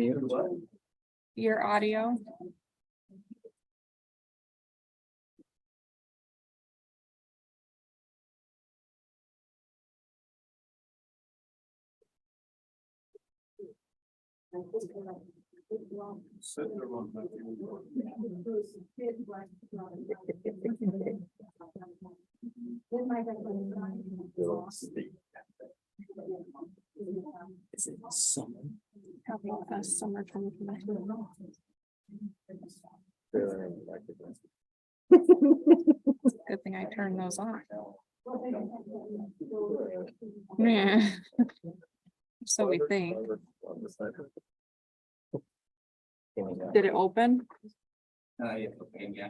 mute your audio. Is it summer? Having a summer come. Good thing I turned those off. Yeah. So we think. Did it open? Yeah, okay, yeah.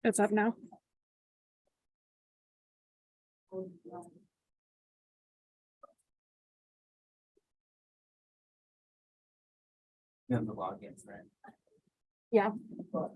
It's up now. You have the logins, right? Yeah. So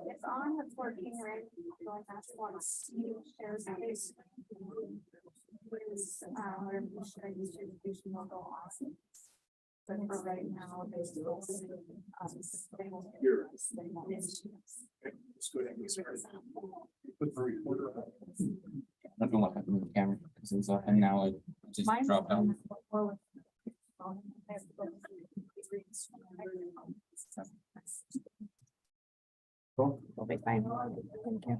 it's on, it's working, right? Going fast once you share space. Whatever you share, your distribution will go awesome. But for right now, there's still. Put the recorder on. I don't want to move the camera because it's up and now it just Mine- dropped out. We'll be fine. Thank you.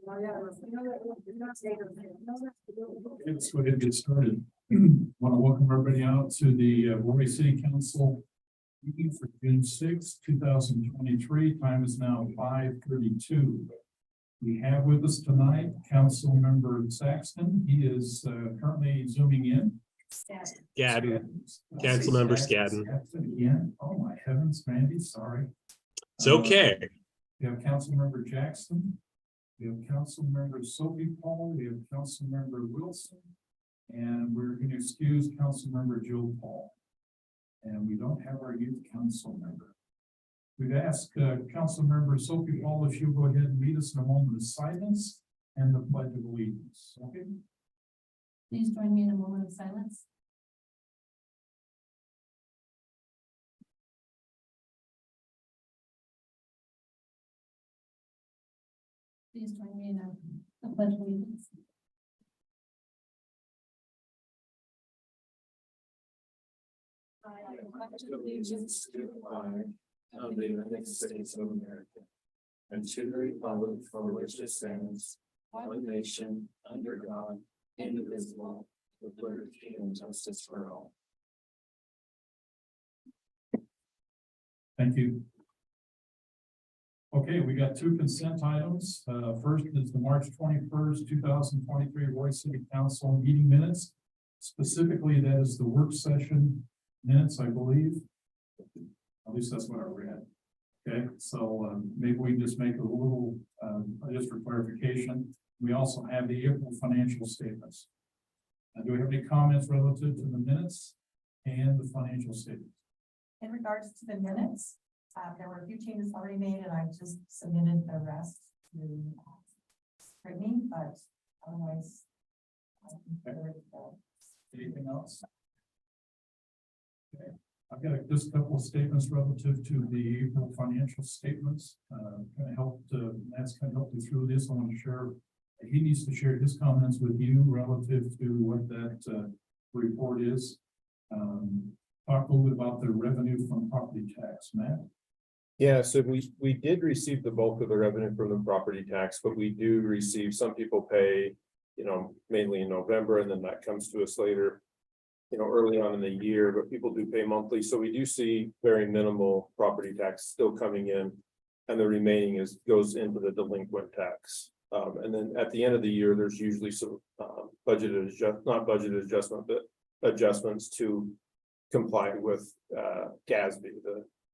Wow. Let's go ahead and get started. Want to welcome everybody out to the Roy City Council meeting for June 6, 2023. Time is now 5:32. We have with us tonight Council Member Saxton. He is currently zooming in. Scadden, Councilmember Scadden. Saxton again. Oh my heavens, Randy, sorry. It's okay. We have Councilmember Jackson. We have Councilmember Sophie Paul. We have Councilmember Wilson. And we're going to excuse Councilmember Joe Paul. And we don't have our youth council member. We've asked Councilmember Sophie Paul if she'll go ahead and lead us in a moment of silence and the pledge of allegiance. Okay. Please join me in a moment of silence. Please join me in a pledge of allegiance. Allegiance to the flag of the United States of America and to the republic for which it stands, one nation, under God, indivisible, with liberty and justice for all. Thank you. Okay, we got two consent items. First is the March 21st, 2023 Roy City Council meeting minutes. Specifically, that is the work session minutes, I believe. At least that's what I read. Okay, so maybe we just make a little, just for clarification, we also have the April financial statements. Do we have any comments relative to the minutes and the financial statements? In regards to the minutes, there were a few changes already made and I've just submitted the rest to Brittany, but otherwise. Anything else? Okay, I've got just a couple of statements relative to the April financial statements. Kind of helped, Matt's kind of helped me through this. I want to share, he needs to share his comments with you relative to what that report is. Talk a little bit about the revenue from property property tax, Matt? Yeah, so we did receive the bulk of the revenue from the property tax, but we do receive, some people pay, mainly in November, and then that comes to us later. Early on in the year, but people do pay monthly, so we do see very minimal property tax still coming in. And the remaining goes into the delinquent tax. And then at the end of the year, there's usually some not budgeted adjustment, but adjustments to comply with GASB,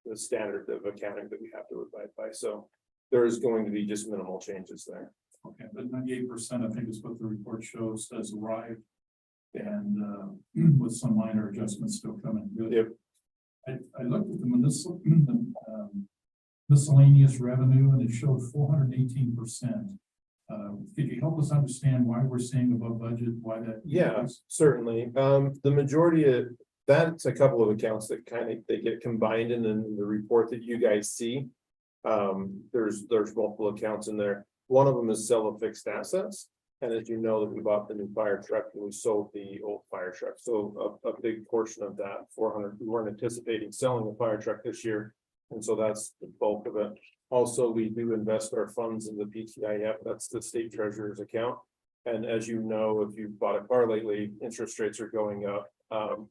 the standard of accounting that we have to abide by. So there is going to be just minimal changes there. Okay, but 98%, I think is what the report shows, has arrived. And with some minor adjustments still coming. Good. Yep. I looked at the miscellaneous revenue and it showed 418%. Could you help us understand why we're seeing above budget, why that? Yeah, is? certainly. The majority of that's a couple of accounts that they get combined in the report that you guys see. There's multiple accounts in there. One of them is sell of fixed assets. And as you know, that we bought the new fire truck and we sold the old fire truck. So a big portion of that 400, we weren't anticipating selling the fire truck this year. And so that's the bulk of it. Also, we do invest our funds in the PTIF, that's the state treasurer's account. And as you know, if you've bought a car lately, interest rates are going up.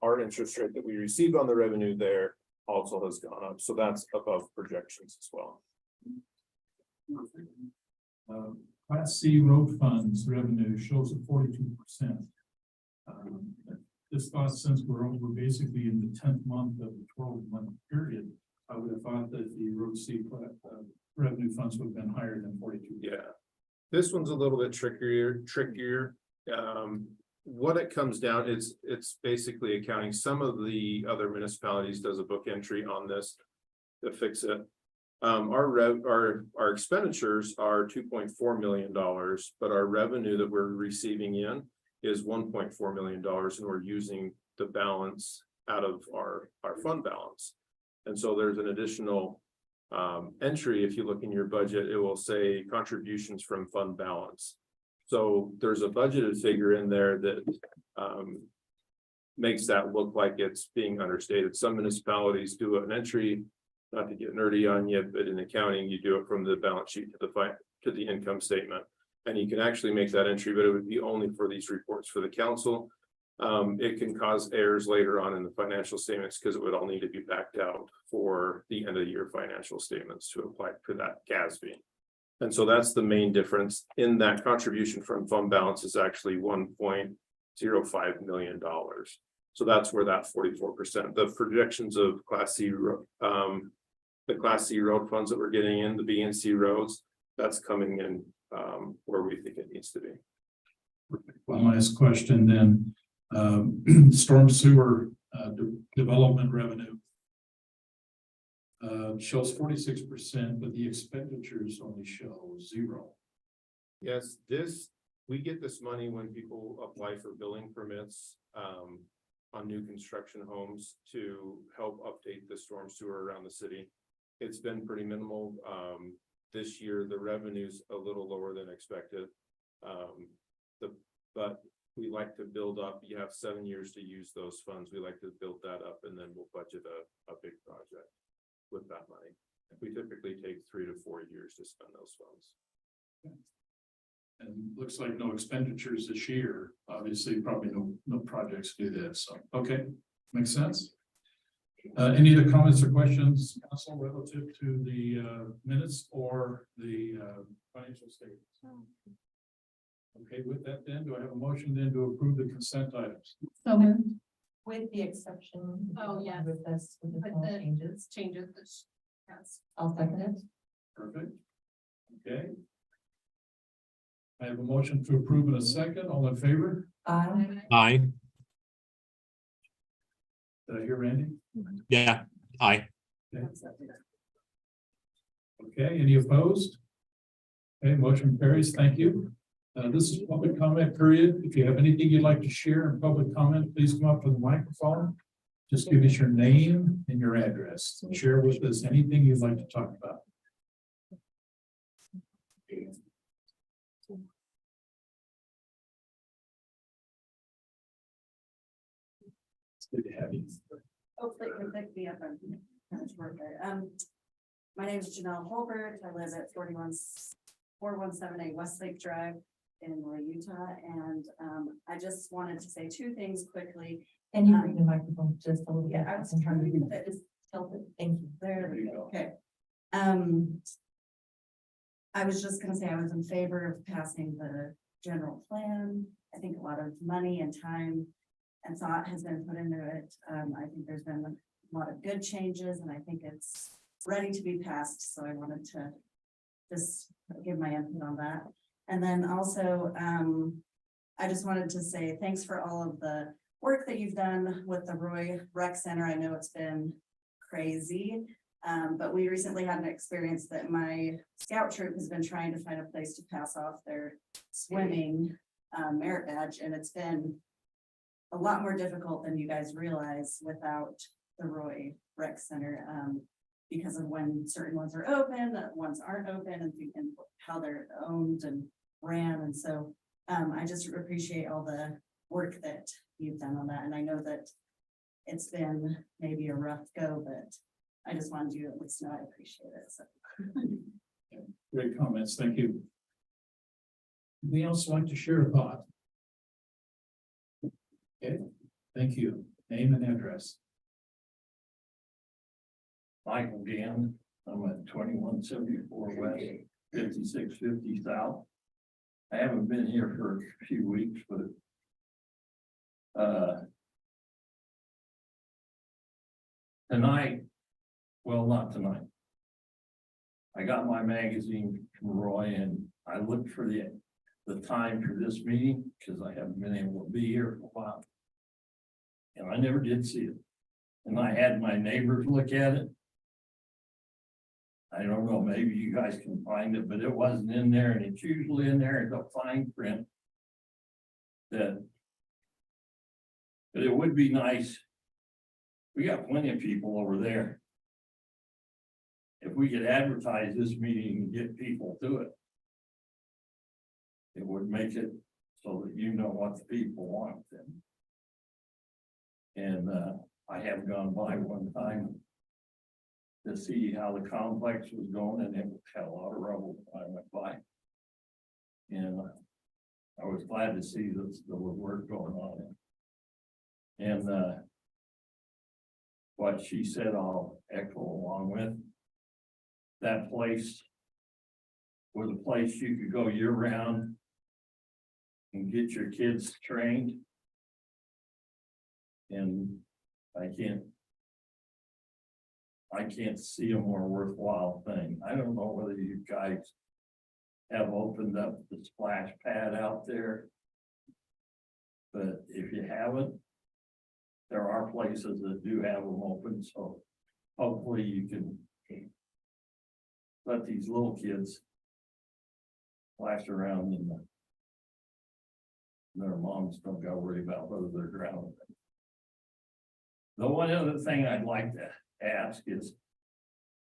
Our interest rate that we received on the revenue there also has gone up. So that's above projections as well. Class C road funds revenue shows at 42%. This thought, since we're basically in the 10th month of the 12-month period, I would have thought that the road C revenue funds would have been higher than 42. Yeah, this one's a little bit trickier. What it comes down, it's basically accounting. Some of the other municipalities does a book entry on this to fix it. Our expenditures are $2.4 million, but our revenue that we're receiving in is $1.4 million, and we're using the balance out of our fund balance. And so there's an additional entry. If you look in your budget, it will say contributions from fund balance. So there's a budgeted figure in there that makes that look like it's being understated. Some municipalities do an entry, not to get nerdy on you, but in accounting, you do it from the balance sheet to the income statement. And you can actually make that entry, but it would be only for these reports for the council. It can cause errors later on in the financial statements because it would all need to be backed out for the end of the year financial statements to apply to that GASB. And so that's the main difference in that contribution from fund balance is actually $1.05 million. So that's where that 44%, the projections of Class C, the Class C road funds that we're getting in, the B and C roads, that's coming in where we think it needs to be. One last question then. Storm sewer development revenue shows 46%, but the expenditures only show 0. Yes, we get this money when people apply for building permits on new construction homes to help update the storm sewer around the city. It's been pretty minimal. This year, the revenue's a little lower than expected. But we like to build up. You have 7 years to use those funds. We like to build that up, and then we'll budget a big project with that money. We typically take 3 to 4 years to spend those funds. And looks like no expenditures this year. Obviously, probably no projects do that. So, okay, makes sense. Any other comments or questions, council, relative to the minutes or the financial statements? Okay, with that then, do I have a motion then to approve the consent items? So moved. With the exception. Oh, yeah. With this, with the With small the- changes. Changes. Yes. I'll second it. Perfect. Okay. I have a motion to approve in a second. All in favor? Aye. Did I hear Randy? Yeah. Aye. Okay, any opposed? Okay, motion carries. Thank you. This is public comment period. If you have anything you'd like to share in public comment, please come up to the microphone. Just give us your name and your address. Share with us anything you'd like to talk about. It's good to have you. Hopefully, it can pick me up on. That's working. My name is Janelle Holbert. I live at 417A Westlake Drive in Roy, Utah. And, I just wanted to say two things quickly. Can you bring the microphone just a little bit? Yeah, I was trying to trying to just tilt it. Thank you. There There we you go. go. Okay. I was just gonna say I was in favor of passing the general plan. I think a lot of money and time and thought has been put into it. I think there's been a lot of good changes and I think it's ready to be passed. So I wanted to just give my input on that. And then also, I just wanted to say thanks for all of the work that you've done with the Roy Rec Center. I know it's been crazy. But we recently had an experience that my scout troop has been trying to find a place to pass off their swimming merit badge, and it's been a lot more difficult than you guys realize without the Roy Rec Center, because of when certain ones are open, ones aren't open, and how they're owned and ran, and so I just appreciate all the work that you've done on that, and I know that it's been maybe a rough go, but I just wanted you to at least know I appreciate it, so. Great comments, thank you. Anybody else like to share a thought? Okay, thank you. Name and address. Michael Gann, I'm at 2174 West, 5650 South. I haven't been here for a few weeks, but tonight, well, not tonight. I got my magazine from Roy and I looked for the time for this meeting because I haven't been able to be here for a while. And I never did see it. And I had my neighbors look at it. I don't know, maybe you guys can find it, but it wasn't in there, and it's usually in there in the fine print. But it would be nice. We got plenty of people over there. If we could advertise this meeting and get people to it. It would make it so that you know what the people want then. And I have gone by one time to see how the complex was going, and it had a lot of rubble when I went by. And I was glad to see that there was work going on. And what she said, I'll echo along with. That place was a place you could go year round and get your kids trained. And I can't see a more worthwhile thing. I don't know whether you guys have opened up the splash pad out there. But if you haven't, there are places that do have them open, so hopefully you can let these little kids splash around and their moms don't gotta worry about whether they're drowning. The one other thing I'd like to ask is,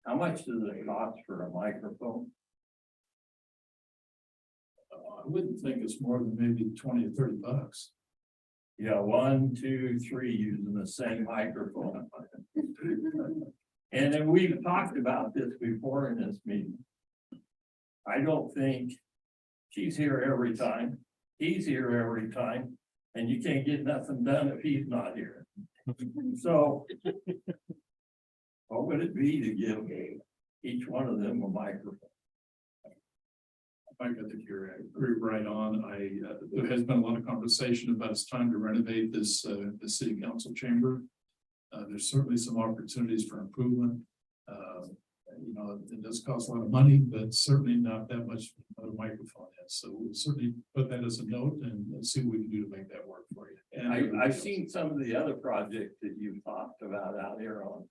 how much does it cost for a microphone? I wouldn't think it's more than maybe 20 or 30 bucks. Yeah, 1, 2, 3 using the same microphone. And then we've talked about this before in this meeting. I don't think she's here every time, he's here every time, and you can't get nothing done if he's not here. So what would it be to give each one of them a microphone? I think you're right on. There has been a lot of conversation about it's time to renovate this, the city council chamber. There's certainly some opportunities for improvement. You know, it does cost a lot of money, but certainly not that much of a microphone is. So we'll certainly put that as a note and see what we can do to make that work for you. And I've seen some of the other projects that you've talked about out here on.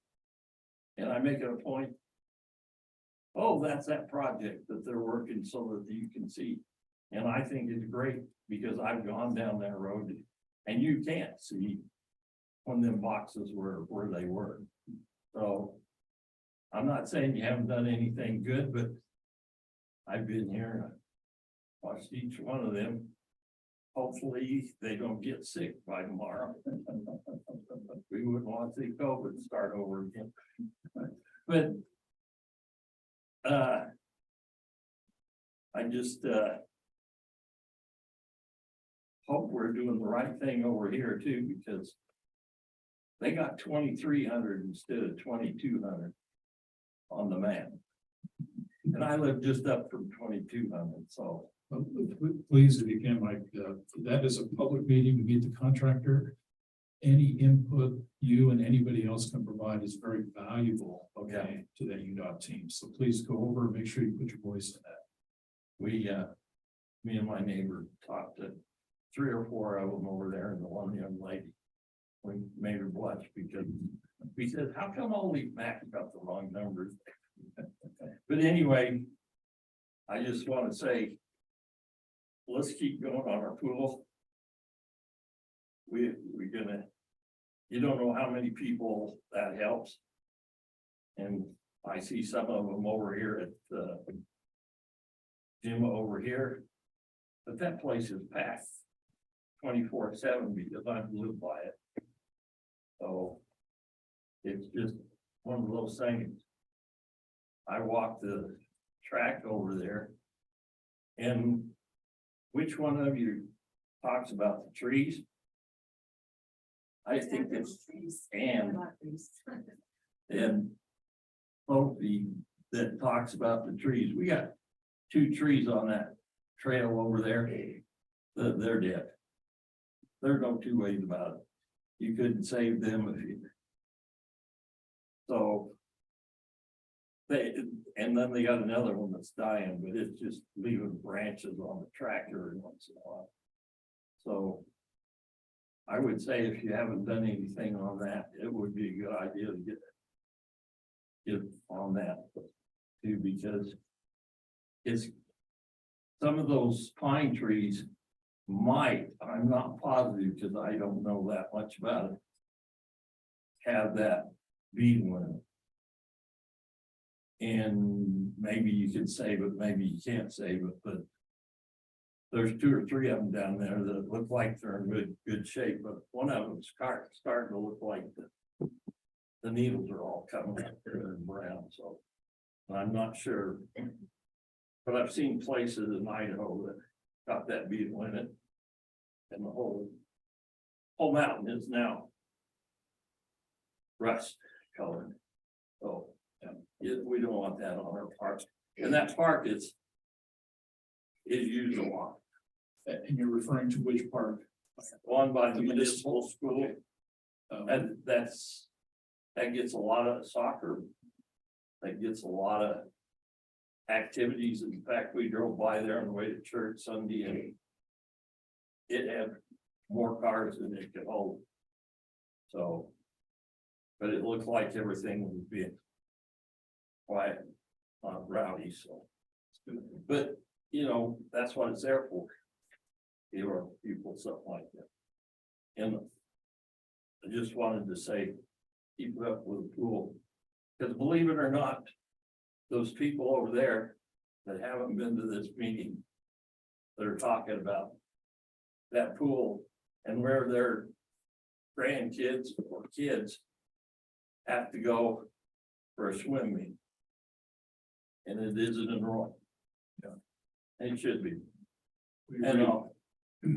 And I make it a point. Oh, that's that project that they're working so that you can see. And I think it's great because I've gone down that road and you can't see when them boxes were where they were. So I'm not saying you haven't done anything good, but I've been here and watched each one of them. Hopefully they don't get sick by tomorrow. We wouldn't want to see COVID start over again. But. I just, hope we're doing the right thing over here too, because. They got 2,300 instead of 2,200 on the map. And I live just up from 2,200, so. Please, if you can, Mike, that is a public meeting to meet the contractor. Any input you and anybody else can provide is very valuable, okay, to that UDOT team. So please go over and make sure you put your voice in that. We, me and my neighbor talked to 3 or 4 of them over there and the one young lady. We made her blush because we said, how come all these maps got the wrong numbers? But anyway, I just want to say, let's keep going on our pool. We're gonna, you don't know how many people that helps. And I see some of them over here at the gym over here. But that place is packed 24/7 because I live by it. So it's just one of those things. I walk the track over there. And which one of you talks about the trees? I think it's and Opie that talks about the trees. We got 2 trees on that trail over there. They're dead. There's no 2 ways about it. You couldn't save them if you. So. And then they got another one that's dying, but it's just leaving branches on the tractor once in a while. So. I would say if you haven't done anything on that, it would be a good idea to get on that too, because it's some of those pine trees might, I'm not positive because I don't know that much about it, have that beetle in it. And maybe you can save it, maybe you can't save it, but there's 2 or 3 of them down there that look like they're in good shape, but one of them's starting to look like the needles are all coming up there and brown, so I'm not sure. But I've seen places in Idaho that got that beetle in it. And the whole mountain is now rust colored. So we don't want that on our park. And that park is used a lot. And you're referring to which park? One by the municipal school. And that gets a lot of soccer. That gets a lot of activities. In fact, we drove by there on the way to church Sunday and it had more cars than it could hold. So, but it looked like everything was being quiet, rowdy, so. But, you know, that's what it's there for. There are people, something like that. And I just wanted to say, keep it up with the pool. Because believe it or not, those people over there that haven't been to this meeting, that are talking about that pool and where their grandkids or kids have to go for a swim meet. And it isn't enrolled. Yeah. It should be. And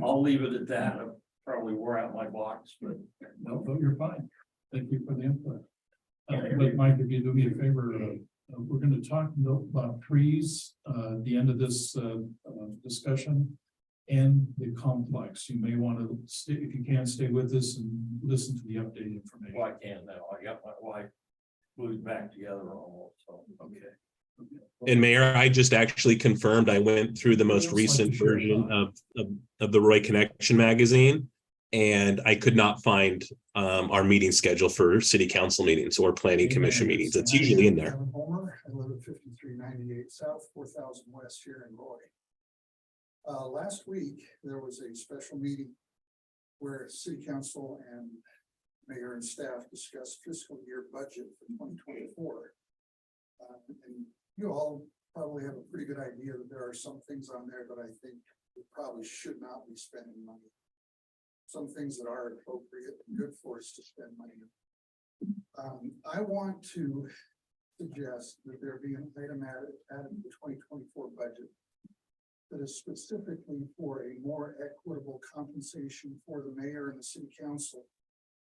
I'll leave it at that. I probably wore out my box, but No, you're fine. Thank you for the input. But Mike, if you do me a favor, we're going to talk about trees at the end of this discussion and the complex. You may want to stay, if you can, stay with us and listen to the updated information. well, I can now. I got my wife glued back together almost, so, okay. And Mayor, I just actually confirmed, I went through the most recent version of the Roy Connection magazine. And I could not find our meeting schedule for city council meetings or planning commission meetings. It's usually in there. Homer, I live at 5398 South, 4000 West here in Roy. Last week, there was a special meeting where city council and mayor and staff discussed fiscal year budget for 2024. And you all probably have a pretty good idea that there are some things on there that I think we probably should not be spending money. Some things that are appropriate and good for us to spend money on. I want to suggest that there be an item added to the 2024 budget that is specifically for a more equitable compensation for the mayor and the city council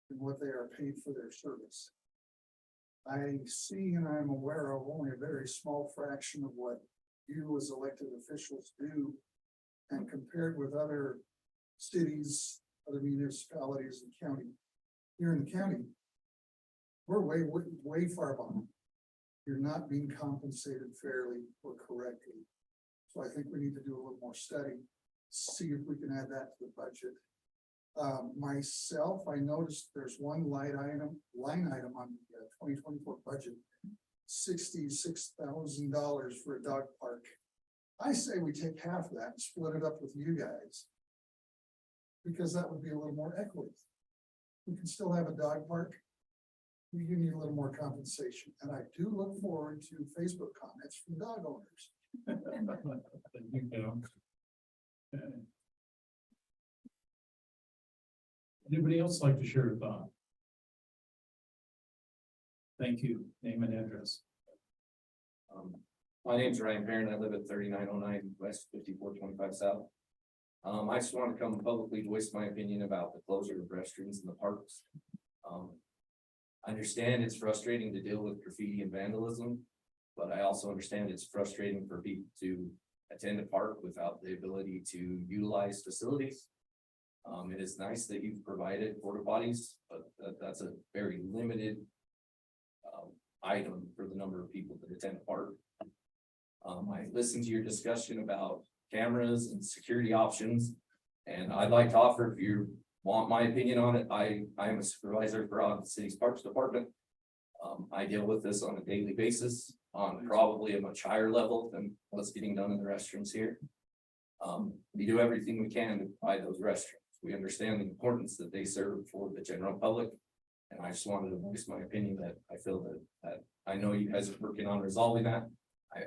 than what they are paid for their service. I see and I'm aware of only a very small fraction of what you as elected officials do, and compared with other cities, other municipalities and county, here in the county, we're way far behind. You're not being compensated fairly or correctly. So I think we need to do a little more study, see if we can add that to the budget. Myself, I noticed there's one line item on the 2024 budget, $66,000 for a dog park. I say we take half of that and split it up with you guys, because that would be a little more equitable. We can still have a dog park. You need a little more compensation, and I do look forward to Facebook comments from dog owners. Thank you, Cal. Okay. Anybody else like to share a thought? Thank you. Name and address. My name's Ryan Perrin. I live at 3909 West 5425 South. I just want to come publicly voice my opinion about the closure of restrooms in the parks. I understand it's frustrating to deal with graffiti and vandalism, but I also understand it's frustrating for people to attend a park without the ability to utilize facilities. It is nice that you've provided porta potties, but that's a very limited item for the number of people that attend a park. I listened to your discussion about cameras and security options, and I'd like to offer, if you want my opinion on it, I am a supervisor for the city's parks department. I deal with this on a daily basis on probably a much higher level than what's getting done in the restrooms here. We do everything we can to provide those restrooms. We understand the importance that they serve for the general public. And I just wanted to voice my opinion that I feel that I know you guys are working on resolving that.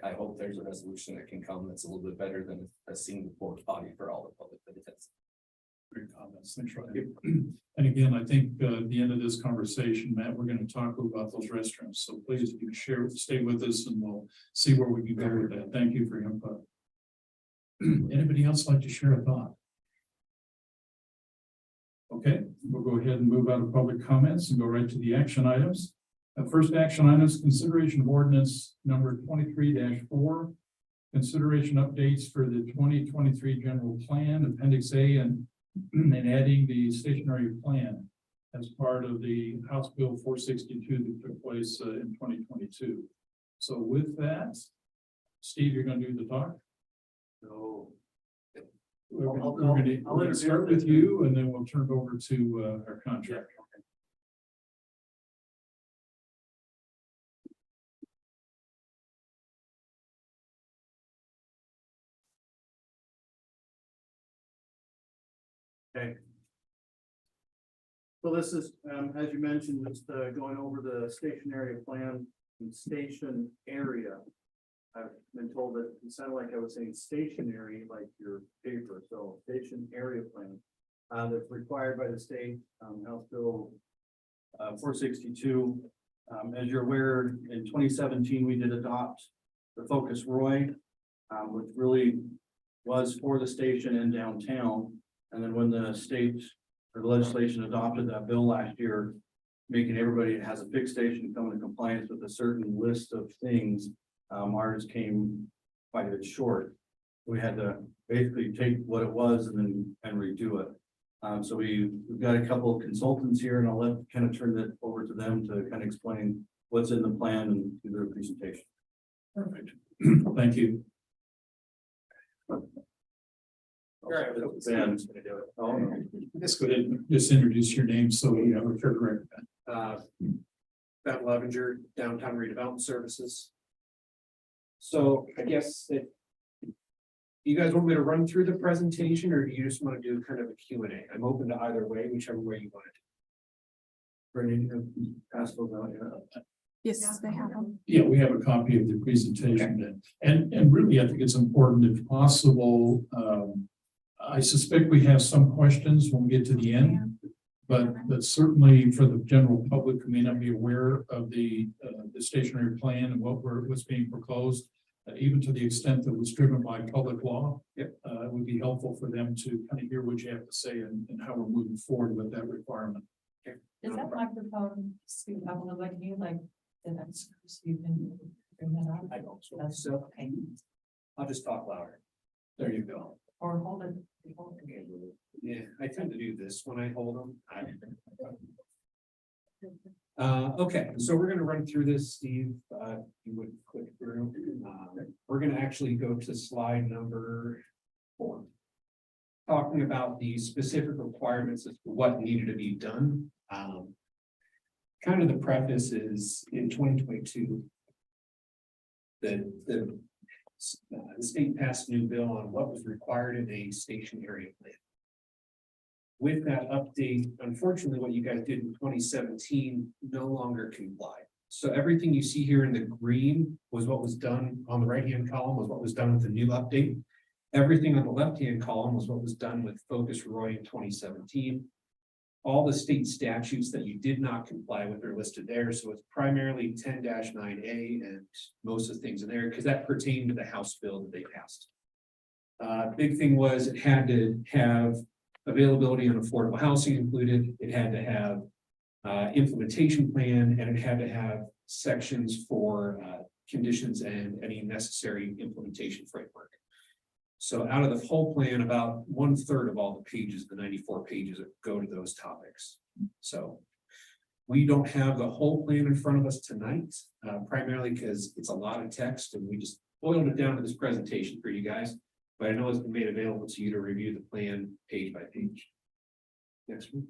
I hope there's a resolution that can come that's a little bit better than a single porta potty for all the public that attends. Great comments. Thanks, Ryan. And again, I think at the end of this conversation, Matt, we're going to talk about those restrooms. So please, if you stay with us and we'll see where we can go with that. Thank you for your input. Anybody else like to share a thought? Okay, we'll go ahead and move out of public comments and go right to the action items. First action item is consideration of ordinance number 23-4. Consideration updates for the 2023 general plan, appendix A, and adding the stationary plan as part of the House Bill 462 that took place in 2022. So with that, Steve, you're going to do the talk? So We're going to start with you, and then we'll turn it over to our contractor. Okay. So this is, as you mentioned, just going over the station area plan and station area. I've been told that it sounded like I was saying stationary, like your paper, so station area plan. That's required by the state, House Bill 462. As you're aware, in 2017, we did adopt the Focus Roy, which really was for the station and downtown. And then when the state or the legislation adopted that bill last year, making everybody that has a fixed station come into compliance with a certain list of things, ours came quite a bit short. We had to basically take what it was and redo it. So we've got a couple of consultants here, and I'll kind of turn that over to them to kind of explain what's in the plan and do their presentation. Perfect. Thank you. Let's go ahead and just introduce your name so we have a correct. Matt Levenger, Downtown Redevelopment Services. So I guess that you guys want me to run through the presentation, or do you just want to do kind of a Q&A? I'm open to either way, whichever way you want it. Brittany, pass those out. Yes, they have them. Yeah, we have a copy of the presentation, and really, I think it's important, if possible. I suspect we have some questions when we get to the end, But certainly for the general public who may not be aware of the stationary plan and what's being proposed, even to the extent that was driven by public law. Yep. It would be helpful for them to kind of hear what you have to say and how we're moving forward with that requirement. Is that microphone speak up a little bit, you like, the next, so you can bring that up? I don't, That's so okay, I'll just talk louder. There you go. or hold it. Yeah, I tend to do this when I hold them. Okay, so we're gonna run through this, Steve, you would click through. We're gonna actually go to slide number 4. Talking about the specific requirements as to what needed to be done. Kind of the preface is in 2022. The state passed a new bill on what was required in a stationary plan. With that update, unfortunately, what you guys did in 2017 no longer complied. So everything you see here in the green was what was done on the right-hand column, was what was done with the new update. Everything on the left-hand column was what was done with Focus Roy in 2017. All the state statutes that you did not comply with are listed there, so it's primarily 10-9A and most of the things in there, because that pertained to the House bill that they passed. Big thing was it had to have availability on affordable housing included, it had to have implementation plan, and it had to have sections for conditions and any necessary implementation framework. So out of the whole plan, about 1/3 of all the pages, the 94 pages, go to those topics. So we don't have the whole plan in front of us tonight, primarily because it's a lot of text and we just boiled it down to this presentation for you guys. But I know it's been made available to you to review the plan page by page. Next one.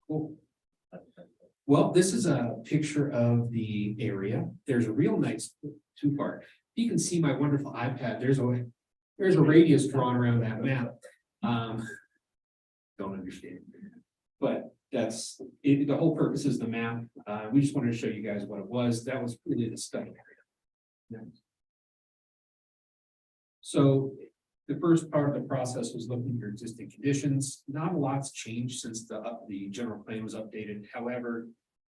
Cool. Well, this is a picture of the area. There's a real nice two-part. You can see my wonderful iPad. There's a radius drawn around that map. Don't understand, but that's it. The whole purpose is the map. We just wanted to show you guys what it was. That was really the study area. So the first part of the process was looking at your existing conditions. Not a lot's changed since the general plan was updated. However,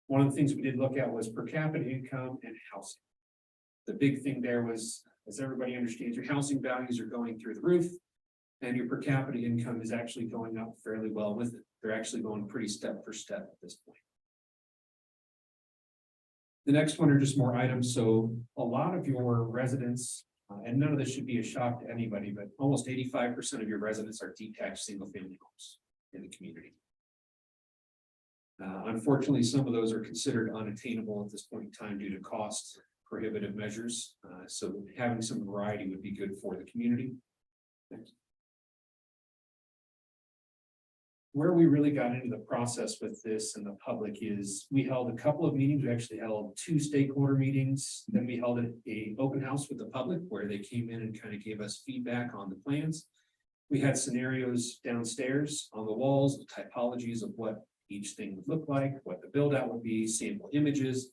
one of the things we did look at was per capita income and housing. The big thing there was, as everybody understands, your housing values are going through the roof and your per capita income is actually going up fairly well with it. They're actually going pretty step for step at this point. The next one are just more items. So a lot of your residents, and none of this should be a shock to anybody, but almost 85% of your residents are detached single-family homes in the community. Unfortunately, some of those are considered unattainable at this point in time due to cost prohibitive measures. So having some variety would be good for the community. Next. Where we really got into the process with this and the public is we held a couple of meetings. We actually held 2 stakeholder meetings. Then we held an open house with the public where they came in and kind of gave us feedback on the plans. We had scenarios downstairs on the walls, the typologies of what each thing would look like, what the build out would be, sample images.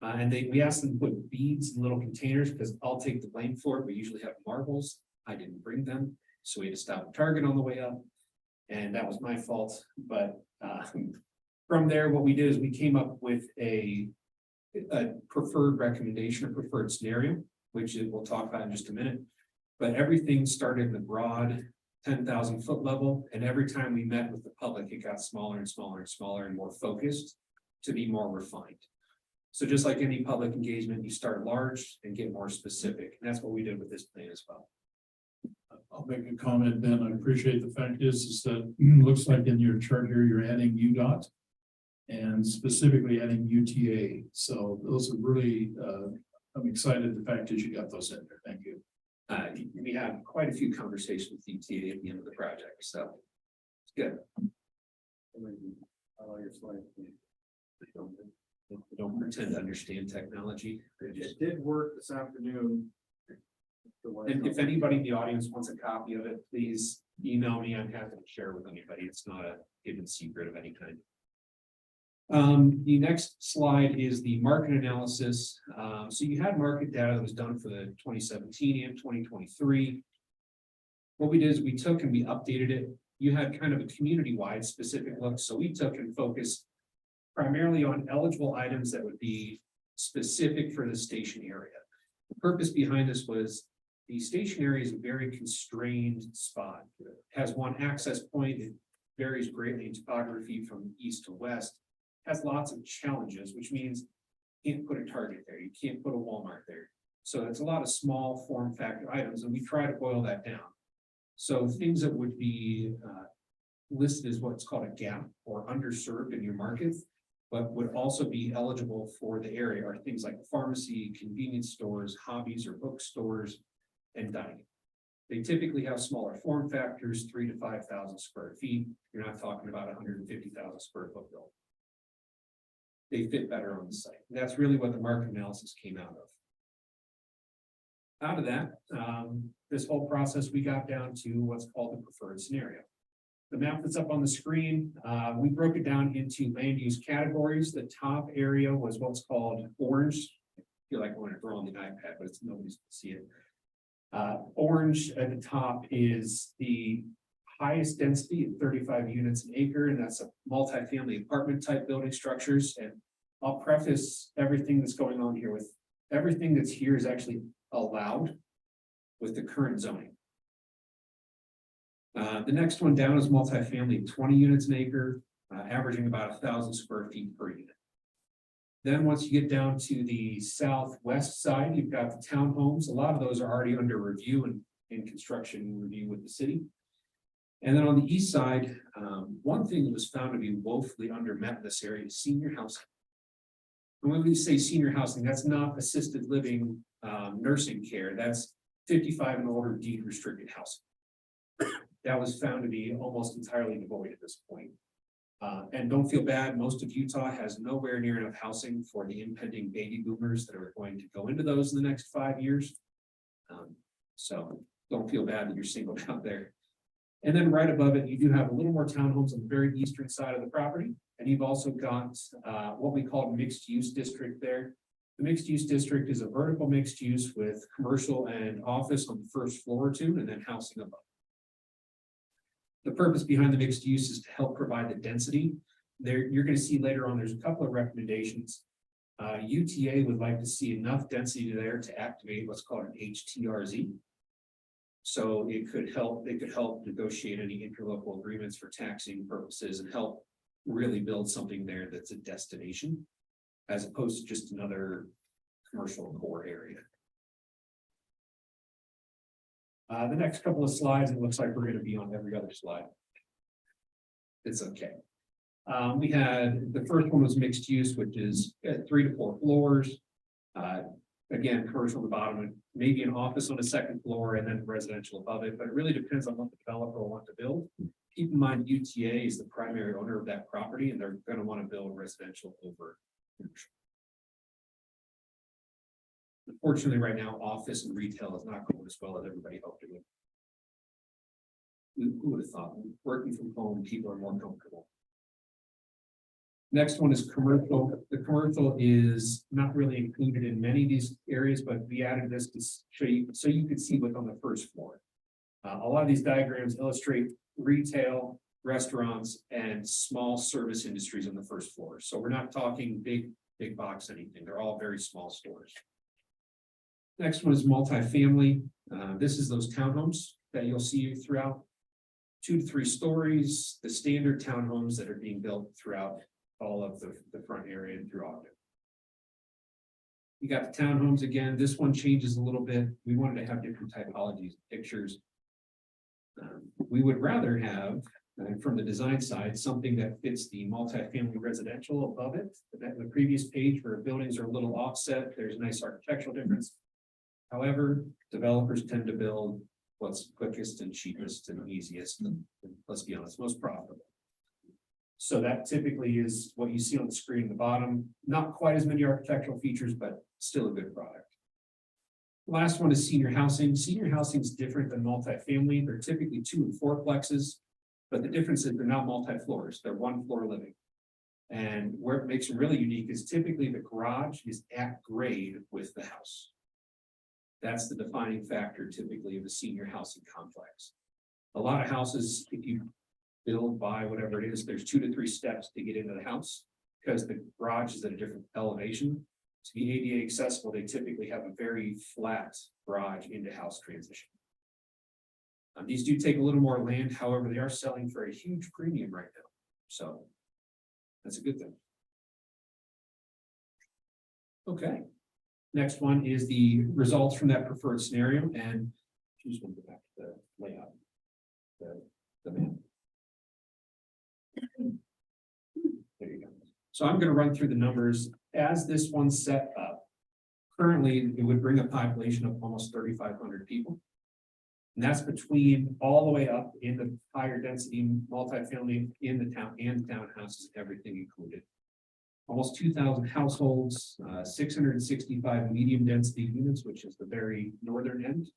And we asked them to put beads in little containers because I'll take the blame for it. We usually have marbles. I didn't bring them. So we had to stop at Target on the way up. And that was my fault. But from there, what we did is we came up with a preferred recommendation, a preferred scenario, which we'll talk about in just a minute. But everything started in the broad 10,000 foot level. And every time we met with the public, it got smaller and smaller and smaller and more focused to be more refined. So just like any public engagement, you start large and get more specific. And that's what we did with this plan as well. I'll make a comment then. I appreciate the fact is that looks like in your chart here, you're adding UDOT and specifically adding UTA. So those are really, I'm excited the fact that you got those in there. Thank you. We had quite a few conversations with UTA at the end of the project, so it's good. Don't pretend to understand technology. It did work this afternoon. And if anybody in the audience wants a copy of it, please email me. I'm happy to share with anybody. It's not a hidden secret of any kind. The next slide is the market analysis. So you had market data that was done for the 2017 and 2023. What we did is we took and we updated it. You had kind of a community-wide specific look, so we took and focused primarily on eligible items that would be specific for the station area. The purpose behind this was the station area is a very constrained spot. It has one access point. It varies greatly in topography from east to west. Has lots of challenges, which means you can't put a Target there. You can't put a Walmart there. So it's a lot of small form factor items, and we try to boil that down. So things that would be listed as what's called a gap or underserved in your market, but would also be eligible for the area are things like pharmacy, convenience stores, hobbies or bookstores, and dining. They typically have smaller form factors, 3,000 to 5,000 square feet. You're not talking about 150,000 square foot building. They fit better on the site. And that's really what the market analysis came out of. Out of that, this whole process, we got down to what's called the preferred scenario. The map that's up on the screen, we broke it down into land use categories. The top area was what's called orange. I feel like I want to draw on the iPad, but it's nobody's gonna see it. Orange at the top is the highest density at 35 units an acre, and that's a multifamily apartment type building structures. And I'll preface everything that's going on here with everything that's here is actually allowed with the current zoning. The next one down is multifamily, 20 units an acre, averaging about 1,000 square feet per unit. Then once you get down to the southwest side, you've got the townhomes. A lot of those are already under review and in construction review with the city. And then on the east side, one thing that was found to be woefully undermet in this area is senior housing. And when we say senior housing, that's not assisted living, nursing care. That's 55 and older deed restricted housing. That was found to be almost entirely devoid at this point. And don't feel bad, most of Utah has nowhere near enough housing for the impending baby boomers that are going to go into those in the next 5 years. So don't feel bad that you're singled out there. And then right above it, you do have a little more townhomes on the very eastern side of the property. And you've also got what we call mixed use district there. The mixed use district is a vertical mixed use with commercial and office on the first floor or two, and then housing above. The purpose behind the mixed use is to help provide the density. There, you're going to see later on, there's a couple of recommendations. UTA would like to see enough density there to activate what's called an HTRZ. So it could help, they could help negotiate any interlocal agreements for taxing purposes and help really build something there that's a destination, as opposed to just another commercial core area. The next couple of slides, it looks like we're going to be on every other slide. It's okay. We had, the first one was mixed use, which is 3 to 4 floors. Again, commercial at the bottom, and maybe an office on the second floor and then residential above it, but it really depends on what the developer will want to build. Keep in mind, UTA is the primary owner of that property, and they're going to want to build residential over commercial. Unfortunately, right now, office and retail is not going as well as everybody hoped it would. Who would have thought? Working from home, people are more comfortable. Next one is commercial. The commercial is not really included in many of these areas, but we added this to show you so you could see what's on the first floor. A lot of these diagrams illustrate retail, restaurants, and small service industries on the first floor. So we're not talking big box anything. They're all very small stores. Next one is multifamily. This is those townhomes that you'll see throughout 2 to 3 stories, the standard townhomes that are being built throughout all of the front area and through Ogden. You got the townhomes again. This one changes a little bit. We wanted to have different typologies, pictures. We would rather have, from the design side, something that fits the multifamily residential above it. The previous page where buildings are a little offset, there's a nice architectural difference. However, developers tend to build what's quickest and cheapest and easiest, and let's be honest, most profitable. So that typically is what you see on the screen at the bottom. Not quite as many architectural features, but still a good product. Last one is senior housing. Senior housing is different than multifamily. They're typically 2 and 4 plexes, but the difference is they're not multi-floors. They're 1 floor living. And where it makes them really unique is typically the garage is at grade with the house. That's the defining factor typically of a senior housing complex. A lot of houses, if you build, buy, whatever it is, there's 2 to 3 steps to get into the house because the garage is at a different elevation. To be ADA accessible, they typically have a very flat garage into house transition. These do take a little more land, however, they are selling for a huge premium right now. So that's a good thing. Okay. Next one is the results from that preferred scenario, and just want to go back to the layout. The map. There you go. So I'm going to run through the numbers as this one's set up. Currently, it would bring a population of almost 3,500 people. And that's between all the way up in the higher density multifamily in the town and townhouses, everything included. Almost 2,000 households, 665 medium density units, which is the very northern end.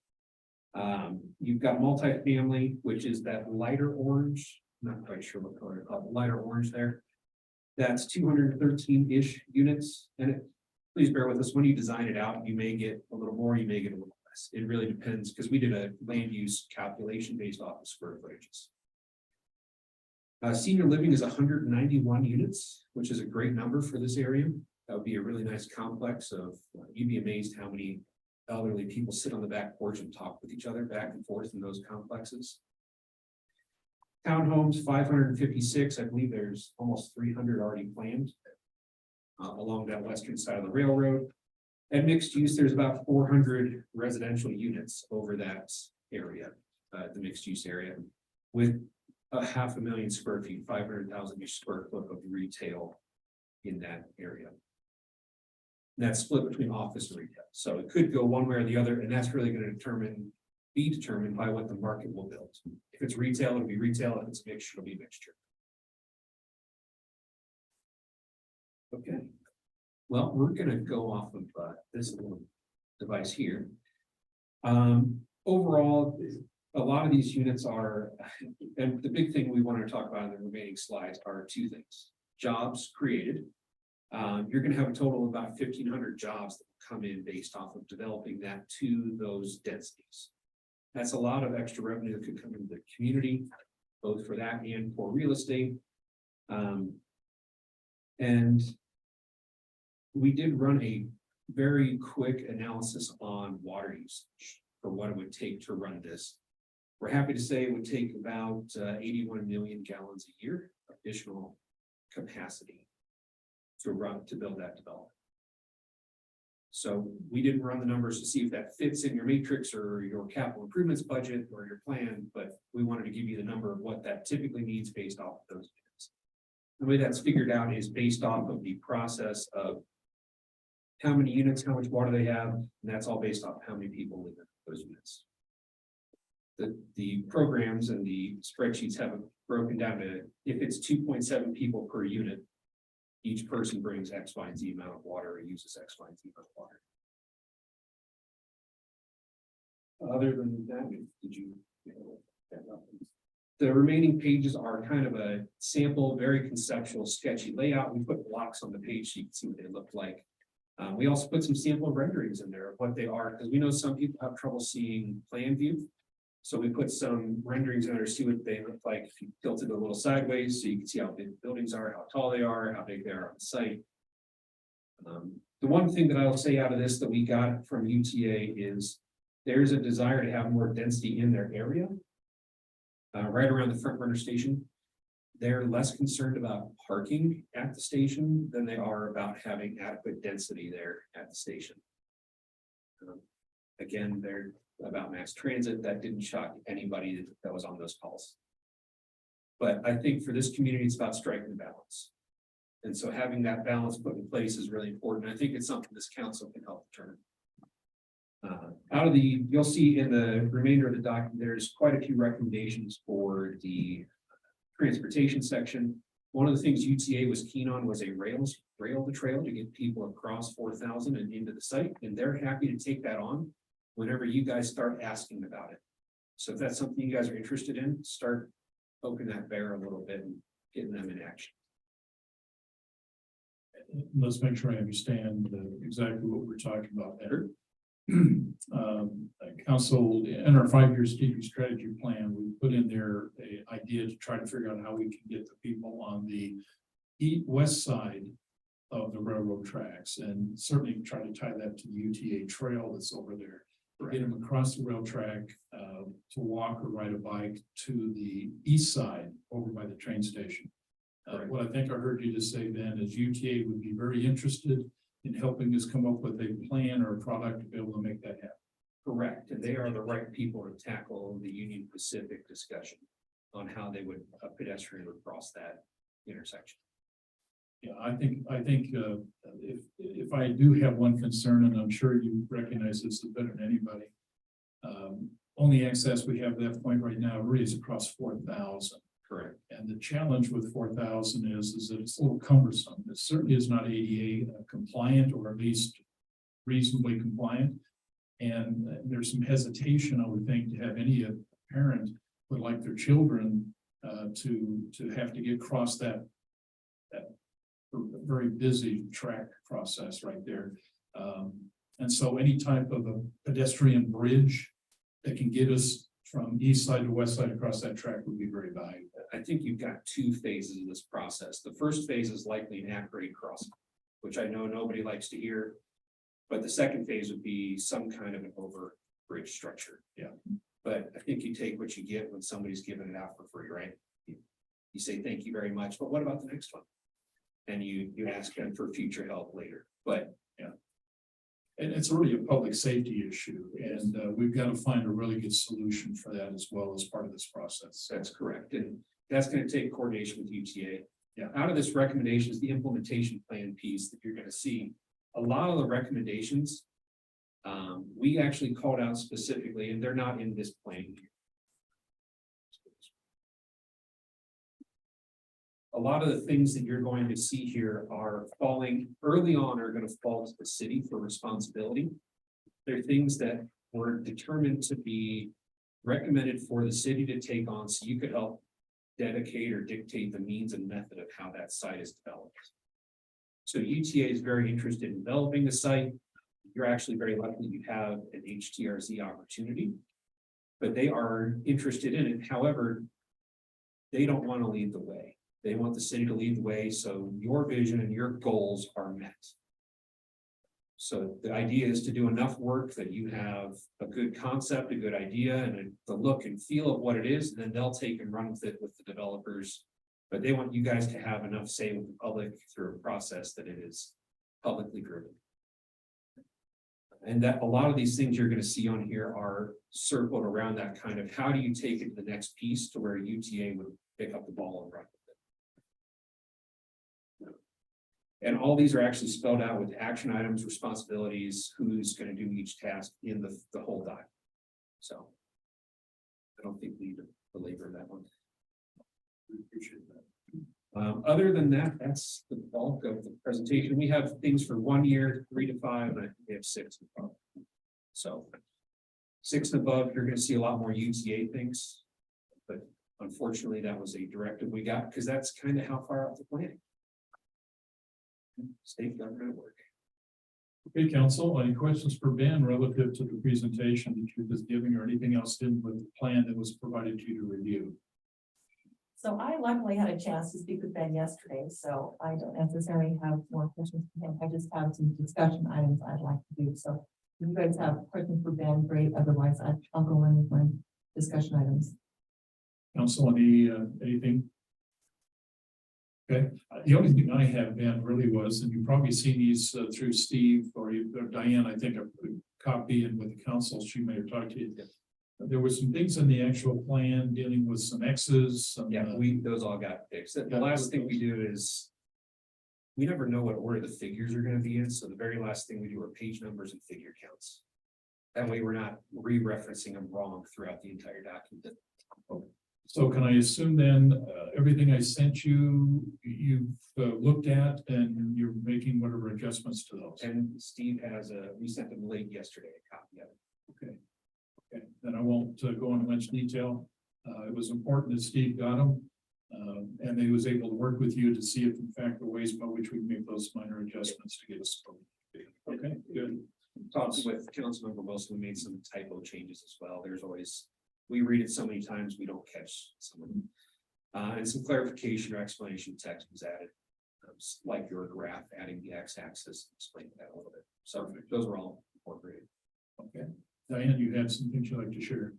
You've got multifamily, which is that lighter orange, not quite sure what color, lighter orange there. That's 213-ish units. And please bear with us, when you design it out, you may get a little more, you may get a little less. It really depends because we did a land use calculation based off of square footages. Senior living is 191 units, which is a great number for this area. That would be a really nice complex of, you'd be amazed how many elderly people sit on the back porch and talk with each other back and forth in those complexes. Townhomes, 556. I believe there's almost 300 already planned along that western side of the railroad. And mixed use, there's about 400 residential units over that area, the mixed use area, with 500,000 square feet, 500,000 square foot of retail in that area. And that's split between office and retail. So it could go one way or the other, and that's really going to be determined by what the market will build. If it's retail, it'll be retail. If it's mixture, it'll be mixture. Okay. Well, we're going to go off of this little device here. Overall, a lot of these units are, and the big thing we want to talk about in the remaining slides are 2 things. Jobs created. You're going to have a total of about 1,500 jobs that will come in based off of developing that to those densities. That's a lot of extra revenue that could come into the community, both for that and for real estate. And we did run a very quick analysis on water usage for what it would take to run this. We're happy to say it would take about 81 million gallons a year of additional capacity to build that development. So we didn't run the numbers to see if that fits in your matrix or your capital improvements budget or your plan, but we wanted to give you the number of what that typically needs based off of those units. The way that's figured out is based off of the process of how many units, how much water they have, and that's all based off how many people live in those units. The programs and the spreadsheets have it broken down to if it's 2.7 people per unit, each person brings X, Y, and Z amount of water or uses X, Y, and Z amount of water. Other than that, did you? The remaining pages are kind of a sample, very conceptual, sketchy layout. We put blocks on the page so you can see what they look like. We also put some sample renderings in there of what they are, because we know some people have trouble seeing plan view. So we put some renderings in there to see what they look like if you tilt it a little sideways, so you can see how big the buildings are, how tall they are, how big they are on the site. The one thing that I'll say out of this that we got from UTA is there's a desire to have more density in their area. Right around the front runner station. They're less concerned about parking at the station than they are about having adequate density there at the station. Again, they're about mass transit. That didn't shock anybody that was on those calls. But I think for this community, it's about striking the balance. And so having that balance put in place is really important. I think it's something this council can help determine. You'll see in the remainder of the document, there's quite a few recommendations for the transportation section. One of the things UTA was keen on was a rail to trail to get people across 4,000 and into the site. And they're happy to take that on whenever you guys start asking about it. So if that's something you guys are interested in, start poking that bear a little bit and getting them in action. let's make sure I understand exactly what we're talking about there. Council, in our 5-year strategic strategy plan, we put in there a idea to try to figure out how we can get the people on the west side of the railroad tracks, and certainly try to tie that to the UTA trail that's over there. Get them across the rail track, to walk or ride a bike to the east side over by the train station. What I think I heard you just say then is UTA would be very interested in helping us come up with a plan or a product to be able to make that happen. Correct, and they are the right people to tackle the Union Pacific discussion on how they would, a pedestrian would cross that intersection. Yeah, I think, if I do have one concern, and I'm sure you recognize this better than anybody. Only access we have at that point right now really is across 4,000. Correct. And the challenge with 4,000 is that it's a little cumbersome. It certainly is not ADA compliant, or at least reasonably compliant. And there's some hesitation, I would think, to have any parent would like their children to have to get across that very busy track process right there. And so any type of a pedestrian bridge that can get us from east side to west side across that track would be very valuable. I think you've got 2 phases of this process. The first phase is likely an at-grade crossing, which I know nobody likes to hear. But the second phase would be some kind of an over bridge structure. Yeah. But I think you take what you get when somebody's giving it out for free, right? You say, thank you very much, but what about the next one? And you ask them for future help later, but yeah. And it's really a public safety issue, and we've got to find a really good solution for that as well as part of this process. that's correct. And that's going to take coordination with UTA. Yeah. Out of this recommendation is the implementation plan piece that you're going to see. A lot of the recommendations, we actually called out specifically, and they're not in this plan. A lot of the things that you're going to see here are falling early on, are going to fall to the city for responsibility. They're things that were determined to be recommended for the city to take on, so you could help dedicate or dictate the means and method of how that site is developed. So UTA is very interested in developing the site. You're actually very lucky you have an HTRZ opportunity, but they are interested in it. However, they don't want to lead the way. They want the city to lead the way, so your vision and your goals are met. So the idea is to do enough work that you have a good concept, a good idea, and the look and feel of what it is, and then they'll take and run with it with the developers. But they want you guys to have enough say with the public through a process that it is publicly driven. And that a lot of these things you're going to see on here are circled around that kind of, how do you take it to the next piece to where UTA would pick up the ball and run with it. And all these are actually spelled out with action items, responsibilities, who's going to do each task in the whole doc. So I don't think we need to belabor that one. We appreciate that. Other than that, that's the bulk of the presentation. We have things for 1 year, 3 to 5, and I think we have 6 and above. So 6 and above, you're going to see a lot more UTA things, but unfortunately, that was a directive we got because that's kind of how far out the planning. State government work. Okay, council, any questions for Ben relative to the presentation that you was giving, or anything else in with the plan that was provided to you to review? So I luckily had a chance to speak with Ben yesterday, so I don't necessarily have more questions for him. I just have some discussion items I'd like to do. So if you guys have questions for Ben, great. Otherwise, I'll go in with my discussion items. Council, anything? Okay, the only thing I have, Ben, really was, and you've probably seen these through Steve or Diane, I think I put a copy in with the council, she may have talked to you. There were some things in the actual plan dealing with some X's. Yeah, those all got fixed. The last thing we do is we never know what order the figures are going to be in. So the very last thing we do are page numbers and figure counts. That way we're not re-referencing them wrong throughout the entire document. So can I assume then everything I sent you, you've looked at and you're making whatever adjustments to those? And Steve has we sent them late yesterday, a copy of it. Okay. Okay, then I won't go into much detail. It was important that Steve got them. And they was able to work with you to see if in fact the ways by which we make those minor adjustments to get us. Okay, good. Talking with Councilmember Wilson, we made some typo changes as well. There's always, we read it so many times, we don't catch some of them. And some clarification or explanation text was added. Like your graph, adding the x-axis, explaining that a little bit. So those were all incorporated. Okay, Diane, you had some things you'd like to share?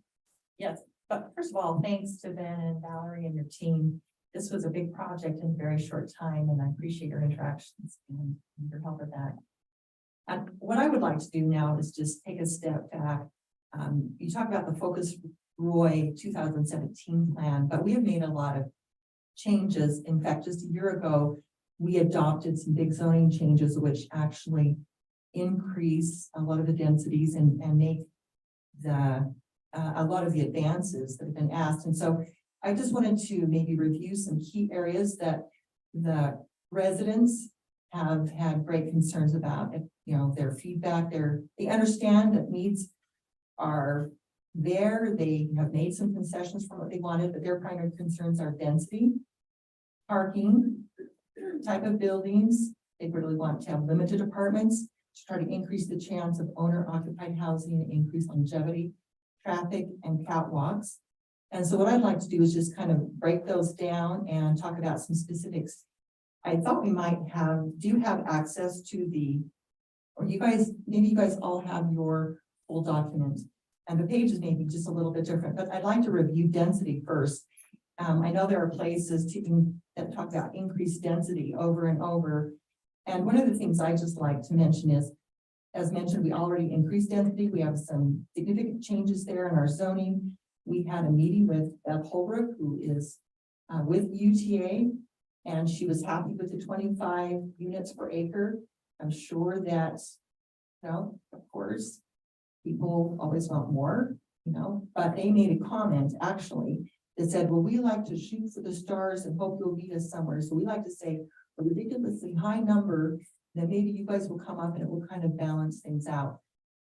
Yes, but first of all, thanks to Ben and Valerie and your team. This was a big project in a very short time, and I appreciate your interactions and your help with that. And what I would like to do now is just take a step back. You talk about the Focus Roy 2017 plan, but we have made a lot of changes. In fact, just a year ago, we adopted some big zoning changes, which actually increase a lot of the densities and make a lot of the advances that have been asked. And so I just wanted to maybe review some key areas that the residents have had great concerns about. You know, their feedback, they understand that needs are there. They have made some concessions for what they wanted, but their primary concerns are density, parking, type of buildings. They really want to have limited apartments to try to increase the chance of owner occupied housing, increase longevity, traffic, and catwalks. And so what I'd like to do is just kind of break those down and talk about some specifics. I thought we might do have access to or maybe you guys all have your full document, and the pages may be just a little bit different, but I'd like to review density first. I know there are places that talk about increased density over and over. And one of the things I just like to mention is, as mentioned, we already increased density. We have some significant changes there in our zoning. We had a meeting with Beth Holbrook, who is with UTA, and she was happy with the 25 units per acre. I'm sure that, of course, people always want more, but they made a comment actually that said, well, we like to shoot for the stars and hope you'll meet us somewhere. So we like to say a ridiculously high number, then maybe you guys will come up and it will kind of balance things out.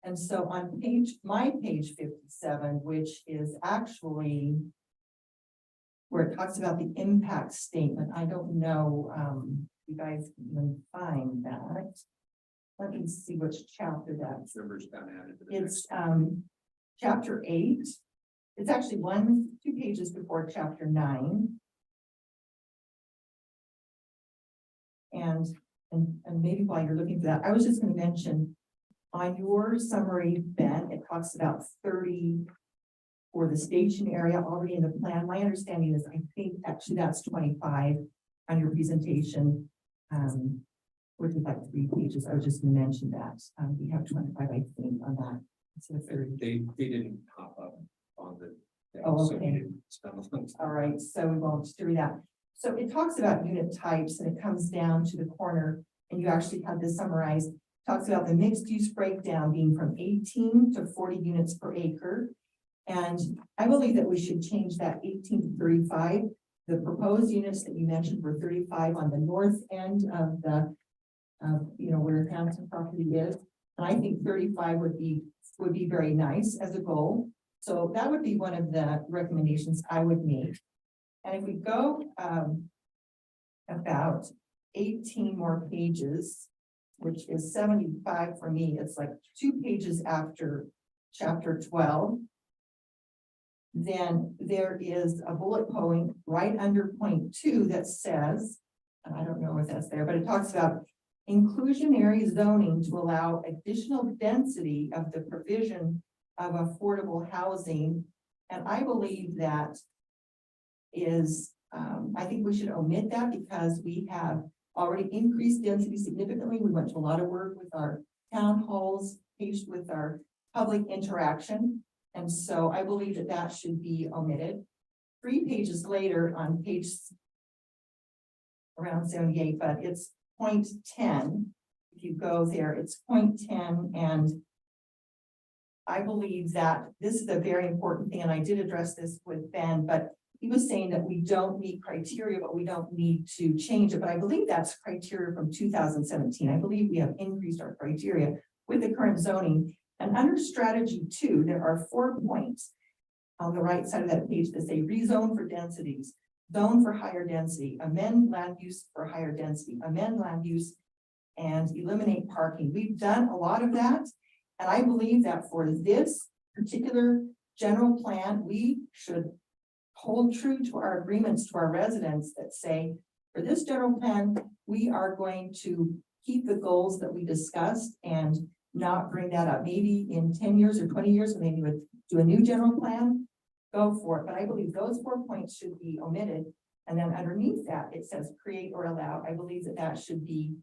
And so on my page 57, which is actually where it talks about the impact statement. I don't know if you guys can even find that. Let me see which chapter that's. Numbers got added to the It's next. chapter 8. It's actually 2 pages before chapter 9. And maybe while you're looking for that, I was just going to mention on your summary, Ben, it talks about 30 for the station area already in the plan. My understanding is I think actually that's 25 on your presentation, which is like 3 pages. I was just going to mention that. We have 25, I think, on that. Instead of 30. They didn't pop up on the. Oh, so we okay. didn't spend a lot of time. All right, so we won't do that. So it talks about unit types and it comes down to the corner, and you actually have this summarized. Talks about the mixed use breakdown being from 18 to 40 units per acre. And I believe that we should change that 18 to 35. The proposed units that you mentioned were 35 on the north end of the, where Hampton property is. And I think 35 would be very nice as a goal. So that would be one of the recommendations I would make. And if we go about 18 more pages, which is 75 for me, it's like 2 pages after chapter 12. Then there is a bullet point right under point 2 that says, and I don't know if that's there, but it talks about inclusionary zoning to allow additional density of the provision of affordable housing. And I believe that is, I think we should omit that because we have already increased density significantly. We went to a lot of work with our town halls, with our public interaction. And so I believe that that should be omitted. 3 pages later on page around 78, but it's point 10. If you go there, it's point 10. And I believe that this is a very important thing. And I did address this with Ben, but he was saying that we don't meet criteria, but we don't need to change it. But I believe that's criteria from 2017. I believe we have increased our criteria with the current zoning. And under strategy 2, there are 4 points on the right side of that page that say rezone for densities. zone for higher density, amend land use for higher density, amend land use and eliminate parking. We've done a lot of that. And I believe that for this particular general plan, we should hold true to our agreements to our residents that say, for this general plan, we are going to keep the goals that we discussed and not bring that up. Maybe in 10 years or 20 years, when they would do a new general plan, go for it. But I believe those 4 points should be omitted. And then underneath that, it says create or allow. I believe that that should be,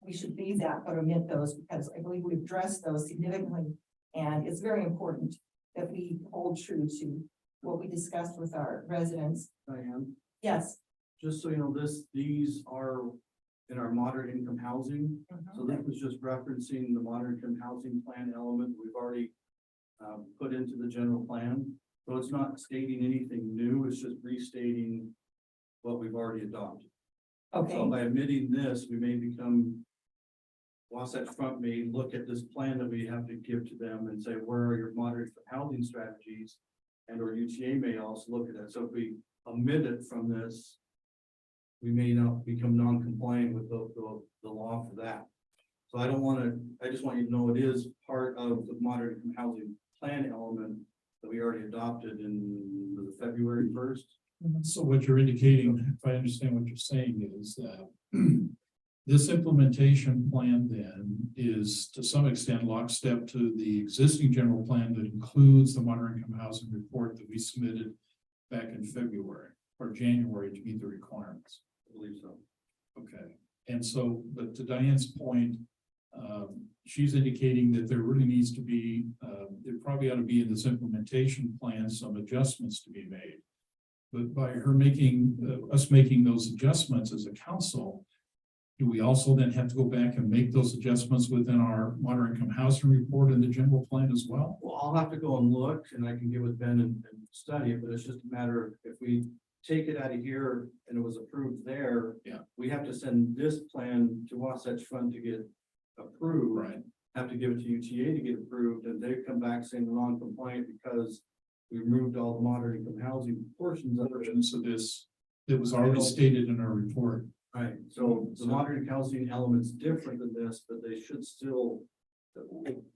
we should leave that, but omit those because I believe we've addressed those significantly. And it's very important that we hold true to what we discussed with our residents. Diane, Yes. just so you know, these are in our moderate income housing. So this was just referencing the moderate income housing plan element we've already put into the general plan. So it's not stating anything new, it's just restating what we've already adopted. Okay. So by omitting this, we may become, Wasatch Front may look at this plan that we have to give to them and say, where are your moderate housing strategies? And or UTA may also look at that. So if we omit it from this, we may not become non-compliant with the law for that. So I don't want to, I just want you to know it is part of the moderate income housing plan element that we already adopted in February 1st. So what you're indicating, if I understand what you're saying, is that this implementation plan then is to some extent lockstep to the existing general plan that includes the moderate income housing report that we submitted back in February or January to meet the requirements. I believe so. Okay, and so, but to Diane's point, she's indicating that there really needs to be, there probably ought to be in this implementation plan, some adjustments to be made. But by her making, us making those adjustments as a council, do we also then have to go back and make those adjustments within our moderate income housing report and the general plan as well? Well, I'll have to go and look and I can get with Ben and study it, but it's just a matter of if we take it out of here and it was approved there. Yeah. We have to send this plan to Wasatch Front to get approved. Right. Have to give it to UTA to get approved and they come back saying we're non-compliant because we removed all the moderate income housing portions of it. Versions of this that was already stated in our report. Right, so the moderate housing element's different than this, but they should still.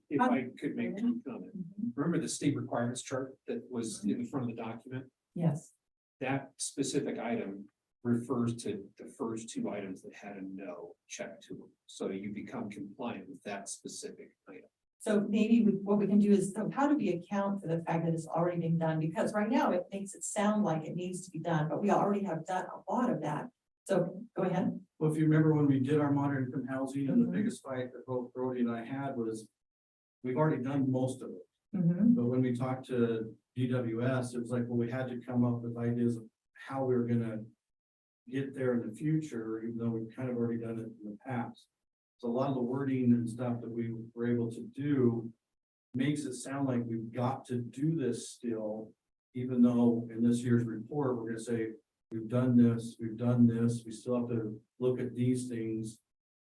If I could make a comment, remember the state requirements chart that was in the front of the document? Yes. That specific item refers to the first two items that had a no check to them. So you become compliant with that specific item. So maybe what we can do is, so how do we account for the fact that it's already been done? Because right now it makes it sound like it needs to be done, but we already have done a lot of that. So go ahead. Well, if you remember when we did our moderate income housing and the Mhm. biggest fight that both Brody and I had was. We've already done most of it, Mhm. but when we talked to DWS, it was like, well, we had to come up with ideas of how we were gonna. Get there in the future, even though we've kind of already done it in the past. So a lot of the wording and stuff that we were able to do. Makes it sound like we've got to do this still, even though in this year's report, we're gonna say. We've done this, we still have to look at these things.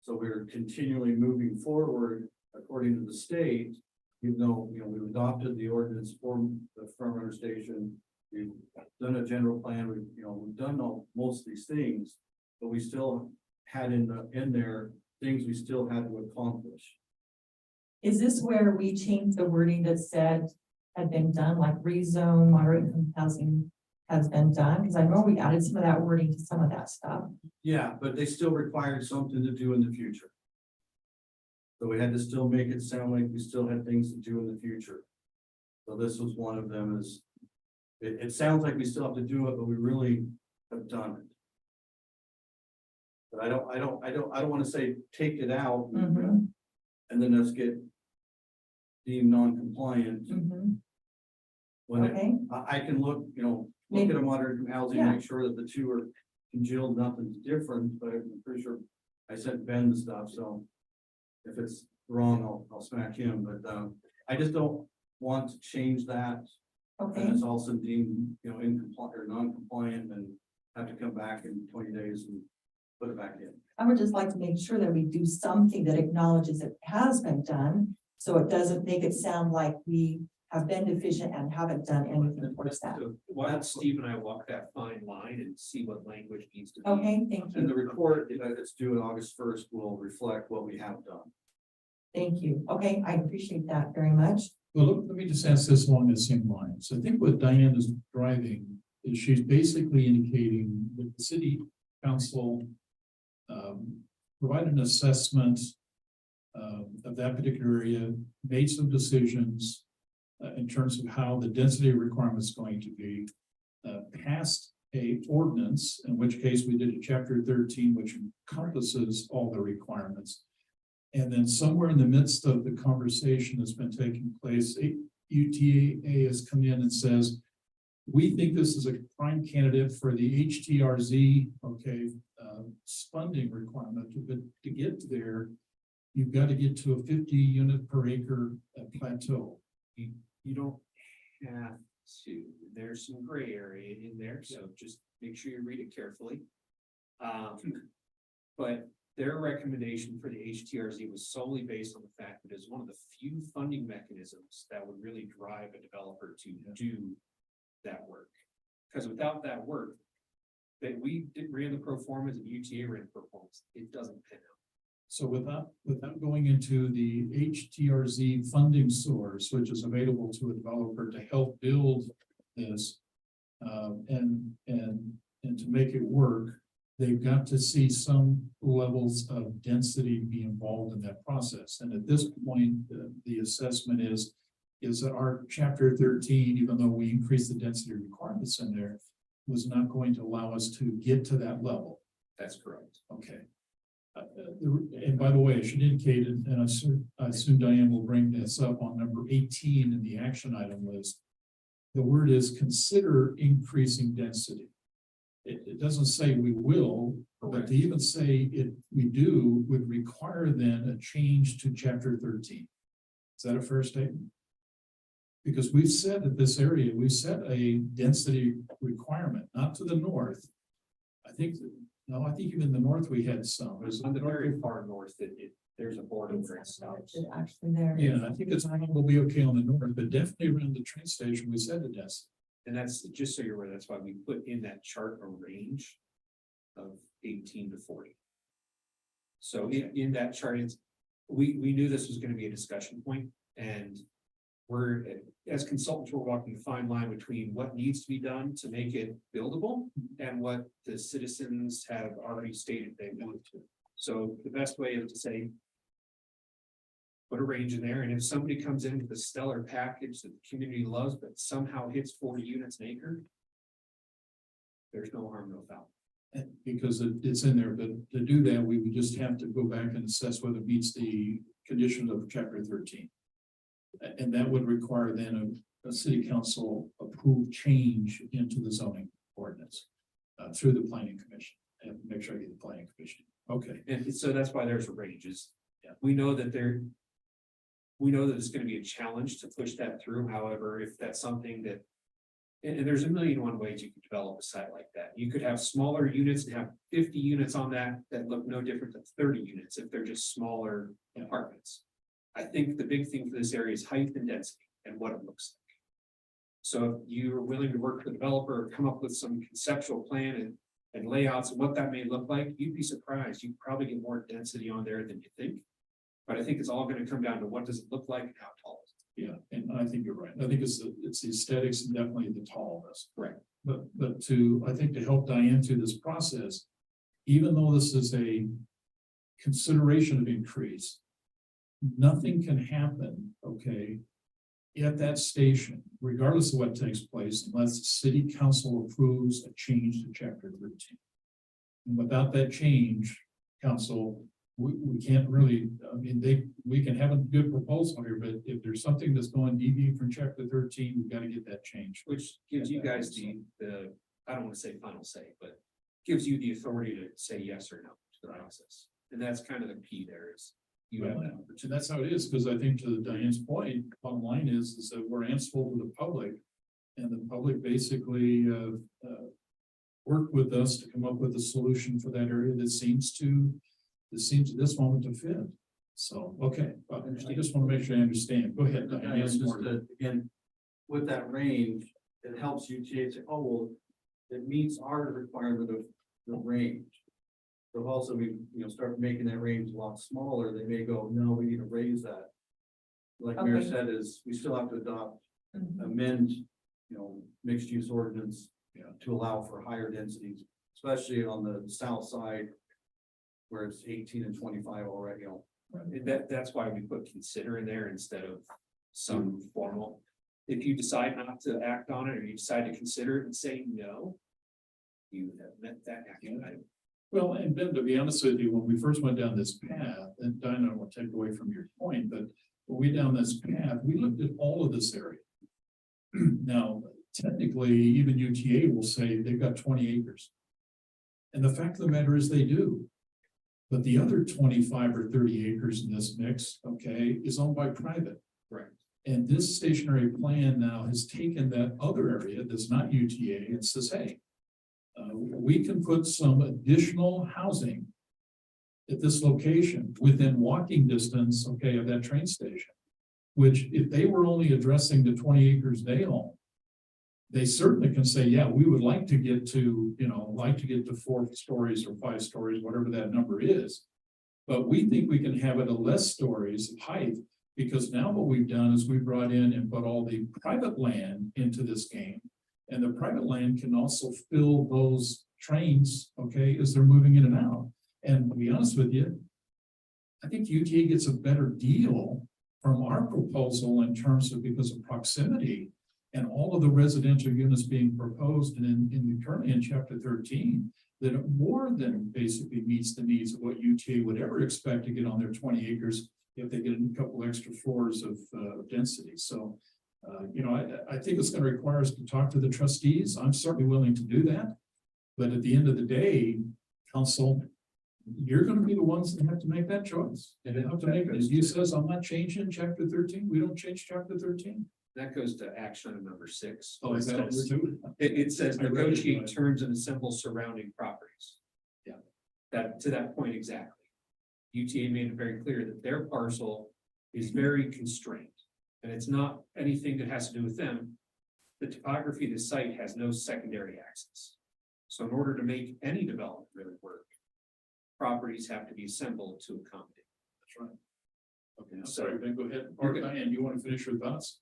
So we're continually moving forward according to the state. Even though, you know, we've adopted the ordinance for the front runner station. We've done a general plan, we've done most of these things. But we still had in there, things we still had to accomplish. Is this where we changed the wording that said had been done, like rezone, moderate income housing has been done? Because I know we added some of that wording to some of that stuff. Yeah, but they still required something to do in the future. So we had to still make it sound like we still had things to do in the future. So this was one of them is. It sounds like we still have to do it, but we really have done it. But I don't want to say take it out Mhm. and then us get. Deemed non-compliant Mhm. when it Okay, I can look at a moderate housing, Yeah. make sure that the two are congealed, nothing's different, but I'm pretty sure I sent Ben the stuff, so. If it's wrong, I'll smack him, but, I just don't want to change that. And okay. it's also deemed, incompliant or non-compliant and have to come back in 20 days and put it back in. I would just like to make sure that we do something that acknowledges it has been done. So it doesn't make it sound like we have been deficient and haven't done anything towards that. So why don't Steve and I walk that fine line and see what language needs to be. Okay, thank And the you, report that's due on August first will reflect what we have done. thank you. Okay, I appreciate that very much. Well, let me just ask this along the same lines. I think what Diane is driving is she's basically indicating that the city council provide an assessment of that particular area, made some decisions in terms of how the density requirement is going to be, passed a ordinance, in which case we did a chapter 13, which encompasses all the requirements. And then somewhere in the midst of the conversation that's been taking place, UTA has come in and says, we think this is a prime candidate for the HTRZ, okay, funding requirement, but to get there, you've got to get to a 50 unit per acre plateau. You don't have to, there's some gray area in there, so just make sure you read it carefully. But their recommendation for the HTRZ was solely based on the fact that it's one of the few funding mechanisms that would really drive a developer to do that work. Because without that work, that ran the pro formas and UTA ran the pro formas, it doesn't pan out. So without going into the HTRZ funding source, which is available to a developer to help build this, and to make it work, they've got to see some levels of density be involved in that process. And at this point, the assessment is that our chapter 13, even though we increased the density requirements in there, was not going to allow us to get to that level. That's correct. Okay. And by the way, I should indicate, and I assume Diane will bring this up on number 18 in the action item list. The word is consider increasing density. It doesn't say we will, but to even say we do would require then a change to chapter 13. Is that a fair statement? Because we've said that this area, we set a density requirement, not to the north. I think even the north we had some. On the very far north, there's a border where it stops. Actually there. Yeah, I think will be okay on the north, but definitely around the train station, we said a density. And that's, just so you're aware, that's why we put in that chart a range of 18 to 40. So in that chart, we knew this was going to be a discussion point, and we're, as consultants, we're walking a fine line between what needs to be done to make it buildable and what the citizens have already stated they want to. So the best way is to say, put a range in there, and if somebody comes in with a stellar package that the community loves, but somehow hits 40 units an acre, there's no harm, no foul. Because it's in there, but to do that, we would just have to go back and assess whether it meets the conditions of chapter 13. And that would require then a city council approved change into the zoning ordinance through the planning commission, and make sure I get the planning commission. Okay. And so that's why there's a ranges. Yeah. We know that it's going to be a challenge to push that through. However, if that's something that, and there's a million and one ways you could develop a site like that. You could have smaller units and have 50 units on that look no different than 30 units if they're just smaller apartments. I think the big thing for this area is height and density and what it looks like. So if you're willing to work with the developer, come up with some conceptual plan and layouts and what that may look like, you'd be surprised. You probably get more density on there than you think. But I think it's all going to come down to what does it look like and how tall is it. Yeah, and I think you're right. I think it's the aesthetics and definitely the tallness. Right. But I think to help Diane through this process, even though this is a consideration of increase, nothing can happen, okay, at that station, regardless of what takes place, unless the city council approves a change to chapter 13. And without that change, council, we can't really, I mean, we can have a good proposal here, but if there's something that's going deviate from chapter 13, we've got to get that changed. Which gives you guys the I don't want to say final say, but gives you the authority to say yes or no to the process. And that's kind of the key there is you have that. And that's how it is, because I think to Diane's point, bottom line is that we're answerable to the public, and the public basically worked with us to come up with a solution for that area that seems at this moment to fit. So, okay, I just want to make sure I understand. Go ahead, Diane. Just to, again, with that range, it helps UTA say, oh, well, it meets our requirement of the range. So also we, start making that range a lot smaller, they may go, no, we need to raise that. Like Mayor Okay. said, is we still have to adopt, Mhm. amend, mixed use ordinance to allow for higher densities, especially on the south side where it's 18 and 25 already. That's why we put consider in there instead of some formal. If you decide not to act on it, or you decide to consider it and say no, you have met that action item. Well, and Ben, to be honest with you, when we first went down this path, and Diana, I won't take away from your point, but when we down this path, we looked at all of this area. Now, technically, even UTA will say they've got 20 acres. And the fact of the matter is they do. But the other 25 or 30 acres in this mix, okay, is owned by private. Right. And this stationary plan now has taken that other area that's not UTA and says, hey, we can put some additional housing at this location within walking distance, okay, of that train station. Which if they were only addressing the 20 acres they own, they certainly can say, yeah, we would like to get to, 4 stories or 5 stories, whatever that number is. But we think we can have it at less stories of height, because now what we've done is we brought in and put all the private land into this game. And the private land can also fill those trains, okay, as they're moving in and out. And to be honest with you, I think UTA gets a better deal from our proposal in terms of, because of proximity and all of the residential units being proposed and currently in chapter 13, that it more than basically meets the needs of what UTA would ever expect to get on their 20 acres if they get a couple extra floors of density. So, I think it's going to require us to talk to the trustees. I'm certainly willing to do that. But at the end of the day, council, you're going to be the ones that have to make that choice. And they have to make it. As you says, I'm not changing chapter 13. We don't change chapter 13. That goes to action item number 6. Oh, is that what we're doing? It says I read it, negotiate but- terms and assemble surrounding properties. Yeah. That, to that point exactly. UTA made it very clear that their parcel is very constrained. And it's not anything that has to do with them. The topography of the site has no secondary access. So in order to make any development really work, properties have to be assembled to accommodate. That's right. Okay, I'm sorry, Ben, go ahead. Or Okay. Diane, you want to finish your thoughts?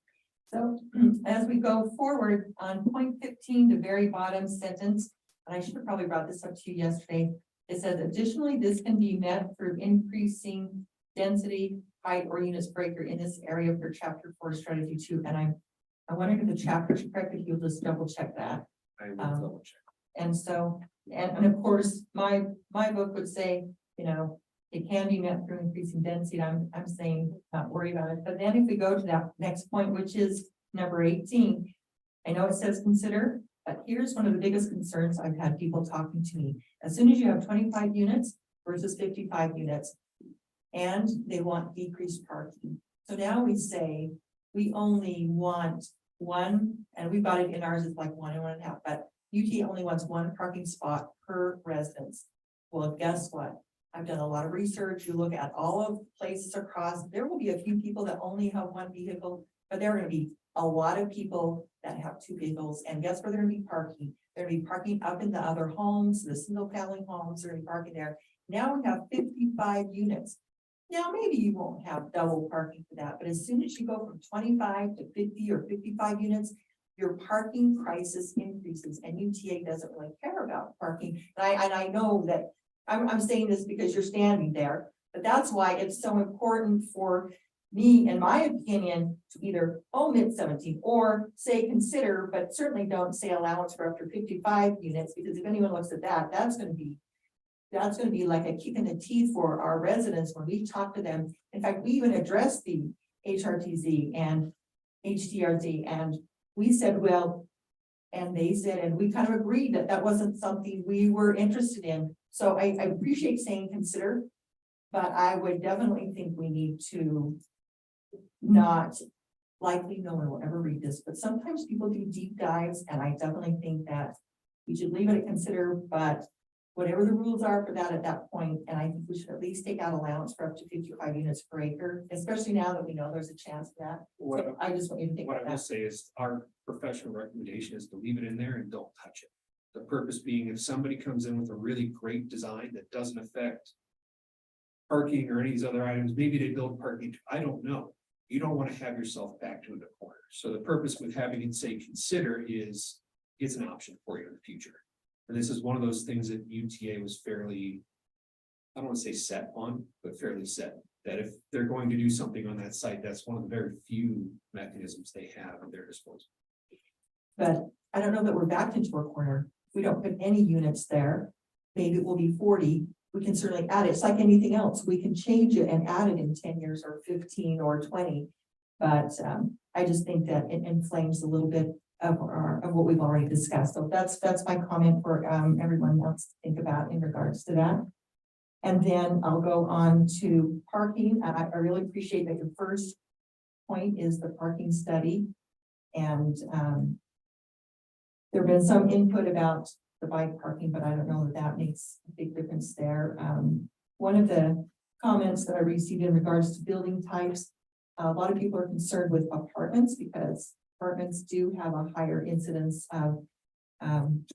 So as we go forward on point 15, the very bottom sentence, and I should have probably brought this up to you yesterday. It says additionally, this can be met through increasing density, height, or units per acre in this area for chapter 4 strategy 2. And I wondered if the chapter is correct, if you'll just double check that. I will double check. And so, and of course, my book would say, it can be met through increasing density. I'm saying not worry about it. But then if we go to that next point, which is number 18, I know it says consider, but here's one of the biggest concerns I've had people talking to me. As soon as you have 25 units versus 55 units, and they want decreased parking. So now we say we only want one, and we've got it in ours, it's like 1 and 1.5, but UT only wants 1 parking spot per residence. Well, guess what? I've done a lot of research. You look at all of places across, there will be a few people that only have 1 vehicle, but there are going to be a lot of people that have 2 vehicles. And guess where they're going to be parking? They're going to be parking up in the other homes, the single family homes, they're going to be parking there. Now we have 55 units. Now, maybe you won't have double parking for that, but as soon as you go from 25 to 50 or 55 units, your parking crisis increases, and UTA doesn't really care about parking. And I know that I'm saying this because you're standing there, but that's why it's so important for me, in my opinion, to either omit 17 or say consider, but certainly don't say allowance for up to 55 units, because if anyone looks at that, that's going to be like a kick in the teeth for our residents when we talk to them. In fact, we even addressed the HRTZ and HDRZ, and we said, well, and they said, and we kind of agreed that that wasn't something we were interested in. So I appreciate saying consider, but I would definitely think we need to not, likely no one will ever read this, but sometimes people do deep dives, and I definitely think that we should leave it at consider, but whatever the rules are for that at that point, and I think we should at least take out allowance for up to 55 units per acre, especially now that we know there's a chance of that. What, So I just want you to think what I about will that. say is our professional recommendation is to leave it in there and don't touch it. The purpose being if somebody comes in with a really great design that doesn't affect parking or any of these other items, maybe they build parking, I don't know. You don't want to have yourself backed into a corner. So the purpose with having it say consider is it's an option for you in the future. And this is one of those things that UTA was fairly, I don't want to say set on, but fairly set. That if they're going to do something on that site, that's one of the very few mechanisms they have at their disposal. But I don't know that we're backed into a corner. If we don't put any units there, maybe it will be 40. We can certainly add it. It's like anything else. We can change it and add it in 10 years or 15 or 20. But I just think that it inflames a little bit of what we've already discussed. So that's my comment for everyone else to think about in regards to that. And then I'll go on to parking. I really appreciate that your first point is the parking study. And there have been some input about the bike parking, but I don't know that that makes a big difference there. One of the comments that I received in regards to building types, a lot of people are concerned with apartments because apartments do have a higher incidence of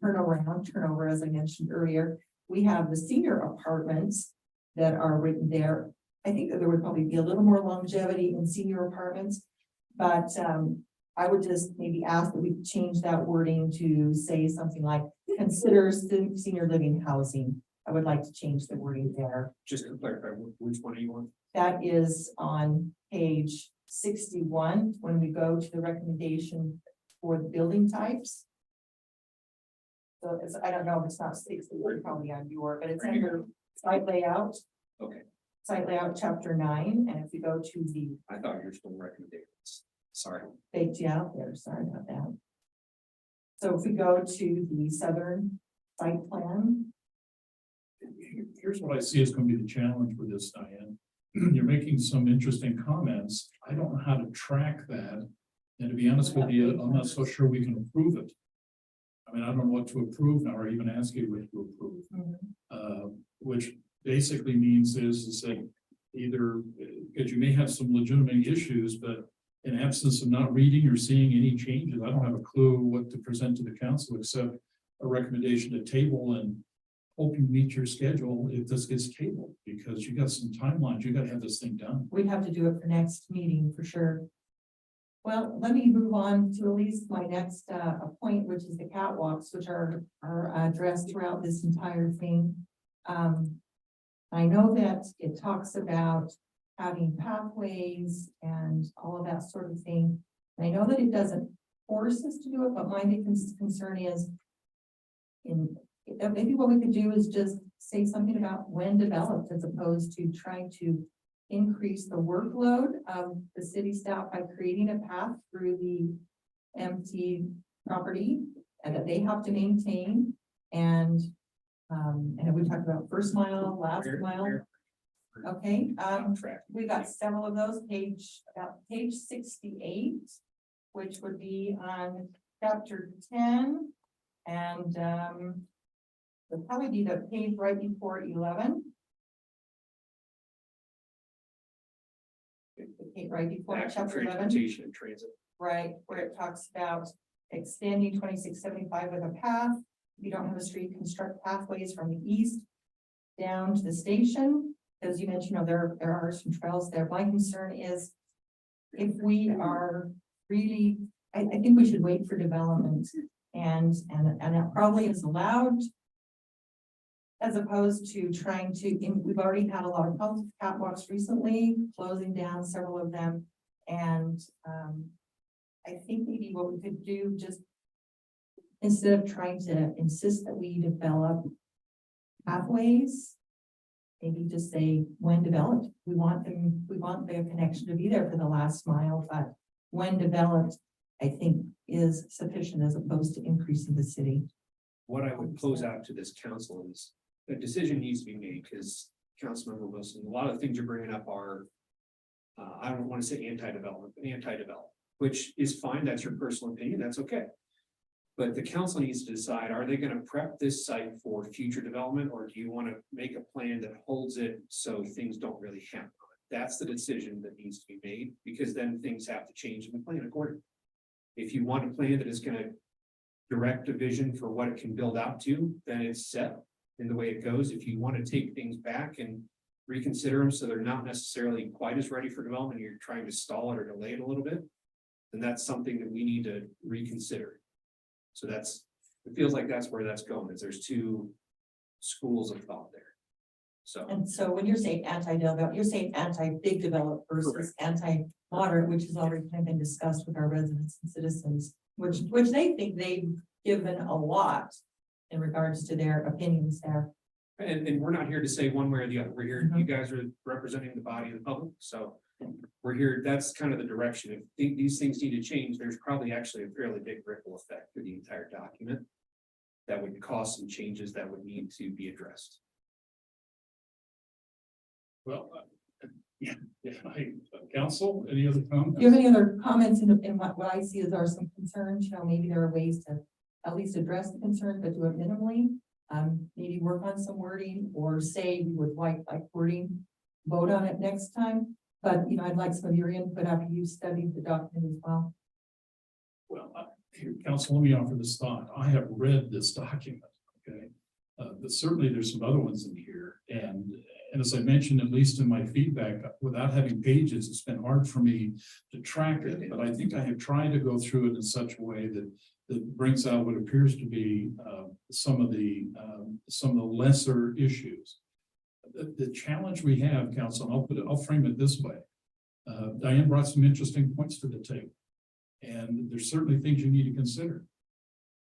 turnover, as I mentioned earlier. We have the senior apartments that are written there. I think that there would probably be a little more longevity in senior apartments, but I would just maybe ask that we change that wording to say something like considers the senior living housing. I would like to change the wording there. Just to clarify, which one are you on? That is on page 61, when we go to the recommendation for the building types. So it's, I don't know if it's not 60, it's probably on your, but it's under site layout. Okay. Site layout, chapter 9, and if you go to the I thought you were still recommendations. Sorry. page out there, sorry about that. So if we go to the southern site plan, Here's what I see is going to be the challenge with this, Diane. You're making some interesting comments. I don't know how to track that. And to be honest with you, I'm not so sure we can approve it. I mean, I don't know what to approve now or even ask you what to approve. Which basically means is that either, because you may have some legitimate issues, but in absence of not reading or seeing any changes, I don't have a clue what to present to the council except a recommendation to table and hope you meet your schedule if this gets tabled, because you got some timelines, you gotta have this thing done. we'd have to do it for next meeting for sure. Well, let me move on to at least my next point, which is the catwalks, which are addressed throughout this entire thing. I know that it talks about having pathways and all of that sort of thing. And I know that it doesn't force us to do it, but my big concern is maybe what we could do is just say something about when developed, as opposed to trying to increase the workload of the city staff by creating a path through the empty property and that they have to maintain. And we talked about first mile, last mile. Okay, we got several of those, about page 68, which would be on chapter 10, and would probably be the page right before 11. Right before Actual chapter 11. transportation and transit. Right, where it talks about extending 2675 with a path. If you don't have a street, construct pathways from the east down to the station. As you mentioned, there are some trails there. My concern is if we are really, I think we should wait for development and it probably is allowed, as opposed to trying to, we've already had a lot of problems with catwalks recently, closing down several of them. And I think maybe what we could do, just instead of trying to insist that we develop pathways, maybe just say when developed, we want the connection to be there for the last mile, but when developed, I think is sufficient as opposed to increasing the city. What I would close out to this council is a decision needs to be made because Councilmember Wilson, a lot of things you're bringing up are, I don't want to say anti-development, but anti-development, which is fine. That's your personal opinion. That's okay. But the council needs to decide, are they gonna prep this site for future development, or do you wanna make a plan that holds it so things don't really happen? That's the decision that needs to be made, because then things have to change in the plan accordingly. If you want a plan that is gonna direct a vision for what it can build out to, then it's set in the way it goes. If you want to take things back and reconsider them so they're not necessarily quite as ready for development, you're trying to stall it or delay it a little bit, then that's something that we need to reconsider. So it feels like that's where that's going, is there's two schools of thought there. So, And so when you're saying anti-develop, you're saying anti-big develop versus anti-moderate, which has already kind of been discussed with our residents and citizens, which they think they've given a lot in regards to their opinions there. and we're not here to say one way or the other. We're here, you guys are representing the body of the public, so we're here, that's kind of the direction. If these things need to change, there's probably actually a fairly big ripple effect through the entire document that would cause some changes that would need to be addressed. Well, council, any other comments? Do you have any other comments in what I see as are some concerns? You know, maybe there are ways to at least address the concerns, but do it minimally. Maybe work on some wording, or say we would like wording, vote on it next time. But, you know, I'd like some of your input after you've studied the document as well. Well, here, council, let me offer this thought. I have read this document, okay? But certainly there's some other ones in here, and as I mentioned, at least in my feedback, without having pages, it's been hard for me to track it, but I think I have tried to go through it in such a way that brings out what appears to be some of the lesser issues. The challenge we have, council, and I'll frame it this way. Diane brought some interesting points to the table, and there's certainly things you need to consider.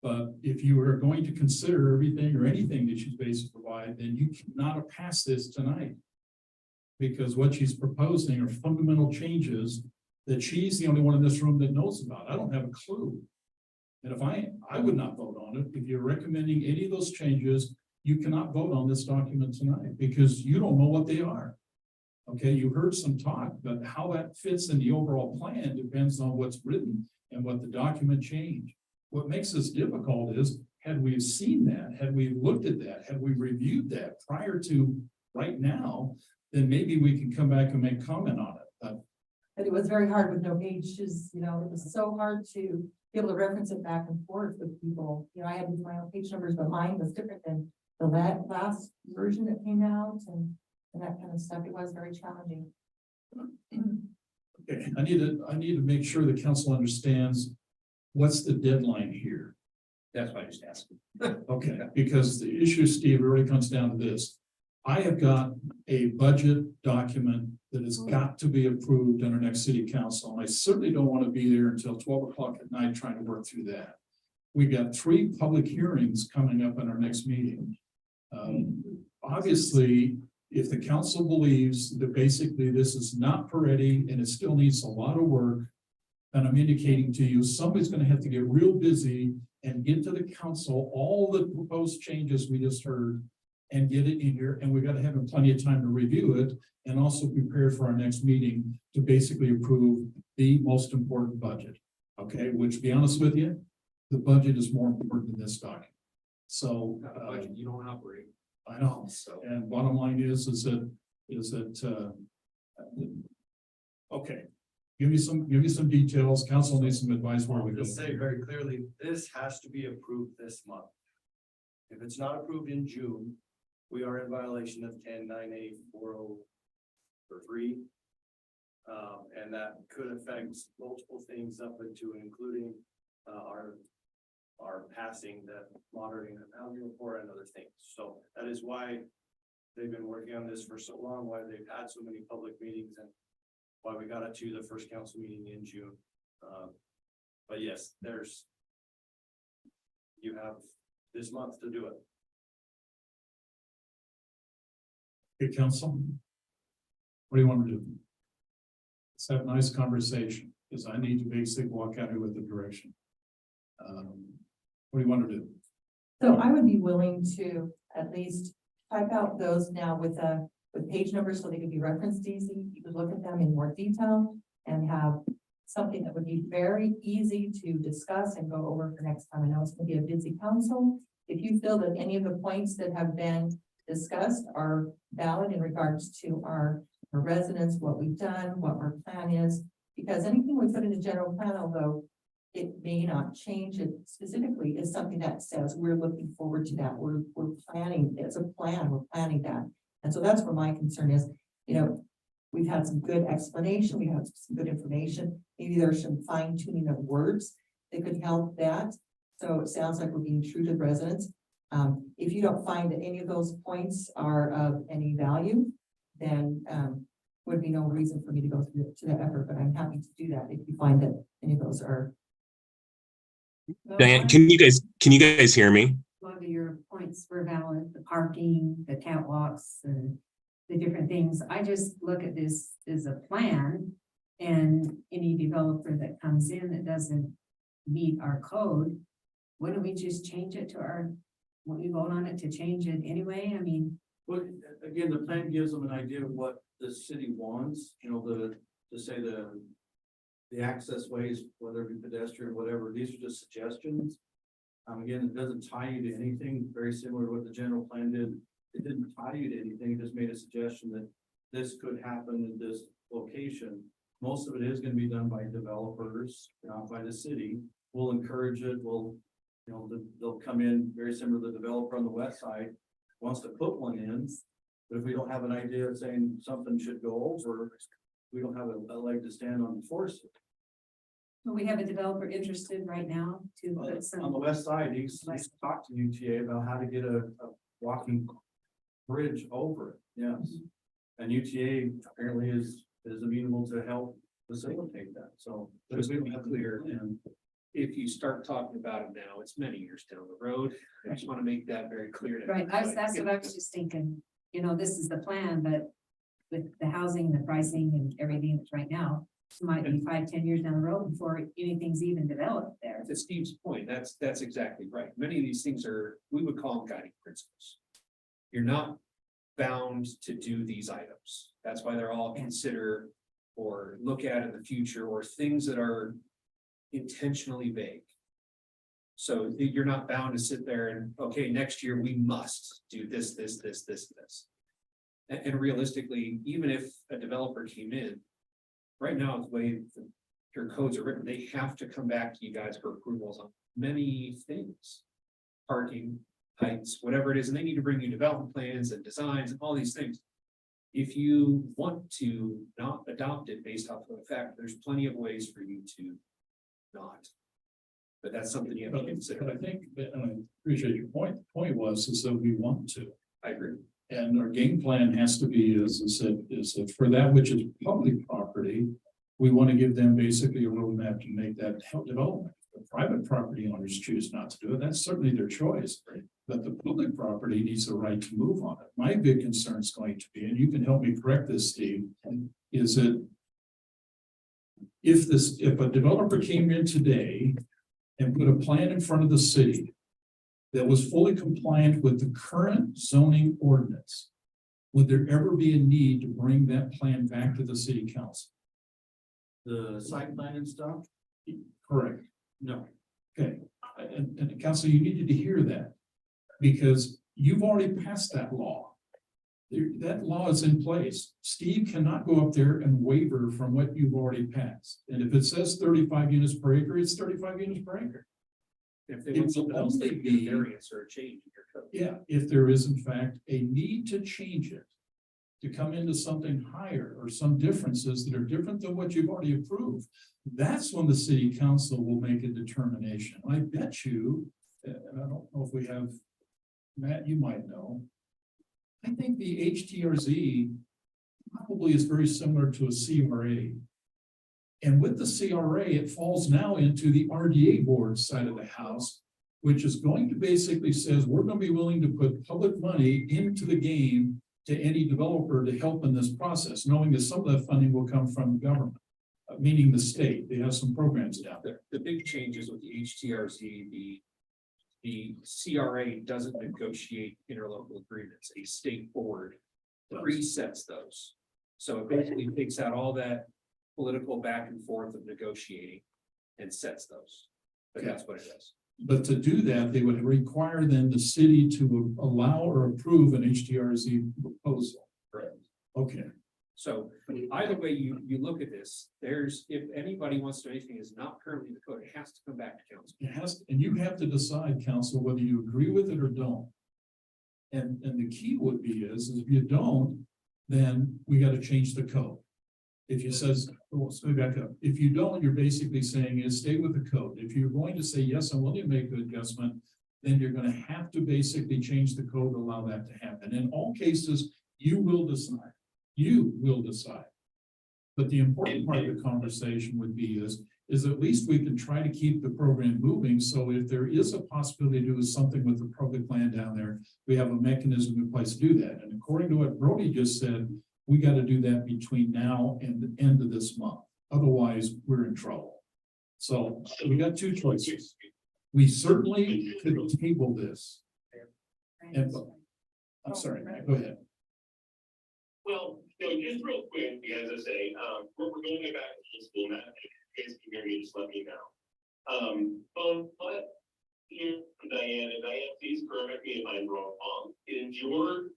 But if you are going to consider everything or anything that she's basically provide, then you cannot pass this tonight. Because what she's proposing are fundamental changes that she's the only one in this room that knows about. I don't have a clue. And if I would not vote on it. If you're recommending any of those changes, you cannot vote on this document tonight because you don't know what they are. Okay, you heard some talk, but how that fits in the overall plan depends on what's written and what the document changed. What makes this difficult is, had we seen that, had we looked at that, had we reviewed that prior to right now, then maybe we can come back and make comment on it. But it was very hard with no pages, you know, it was so hard to be able to reference it back and forth with people. You know, I had my own page numbers, but mine was different than the last version that came out and that kind of stuff. It was very challenging. Okay, I need to make sure the council understands what's the deadline here. That's why I just asked. Okay, because the issue, Steve, really comes down to this. I have got a budget document that has got to be approved in our next city council. And I certainly don't want to be there until 12 o'clock at night trying to work through that. We've got 3 public hearings coming up in our next meeting. Obviously, if the council believes that basically this is not ready and it still needs a lot of work, then I'm indicating to you, somebody's going to have to get real busy and get to the council all the proposed changes we just heard and get it in here. And we've got to have plenty of time to review it and also prepare for our next meeting to basically approve the most important budget. Okay, which, to be honest with you, the budget is more important than this document. So Budget, you don't operate. I know. So. And bottom line is that okay. Give me some details. Council needs some advice where we I'll go. just say very clearly, this has to be approved this month. If it's not approved in June, we are in violation of 10-9A-40 and that could affect multiple things up into and including our passing the monitoring and housing report and other things. So that is why they've been working on this for so long, why they've had so many public meetings and why we got it to the first council meeting in June. But yes, you have this month to do it. Okay, council. What do you want to do? Let's have a nice conversation, because I need to basically walk out here with the direction. What do you want to do? So I would be willing to at least type out those now with page numbers so they could be referenced easy. You could look at them in more detail and have something that would be very easy to discuss and go over for next time. I know it's gonna be a busy council. If you feel that any of the points that have been discussed are valid in regards to our residents, what we've done, what our plan is, because anything we put in the general plan, although it may not change it specifically, is something that says we're looking forward to that. We're planning, it's a plan, we're planning that. And so that's where my concern is, you know, we've had some good explanation, we have some good information. Maybe there's some fine tuning of words that could help that. So it sounds like we're being true to the residents. If you don't find that any of those points are of any value, then would be no reason for me to go through to that effort, but I'm happy to do that if you find that any of those are. Diane, can you guys hear me? A lot of your points were valid, the parking, the catwalks and the different things. I just look at this as a plan. And any developer that comes in that doesn't meet our code, wouldn't we just change it to our, when we vote on it to change it anyway? I mean, Well, again, the plan gives them an idea of what the city wants, you know, to say the access ways, whether it be pedestrian, whatever, these are just suggestions. Again, it doesn't tie you to anything, very similar to what the general plan did. It didn't tie you to anything, it just made a suggestion that this could happen in this location. Most of it is gonna be done by developers, not by the city. We'll encourage it, we'll, you know, they'll come in very similar to the developer on the west side wants to put one in. But if we don't have an idea of saying something should go over, we don't have a leg to stand on to force it. do we have a developer interested right now to put On the some, west side, he's talked to UTA about how to get a walking bridge over it, yes. And UTA apparently is amenable to help facilitate that, so. But we to don't be have to- clear, and if you start talking about it now, it's many years down the road. I just want to make that very clear. to right, everybody. that's what I was just thinking, you know, this is the plan, but with the housing, the pricing and everything that's right now, it might be 5-10 years down the road before anything's even developed there. To Steve's point, that's exactly right. Many of these things are, we would call them guiding principles. You're not bound to do these items. That's why they're all consider or look at in the future, or things that are intentionally vague. So you're not bound to sit there and, okay, next year we must do this. And realistically, even if a developer came in, right now, the way your codes are written, they have to come back to you guys for approvals on many things. Parking, heights, whatever it is, and they need to bring you development plans and designs and all these things. If you want to not adopt it based off of the fact, there's plenty of ways for you to not. But that's something you have to But consider. I think, and I appreciate your point, the point was, is that we want to. I agree. And our game plan has to be, as I said, is that for that which is public property, we want to give them basically a roadmap to make that help development. The private property owners choose not to do it, that's certainly their choice. But the public property needs the right to move on it. My big concern is going to be, and you can help me correct this, Steve, is that if a developer came in today and put a plan in front of the city that was fully compliant with the current zoning ordinance, would there ever be a need to bring that plan back to the city council? the site plan and stuff, Correct. no. Okay, and council, you needed to hear that, because you've already passed that law. That law is in place. Steve cannot go up there and waiver from what you've already passed. And if it says 35 units per acre, it's 35 units per acre. If they It want something will else, they only can get be- a variance or a change in your code. Yeah, if there is in fact a need to change it, to come into something higher or some differences that are different than what you've already approved, that's when the city council will make a determination. I bet you, and I don't know if we have, Matt, you might know. I think the HTRZ probably is very similar to a CRA. And with the CRA, it falls now into the RDA board side of the house, which is going to basically says, we're going to be willing to put public money into the game to any developer to help in this process, knowing that some of that funding will come from government, meaning the state. They have some programs down there. The big changes with the HTRZ, the CRA doesn't negotiate interlocal agreements. A state board resets those. So it basically takes out all that political back and forth of negotiating and sets those. But that's what it is. But to do that, they would require then the city to allow or approve an HDRZ proposal. Correct. Okay, So either way you look at this, there's, if anybody wants to do anything is not currently in the code, it has to come back to council. it has, and you have to decide, council, whether you agree with it or don't. And the key would be is if you don't, then we gotta change the code. If you says, well, let's go back up. If you don't, you're basically saying is stay with the code. If you're going to say, yes, I'm willing to make the adjustment, then you're gonna have to basically change the code to allow that to happen. In all cases, you will decide. You will decide. But the important part of the conversation would be is at least we can try to keep the program moving. So if there is a possibility to do something with the public land down there, we have a mechanism in place to do that. And according to what Brody just said, we got to do that between now and the end of this month. Otherwise, we're in trouble. So we got two choices. We certainly could table this. And, I'm sorry, Matt, go ahead. Well, just real quick, as I say, we're going back to school now. If you guys can hear me, just let me know. But here, Diane, and Diane, please correct me if I'm wrong. Is your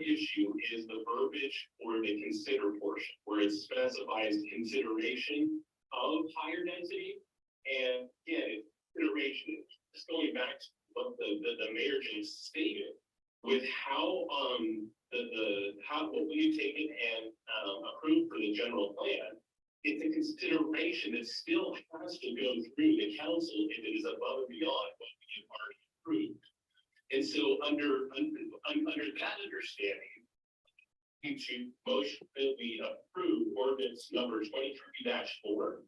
issue is the verbiage or the consider portion, where it specifies consideration of higher density. And again, consideration, just going back to what the mayor just stated, with how what we've taken and approved for the general plan, it's a consideration that still has to go through the council if it is above and beyond what we've already approved. And so under that understanding, you should motion that we approve ordinance number 23-4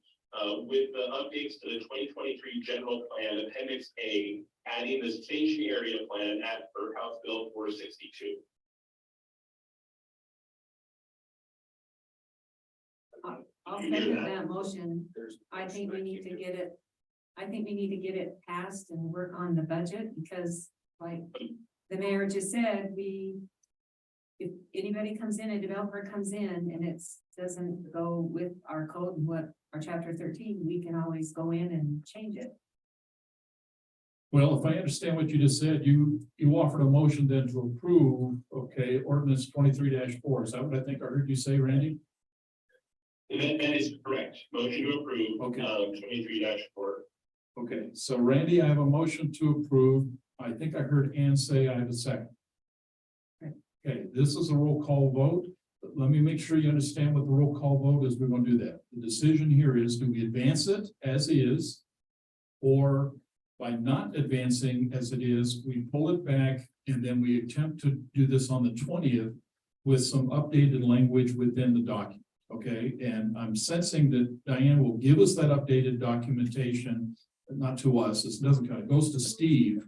with the updates to the 2023 general plan, appendix A, adding the station area plan at per House Bill 462. I'll second that motion. I think we need to get it passed and work on the budget because like the mayor just said, if anybody comes in, a developer comes in and it doesn't go with our code and what our chapter 13, we can always go in and change it. Well, if I understand what you just said, you offered a motion then to approve, okay, ordinance 23-4. Is that what I think I heard you say, Randy? That is correct. Motion to approve. Okay. 23-4. Okay, so Randy, I have a motion to approve. I think I heard Ann say I have a second. Okay, this is a roll call vote. Let me make sure you understand what the roll call vote is. We're going to do that. The decision here is, do we advance it as is? Or by not advancing as it is, we pull it back and then we attempt to do this on the 20th with some updated language within the document. Okay, and I'm sensing that Diane will give us that updated documentation, not to us. It doesn't come, it goes to Steve.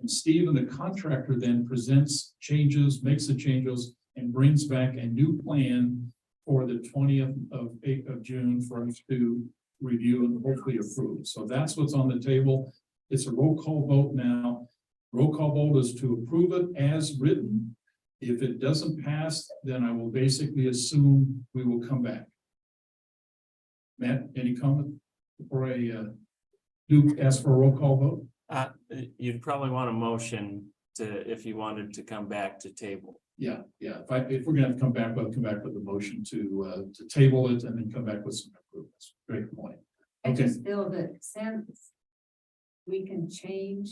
And Steve and the contractor then presents changes, makes the changes, and brings back a new plan for the 20th of June for us to review and hopefully approve. So that's what's on the table. It's a roll call vote now. Roll call vote is to approve it as written. If it doesn't pass, then I will basically assume we will come back. Matt, any comment before I do ask for a roll call vote? You'd probably want a motion if you wanted to come back to table. Yeah. If we're gonna have to come back, we'll come back with a motion to table it and then come back with some improvements. Great point. I Okay. just feel that since we can change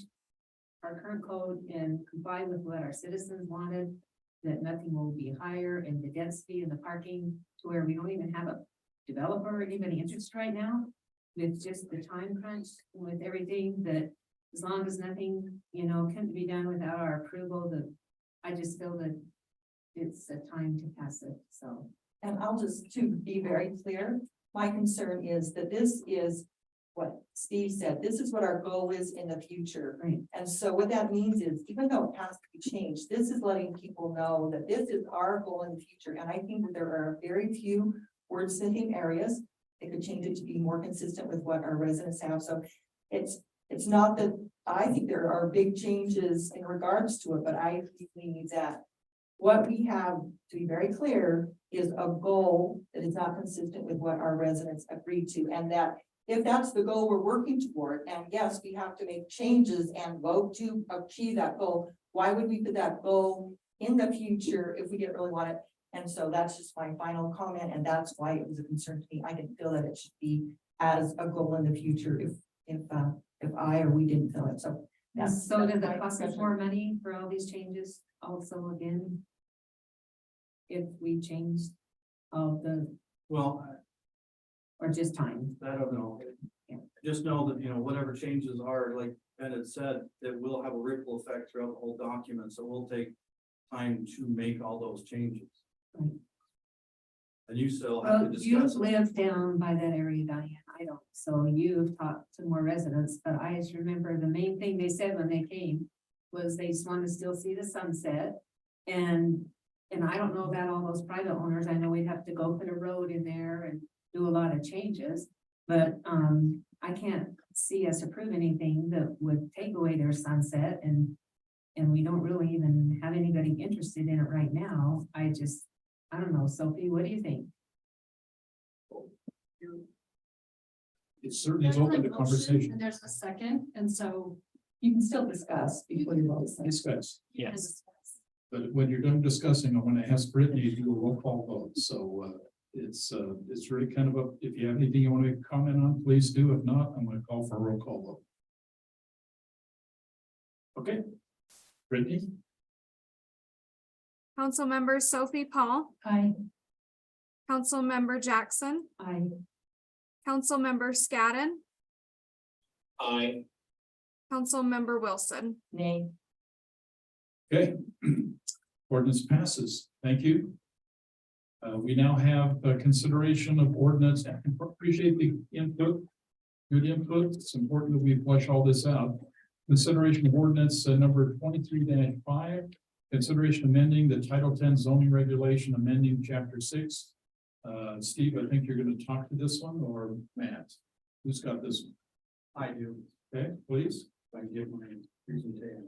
our current code and comply with what our citizens wanted, that nothing will be higher in the density and the parking to where we don't even have a developer or anybody interested right now. With just the time crunch, with everything that, as long as nothing, can be done without our approval, I just feel that it's a time to pass it, so. And I'll just, to be very clear, my concern is that this is what Steve said, this is what our goal is in the future. Right. And so what that means is, even though it has to be changed, this is letting people know that this is our goal in the future. And I think that there are very few wordsmithing areas. It could change it to be more consistent with what our residents have. So it's not that I think there are big changes in regards to it, but I think we need that What we have, to be very clear, is a goal that is not consistent with what our residents agreed to, and that if that's the goal we're working toward, and yes, we have to make changes and vote to achieve that goal, why would we put that goal in the future if we didn't really want it? And so that's just my final comment, and that's why it was a concern to me. I didn't feel that it should be as a goal in the future if I or we didn't feel it, so. That's, So does that's it my cost us discussion. more money for all these changes also again? If we changed all the, Well, or just time? I don't know. Yeah. Just know that, you know, whatever changes are, like Ben had said, that will have a ripple effect throughout the whole document, so we'll take time to make all those changes. Right. And you still have Well, to you discuss. it. live down by that area, Diane. I don't, so you've talked to more residents, but I just remember the main thing they said when they came was they just want to still see the sunset. And I don't know about all those private owners. I know we'd have to go put a road in there and do a lot of changes. But, I can't see us approve anything that would take away their sunset and we don't really even have anybody interested in it right now. I don't know, Sophie, what do you think? It certainly is open to conversation. And there's a second, and so. You can still discuss before you vote. Discuss. Yes. But when you're done discussing, I want to ask Brittany to do a roll call vote. So it's really kind of if you have anything you want to comment on, please do. If not, I'm going to call for a roll call vote. Okay. Brittany? Councilmember Sophie Paul, Aye. Councilmember Jackson, I, Councilmember Scadden, I, Councilmember Wilson. Nay. Okay. Ordinance passes. Thank you. We now have consideration of ordinance. I appreciate the input. Good input. It's important that we flesh all this out. Consideration of ordinance number 23-5. Consideration amending the Title 10 zoning regulation, amending chapter 6. Steve, I think you're going to talk to this one, or Matt? Who's got this one? I do. Okay, please. If I can get my presentation.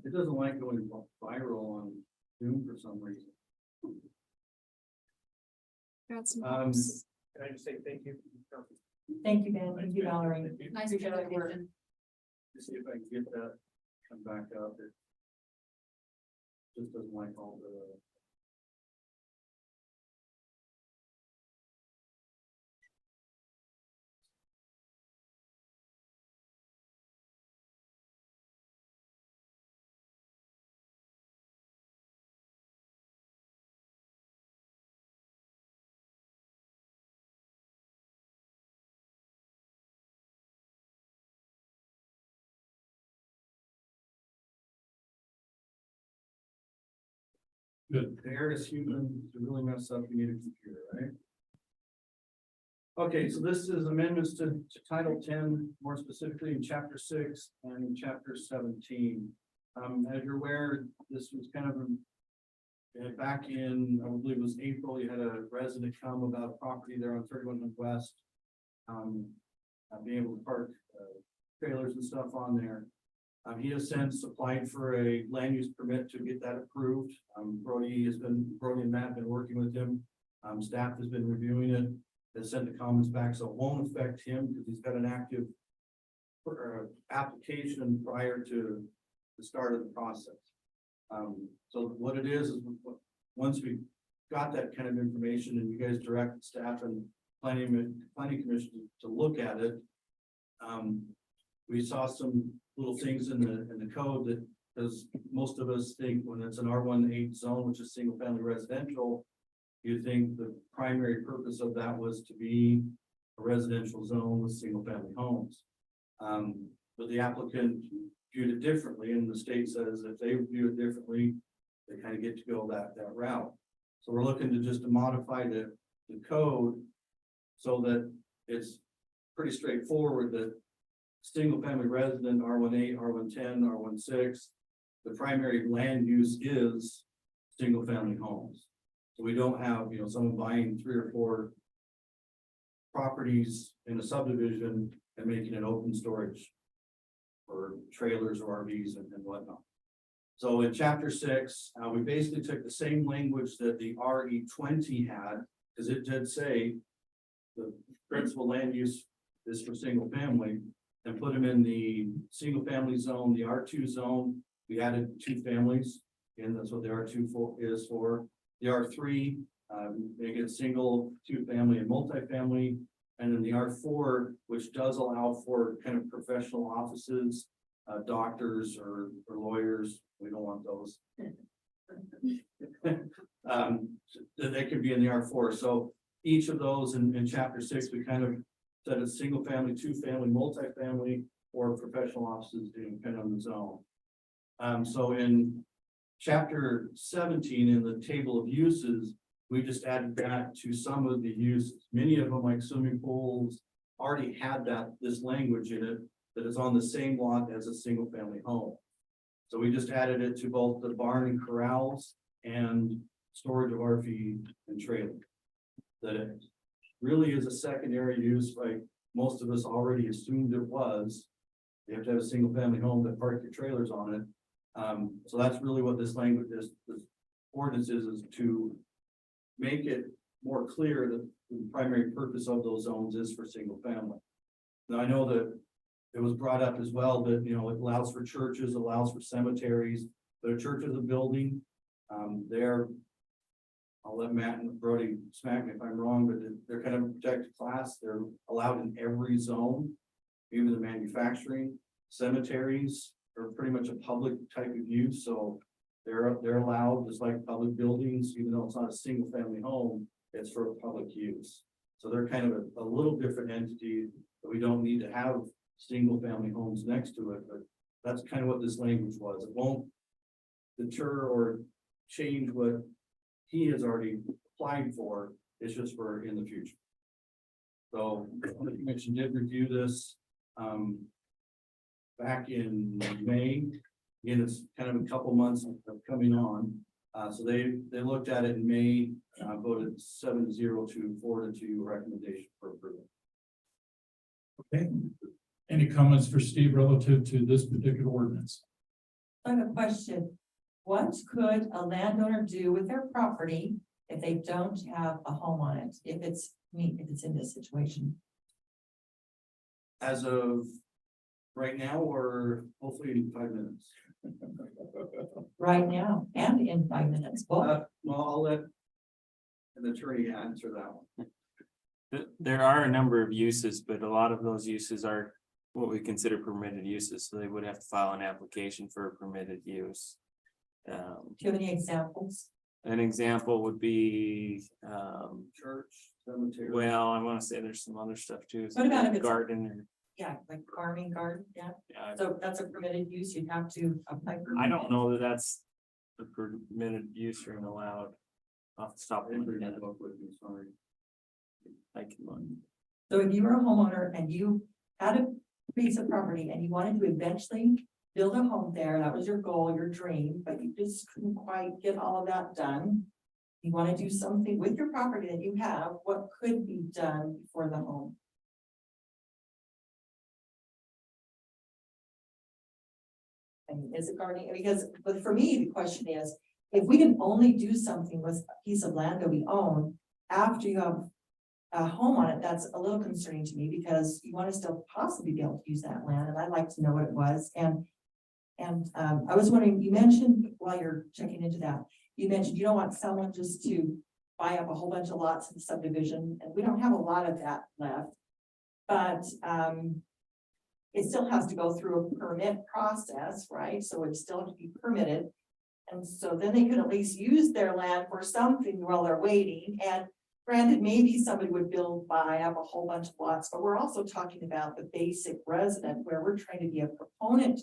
It doesn't like going viral on Zoom for some reason. Got some Um, hopes. Can I just say thank you? Thank you, Ben. Thank you, Valerie. Nice Appreciate your work. presentation. See if I can get that, come back up. It just doesn't like all the. Good. The air is human, to really mess up, you need a computer, right? Okay, so this is amendments to Title 10, more specifically in Chapter 6 and in Chapter 17. As you're aware, this was kind of back in, I believe it was April, you had a resident come about a property there on 3100 West. Being able to park trailers and stuff on there. He has since applied for a land use permit to get that approved. Brody and Matt have been working with him. Staff has been reviewing it. They sent the comments back, so it won't affect him because he's got an active application prior to the start of the process. So what it is once we got that kind of information and you guys direct staff and planning commission to look at it, we saw some little things in the code that, because most of us think when it's an R18 zone, which is single family residential, you think the primary purpose of that was to be a residential zone with single family homes. But the applicant viewed it differently, and the state says if they view it differently, they kind of get to go that route. So we're looking to just modify the code so that it's pretty straightforward that single family resident, R18, R10, R16, the primary land use is single family homes. So we don't have, someone buying 3 or 4 properties in a subdivision and making it open storage for trailers or RVs and whatnot. So in chapter 6, we basically took the same language that the RE 20 had, because it did say the principal land use is for single family, and put them in the single family zone, the R2 zone. We added 2 families, and that's what the R2 is for. The R3, make it single, 2 family and multifamily. And then the R4, which does allow for kind of professional offices, doctors or lawyers. We don't want those. They could be in the R4. So each of those in chapter 6, we kind of said it's single family, 2 family, multifamily, or professional offices, depending on the zone. So in chapter 17, in the table of uses, we just added that to some of the uses. Many of them, like swimming pools, already had this language in it that is on the same lot as a single family home. So we just added it to both the barn and corrals and storage of RV and trailer. That it really is a secondary use, like most of us already assumed it was. You have to have a single family home that park your trailers on it. So that's really what this language is, this ordinance is to make it more clear that the primary purpose of those zones is for single family. Now, I know that it was brought up as well that, you know, it allows for churches, allows for cemeteries, but a church is a building. I'll let Matt and Brody smack me if I'm wrong, but they're kind of protected class. They're allowed in every zone, even the manufacturing. Cemeteries are pretty much a public type of use, so they're allowed, just like public buildings, even though it's not a single family home, it's for public use. So they're kind of a little different entity that we don't need to have single family homes next to it, but that's kind of what this language was. It won't deter or change what he has already applied for. It's just for in the future. So the commission did review this back in May. Again, it's kind of a couple months of coming on. So they looked at it in May, voted 7-0 to 4-2 recommendation for approval. Okay. Any comments for Steve relative to this particular ordinance? I have a question. What could a landowner do with their property if they don't have a home on it? If it's in this situation? As of right now, or hopefully in 5 minutes. Right now and in 5 minutes. Well, Well, I'll let an attorney answer that one. There are a number of uses, but a lot of those uses are what we consider permitted uses, so they would have to file an application for a permitted use. do you have any examples? An example would be, Church, cemetery. well, I want to say there's some other stuff too. What about if it's- Garden or, Yeah, like farming garden, yeah. yeah, So that's a permitted use. You'd have to apply for. I don't know that that's a permitted use or an allowed. Off the top of my head, Sorry. I can look. So if you were a homeowner and you had a piece of property and you wanted to eventually build a home there, that was your goal, your dream, but you just couldn't quite get all of that done. You want to do something with your property that you have, what could be done for the home? I mean, is it gardening? Because, but for me, the question is, if we can only do something with a piece of land that we own after you have a home on it, that's a little concerning to me because you want to still possibly be able to use that land, and I'd like to know what it was. And I was wondering, you mentioned while you're checking into that, you mentioned you don't want someone just to buy up a whole bunch of lots in the subdivision, and we don't have a lot of that left. But it still has to go through a permit process, right? So it still have to be permitted. And so then they could at least use their land for something while they're waiting. And granted, maybe somebody would buy up a whole bunch of lots, but we're also talking about the basic resident where we're trying to be a proponent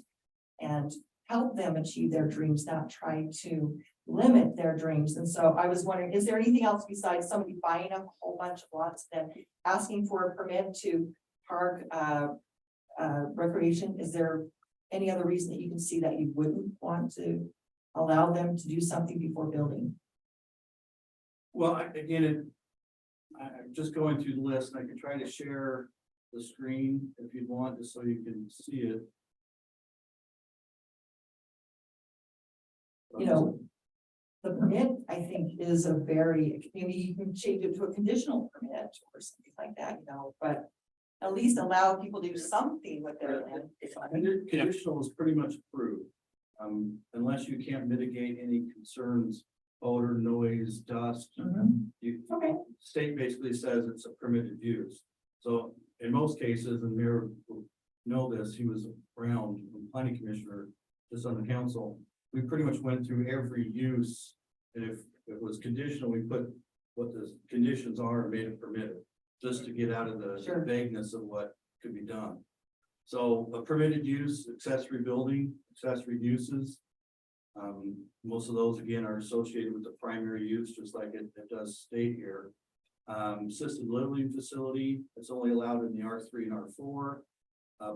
and help them achieve their dreams, not try to limit their dreams. And so I was wondering, is there anything else besides somebody buying up a whole bunch of lots and asking for a permit to park recreation? Is there any other reason that you can see that you wouldn't want to allow them to do something before building? Well, I'm just going through the list, and I can try to share the screen if you'd want, just so you can see it. you know, the permit, I think, is a very, maybe you can change it to a conditional permit or something like that, you know, but at least allow people to do something with their land. Conditional is pretty much approved. Unless you can't mitigate any concerns, odor, noise, dust. You, Okay. state basically says it's a permitted use. So in most cases, and Mayor will know this, he was around, planning commissioner, just on the council. We pretty much went through every use, and if it was conditional, we put what the conditions are and made it permitted. Just to get out of the Sure. vagueness of what could be done. So a permitted use, accessory building, accessory uses. Most of those again are associated with the primary use, just like it does state here. Assisted living facility, it's only allowed in the R3 and R4.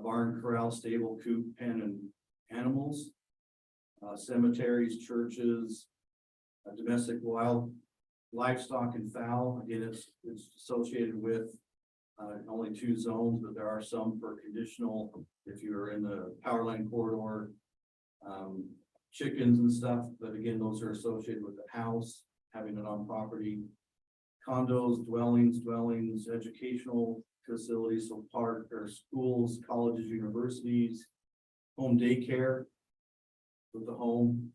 Barn, corral, stable, coop, pen, and animals. Cemeteries, churches, domestic wild livestock and fowl, again, it's associated with only 2 zones, but there are some for conditional, if you're in the power line corridor. Chickens and stuff, but again, those are associated with the house, having it on property. Condos, dwellings, educational facilities, so park or schools, colleges, universities, home daycare with the home.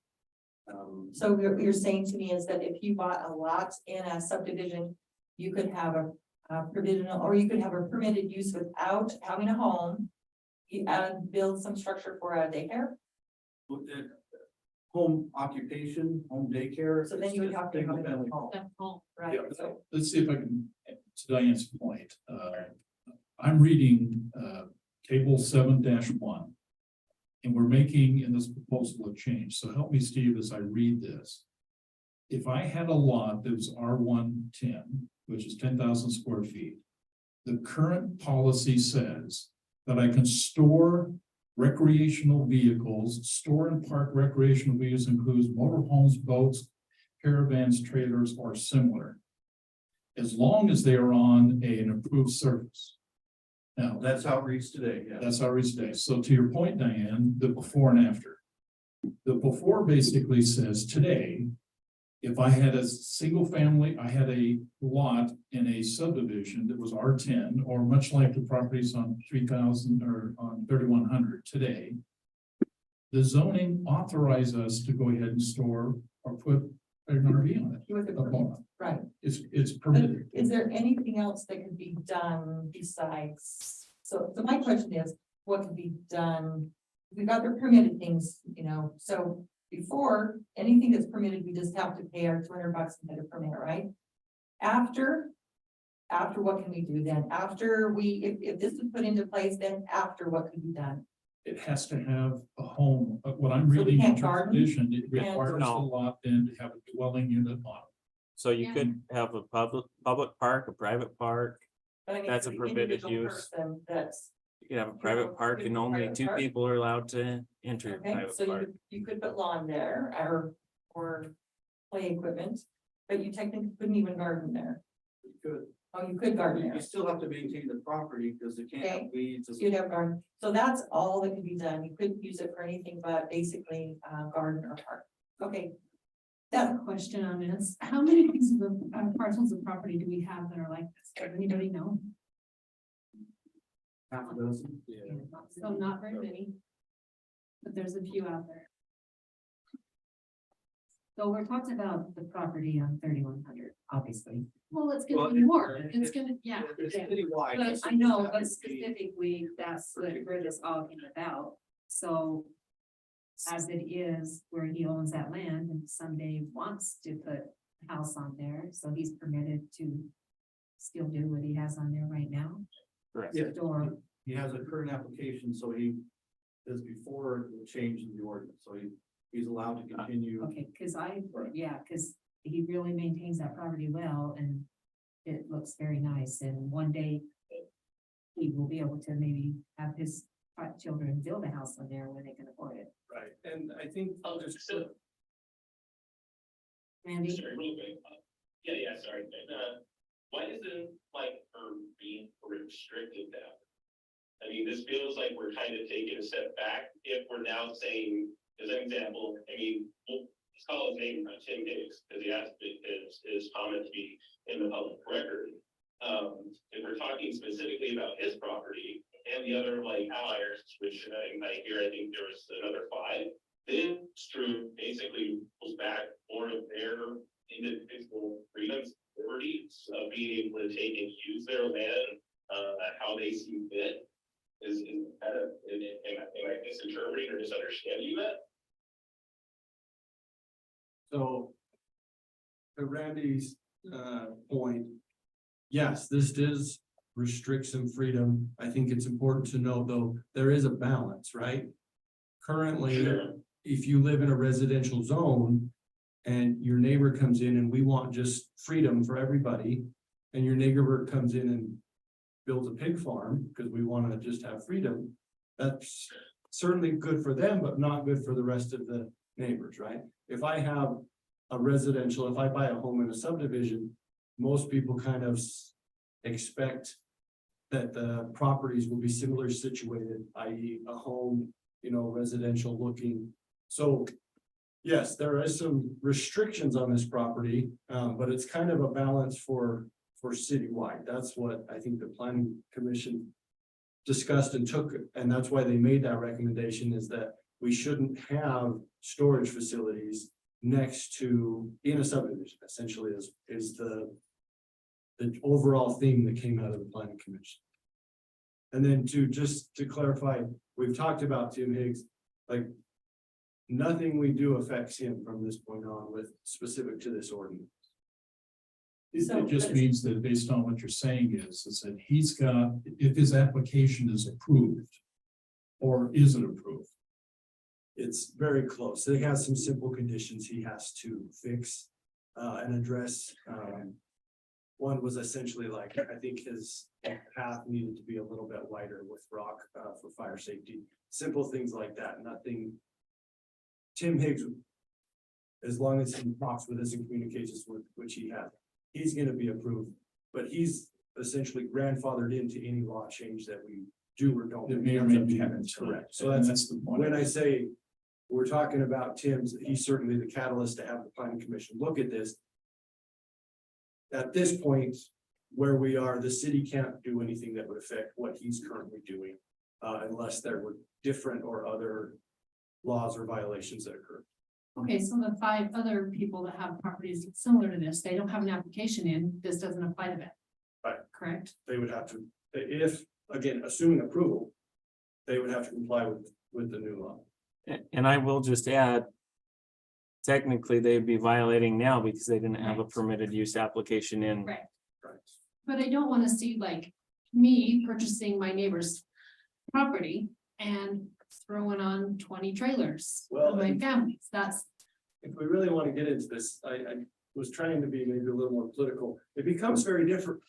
So what you're saying to me is that if you bought a lot in a subdivision, you could have a provisional, or you could have a permitted use without having a home. You build some structure for a daycare, With the home occupation, home daycare. so then you would have to have a Single-family. home, right? Yeah, let's see if I can, to Diane's point, I'm reading, table 7-1. And we're making in this proposal a change, so help me, Steve, as I read this. If I had a lot that was R110, which is 10,000 square feet. The current policy says that I can store recreational vehicles, store and park recreational vehicles includes motorhomes, boats, caravans, trailers, or similar. As long as they are on an approved surface. Now, That's how it reads today, yeah. that's how it reads today. So to your point, Diane, the before and after. The before basically says today, if I had a single family, I had a lot in a subdivision that was R10, or much like the properties on 3,000 or on 3,100 today. The zoning authorize us to go ahead and store or put an RV on it. With a a permit, barn. right? It's But permitted. is there anything else that could be done besides, so my question is, what could be done? We got the permitted things, you know, so before, anything that's permitted, we just have to pay our $200 and get a permit, right? After what can we do then? After if this is put into place, then after what could be done? It has to have a home. What I'm So we reading in can't garden? tradition, it Can't- requires the No. lot then to have a dwelling unit on it. So you could have a public park, a private park. But I mean, That's for a the permitted individual use. person, That's, You could have a private park and only private 2 park. people are allowed to enter your okay, private so park. you could put lawn there or play equipment, but you technically couldn't even garden there. You could. Oh, you could garden You there. still have to maintain the property because it can't Okay. have weeds. You'd have garden, so that's all that can be done. You couldn't use it for anything but basically garden or park. Okay. That, Question on this, how many pieces of parcels of property do we have that are like this? Does anybody know? Half a dozen. So not very many. But there's a few out there. So we're talking about the property on 3,100, obviously. Well, it's Well, gonna be more, it's gonna, Yeah, yeah. it's yeah. citywide. But I know, but specifically, that's what where this all came about, so. As it is, where he owns that land and someday wants to put a house on there, so he's permitted to. Still do what he has on there right now, Correct. Yeah, or, he has a current application, so he is before the change in the ordinance, so he's allowed to continue. okay, cause yeah, cause he really maintains that property well and. It looks very nice, and one day. He will be able to maybe have his children build a house on there when they can afford it. Right, and I think I'll just. So, Randy? sorry, real quick. Yeah, sorry. Why isn't like being restricted that? I mean, this feels like we're kind of taking a step back if we're now saying, as an example, I mean, well, name Tim Higgs, because he asked his comment to be in the public record. If we're talking specifically about his property and the other like outliers, which I hear, I think there was another 5, then Stroup basically pulls back more of their individual freedoms, liberties of being able to take and use their land, how they see fit. Is that am I misinterpreting or misunderstanding that? So. To Randy's point. Yes, this does restrict some freedom. I think it's important to know, though, there is a balance, right? Currently, Sure. if you live in a residential zone. And your neighbor comes in and we want just freedom for everybody. And your neighbor comes in and builds a pig farm because we want to just have freedom. That's certainly good for them, but not good for the rest of the neighbors, right? If I have a residential, if I buy a home in a subdivision, most people kind of expect that the properties will be similar situated, i.e. a home, residential looking. So yes, there is some restrictions on this property, but it's kind of a balance for citywide. That's what I think the planning commission discussed and took, and that's why they made that recommendation, is that we shouldn't have storage facilities next to, in a subdivision, essentially is the overall theme that came out of the planning commission. And then just to clarify, we've talked about Tim Higgs, like nothing we do affects him from this point on with specific to this ordinance. It just means that based on what you're saying is that he's got, if his application is approved. Or isn't approved. It's very close. It has some simple conditions he has to fix and address. One was essentially like, I think his path needed to be a little bit wider with rock for fire safety. Simple things like that, nothing. Tim Higgs, as long as he talks with us and communicates with, which he has, he's gonna be approved. But he's essentially grandfathered into any law change that we do or don't. It may or may be Correct. So And that's the point. when I say we're talking about Tim's, he's certainly the catalyst to have the planning commission look at this. At this point, where we are, the city can't do anything that would affect what he's currently doing. Unless there were different or other laws or violations that occur. Okay, so the 5 other people that have properties similar to this, they don't have an application in, this doesn't apply to them. Right. Correct? They would have to, if, again, assuming approval, they would have to comply with the new law. And I will just add. Technically, they'd be violating now because they didn't have a permitted use application in. Right. Right. But I don't want to see like me purchasing my neighbor's property and throwing on 20 trailers Well, for my and- families. That's, If we really want to get into this, I was trying to be maybe a little more political. It becomes very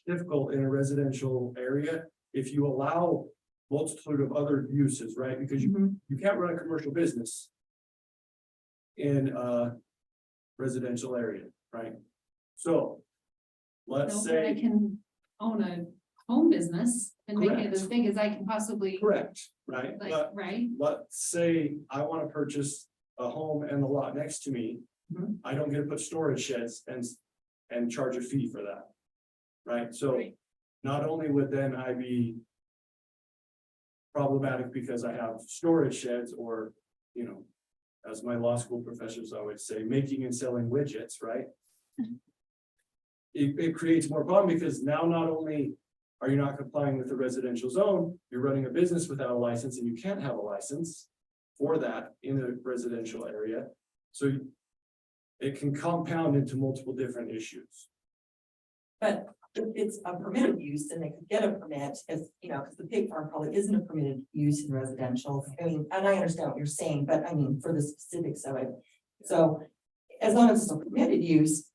difficult in a residential area if you allow multitude of other uses, right? Because you can't run a commercial business in a residential area, right? So let's no, but I say, can own a home business and make it Correct. as big as I can possibly, correct, right? like, But right? let's say I want to purchase a home and the lot next to me. Mhm. I don't get to put storage sheds and charge a fee for that. Right, so Right. not only would then I be problematic because I have storage sheds or, as my law school professors always say, making and selling widgets, right? It creates more problem because now not only are you not complying with the residential zone, you're running a business without a license and you can't have a license for that in a residential area. So it can compound into multiple different issues. But if it's a permitted use, then they could get a permit, as because the pig farm probably isn't a permitted use in residential. I mean, and I understand what you're saying, but I mean, for the specifics of it. So as long as it's a permitted use,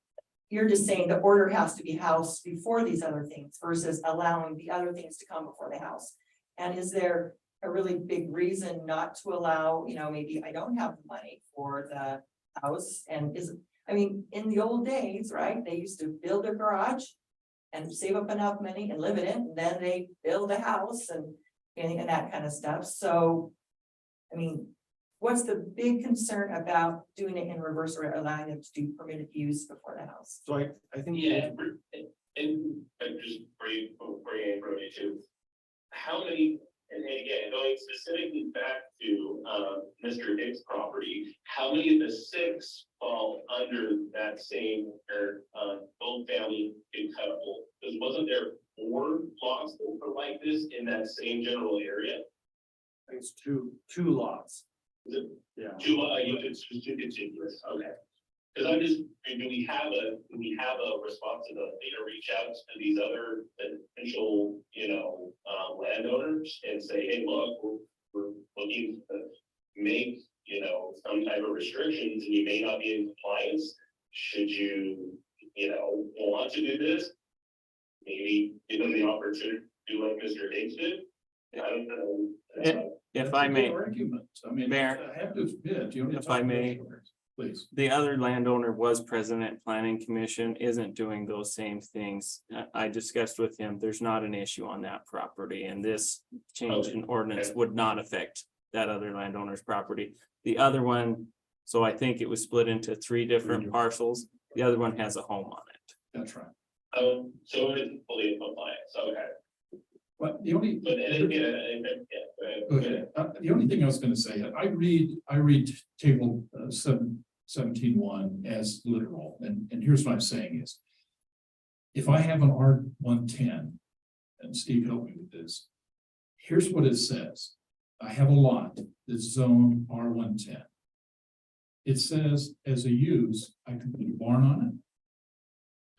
you're just saying the order has to be housed before these other things versus allowing the other things to come before the house. And is there a really big reason not to allow, maybe I don't have the money for the house and in the old days, right, they used to build a garage and save up enough money and live in it, and then they build a house and that kind of stuff. So, what's the big concern about doing it in reverse or allowing them to do permitted use before the house? So I think. Yeah, and just bring you too. How many, and again, going specifically back to, Mr. Hicks' property, how many of the 6 fall under that same, old family incuttable? Because wasn't there 4 lots that were like this in that same general area? It's two lots. Is it Yeah. 2, it's 2 contiguous, okay. Because I'm just, do we have a responsibility to reach out to these other potential, landowners and say, hey, look, we're looking to make, some type of restrictions and you may not be in compliance. Should you, want to do this? Maybe give them the opportunity to do like Mr. Higgs did. I don't know. If I may, Argument, I mean, Mayor, I have to admit, you know. if I may. Please. the other landowner was president planning commission, isn't doing those same things. I discussed with him, there's not an issue on that property, and this change in ordinance would not affect that other landowner's property. The other one, so I think it was split into 3 different parcels. The other one has a home on it. That's right. So it is fully in compliance, okay. But the only. But and again, Go ahead. The only thing I was gonna say, I read table 17.1 as literal, and here's what I'm saying is. If I have an R110, and Steve helped me with this, here's what it says. I have a lot that's zoned R110. It says, as a use, I can put a barn on it.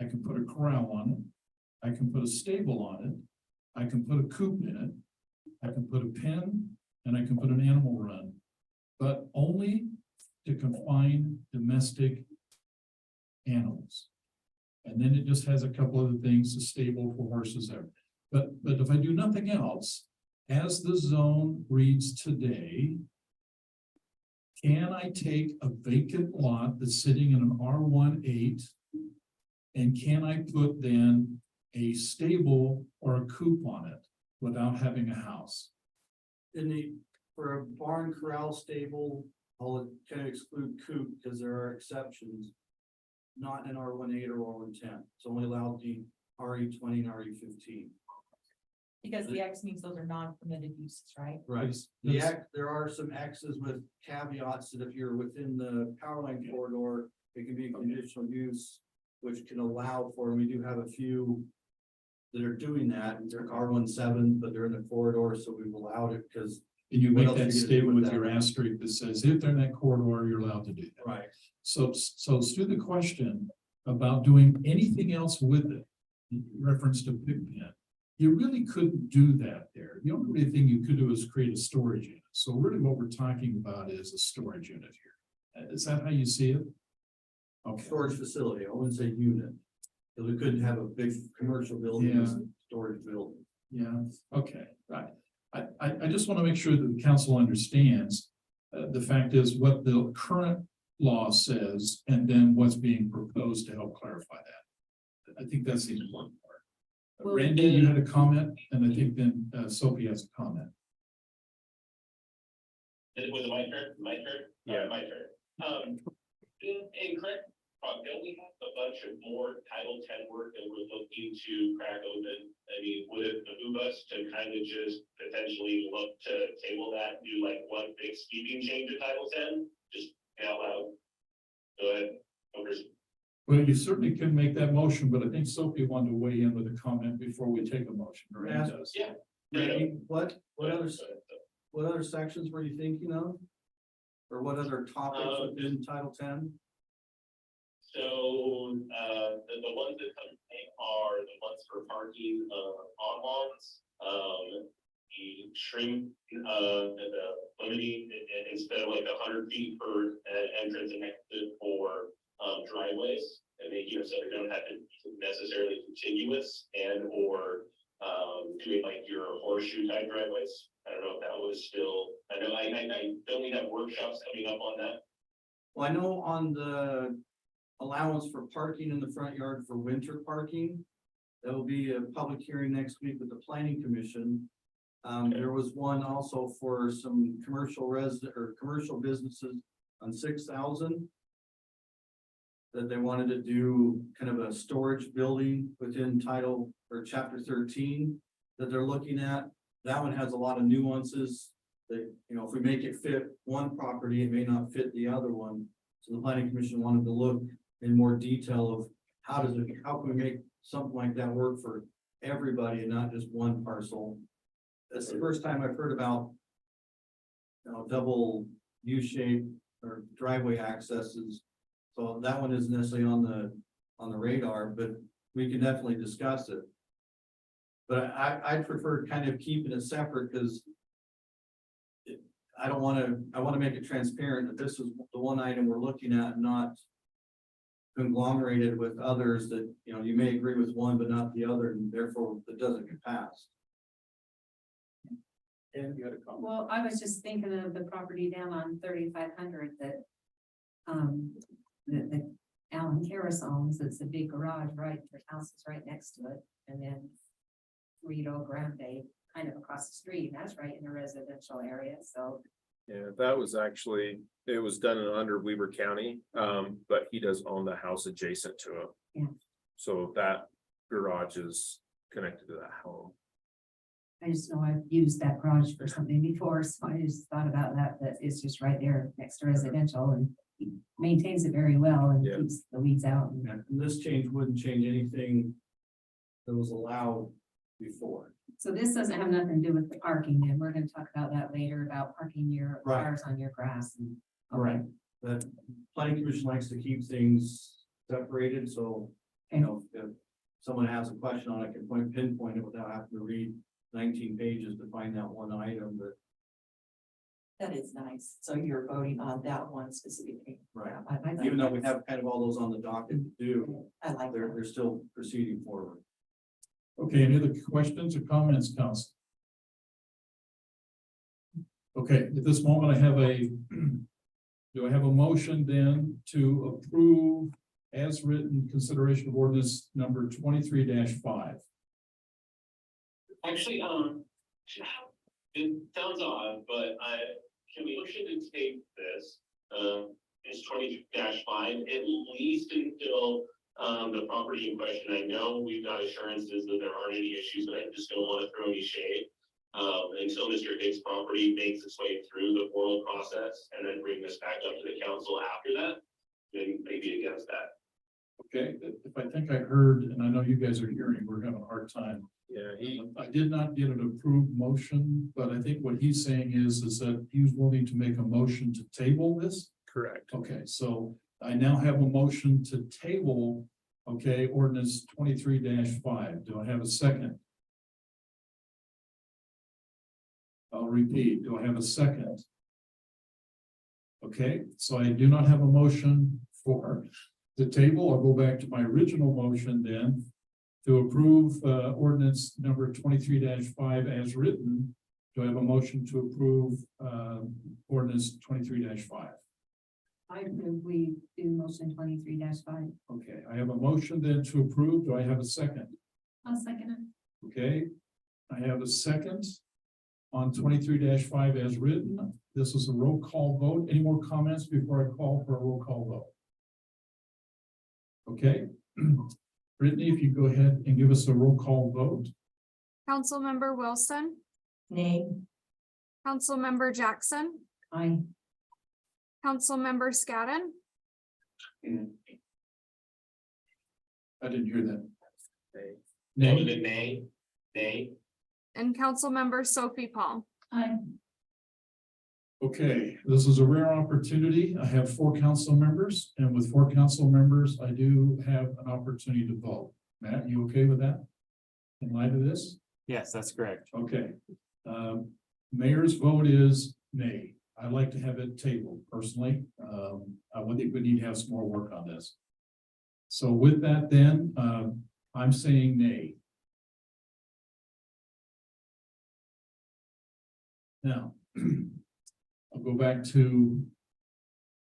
I can put a corral on it. I can put a stable on it. I can put a coop in it. I can put a pen and I can put an animal run, but only to confine domestic animals. And then it just has a couple other things, a stable for horses there. But if I do nothing else, as the zone reads today, can I take a vacant lot that's sitting in an R18 and can I put then a stable or a coop on it without having a house? For a barn, corral, stable, I'll kind of exclude coop because there are exceptions. Not in R18 or R110. It's only allowed the RE20 and RE15. Because the X means those are non-permitted uses, right? Right. There are some X's with caveats that if you're within the power line corridor, it can be a conditional use, which can allow for, and we do have a few that are doing that. They're R17, but they're in the corridor, so we've allowed it because. And you What make else that are you gonna do statement with with that? your asterisk that says, if they're in that corridor, you're allowed to do that. Right. So to the question about doing anything else with it, in reference to Big Pen, you really couldn't do that there. The only thing you could do is create a storage unit. So really what we're talking about is a storage unit here. Is that how you see it? Okay. Storage facility, I wouldn't say unit. Because we couldn't have a big commercial building as a storage building. Yeah, okay, right. I just want to make sure that the council understands the fact is what the current law says and then what's being proposed to help clarify that. I think that's the important part. Well, Randy, you had a comment, and I think then Sophie has a comment. Was it my turn? My turn? Yeah. My turn. In correct, don't we have a bunch of more Title 10 work that we're looking to crack open? I mean, would it behoove us to kind of just potentially look to table that, do like one big sweeping change to Title 10? Just out loud. Go ahead. Well, you certainly can make that motion, but I think Sophie wanted to weigh in with a comment before we take a motion. Or Randy does. Yeah. Randy, what other sections were you thinking of? Or what other topics within Title 10? So, the ones that come in are the ones for parking, on lawns, the shrink, the limiting, instead of like 100 feet per entrance and exit for, driveways. And they, so they don't have to be necessarily contiguous and or, doing like your horseshoe type driveways. I don't know if that was still, I know I don't we have workshops coming up on that? Well, I know on the allowance for parking in the front yard for winter parking, there will be a public hearing next week with the planning commission. There was one also for some commercial commercial businesses on 6,000. That they wanted to do kind of a storage building within title or chapter 13 that they're looking at. That one has a lot of nuances that, you know, if we make it fit one property, it may not fit the other one. So the planning commission wanted to look in more detail of how can we make something like that work for everybody and not just one parcel. That's the first time I've heard about, you know, double U-shape or driveway accesses. So that one isn't necessarily on the radar, but we can definitely discuss it. But I'd prefer kind of keeping it separate because I want to make it transparent that this is the one item we're looking at, not conglomerated with others that, you know, you may agree with one, but not the other, and therefore it doesn't get passed. And you had a comment? Well, I was just thinking of the property down on 3,500 that the Alan Karras owns. It's a big garage, right? Their house is right next to it. And then Rio Grande kind of across the street. That's right in a residential area. So Yeah, that was actually, it was done under Weber County, but he does own the house adjacent to it. Yeah. So that garage is connected to that home. I just know I've used that garage for something before, so I just thought about that it's just right there next to residential, and he maintains it very well and Yeah. keeps the weeds out. And this change wouldn't change anything that was allowed before. So this doesn't have nothing to do with the parking, and we're gonna talk about that later, about parking your Right. cars on your grass and. Right. The planning commission likes to keep things separated, so, you know, if someone has a question on it, can pinpoint it without having to read 19 pages to find that one item, but. That is nice. So you're voting on that one specifically. Right. Yeah, I like Even though we that. have kind of all those on the docket to do, I like they're that. still proceeding forward. Okay, any other questions or comments, council? Okay, at this moment, do I have a motion then to approve as written consideration of ordinance number 23-5? Actually, it sounds odd, but can we motion to take this, it's 20-5, at least until the property in question. I know we've got assurances that there aren't any issues, but I just don't want to throw any shade. Until Mr. Hicks' property makes its way through the formal process and then bring this back up to the council after that, then maybe against that. Okay, if I think I heard, and I know you guys are hearing, we're having a hard time. Yeah, I did not get an approved motion, but I think what he's saying is that he's willing to make a motion to table this. correct. Okay, so I now have a motion to table, okay, ordinance 23-5. Do I have a second? I'll repeat, do I have a second? Okay, so I do not have a motion for the table. I'll go back to my original motion then to approve ordinance number 23-5 as written. Do I have a motion to approve ordinance 23-5? I approve we do motion 23-5. Okay, I have a motion then to approve. Do I have a second? I'll second it. Okay, I have a second on 23-5 as written. This is a roll call vote. Any more comments before I call for a roll call vote? Okay, Brittany, if you go ahead and give us a roll call vote. Councilmember Wilson, Nay. Councilmember Jackson, Aye. Councilmember Scadden, I didn't hear that. No, Nay. the nay, and Councilmember Sophie Paul. Aye. Okay, this is a rare opportunity. I have 4 council members, and with 4 council members, I do have an opportunity to vote. Matt, you okay with that? In light of this? Yes, that's correct. Okay. Mayor's vote is nay. I'd like to have it tabled personally. I would think we need to have some more work on this. So with that then, I'm saying nay. Now, I'll go back to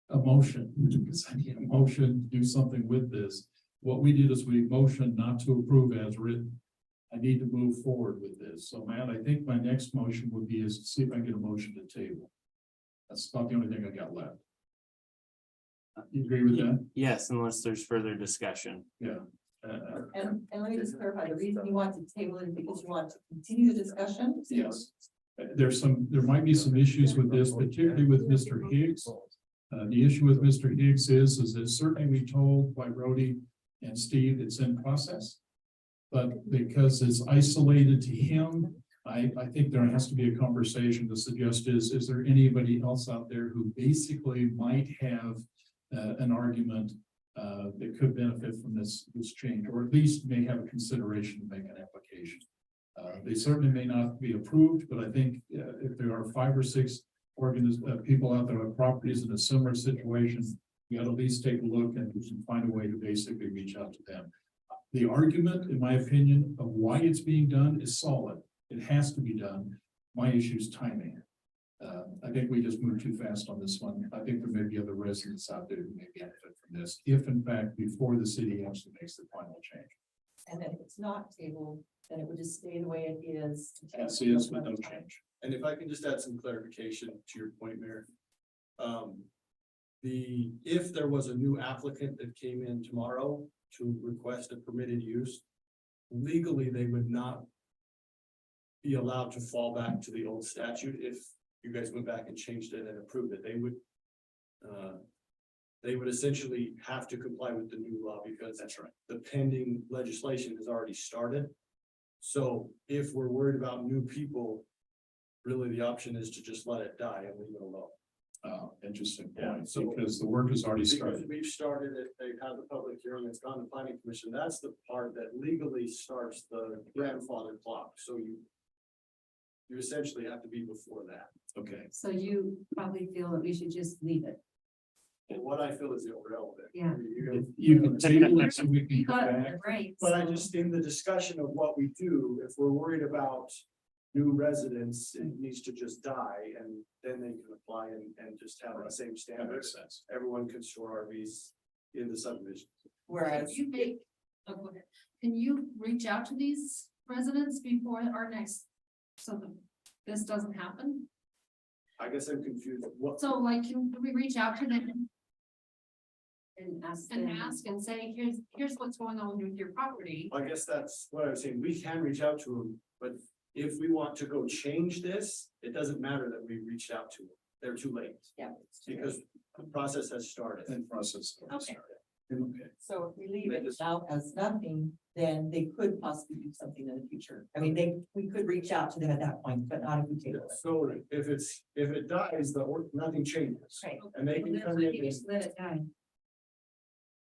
a motion, because I need a motion to do something with this. What we did is we motioned not to approve as written. I need to move forward with this. So Matt, I think my next motion would be is to see if I can get a motion to table. That's about the only thing I got left. You agree with that? Yes, unless there's further discussion. Yeah. And let me just clarify, the reason you want to table it is because you want to continue the discussion? Yes. There might be some issues with this, particularly with Mr. Higgs. The issue with Mr. Higgs is that certainly we told by Rhodey and Steve it's in process. But because it's isolated to him, I think there has to be a conversation to suggest is there anybody else out there who basically might have an argument that could benefit from this change, or at least may have a consideration to make an application. They certainly may not be approved, but I think if there are 5 or 6 people out there with properties in a similar situation, you ought to at least take a look and find a way to basically reach out to them. The argument, in my opinion, of why it's being done is solid. It has to be done. My issue is timing. I think we just moved too fast on this one. I think there may be other residents out there who may benefit from this, if in fact, before the city actually makes the final change. And then if it's not tabled, then it would just stay the way it is. As is with no change. And if I can just add some clarification to your point, Mayor. If there was a new applicant that came in tomorrow to request a permitted use, legally, they would not be allowed to fall back to the old statute if you guys went back and changed it and approved it. They would essentially have to comply with the new law because that's right. The pending legislation has already started. So if we're worried about new people, really the option is to just let it die and leave it alone. Interesting Yeah, point, so- because the work has already Because started. we've started it, they've had the public hearing, it's gone to planning commission, that's the part that legally starts the grandfather clock, so you essentially have to be before that. Okay. So you probably feel that we should just leave it. And what I feel is irrelevant. Yeah. You can table it so we can You come got it back. right. But I so- just, in the discussion of what we do, if we're worried about new residents, it needs to just die, and then they can apply and just have the same That standards. makes sense. Everyone can store RVs in the subdivision. Whereas, You make, oh, go ahead. Can you reach out to these residents before our next, so that this doesn't happen? I guess I'm confused, what, So like, can we reach out to them And ask and them. ask and say, here's what's going on with your property? I guess that's what I was saying, we can reach out to them, but if we want to go change this, it doesn't matter that we reached out to them, they're too late. yeah. Because the process has started. And process. has already Okay. started. Okay. So if we leave They it just- out as nothing, then they could possibly do something in the future. I mean, we could reach out to them at that point, but not if we table it. So if it dies, nothing changes. Right. And they can That's come why in you just let it die.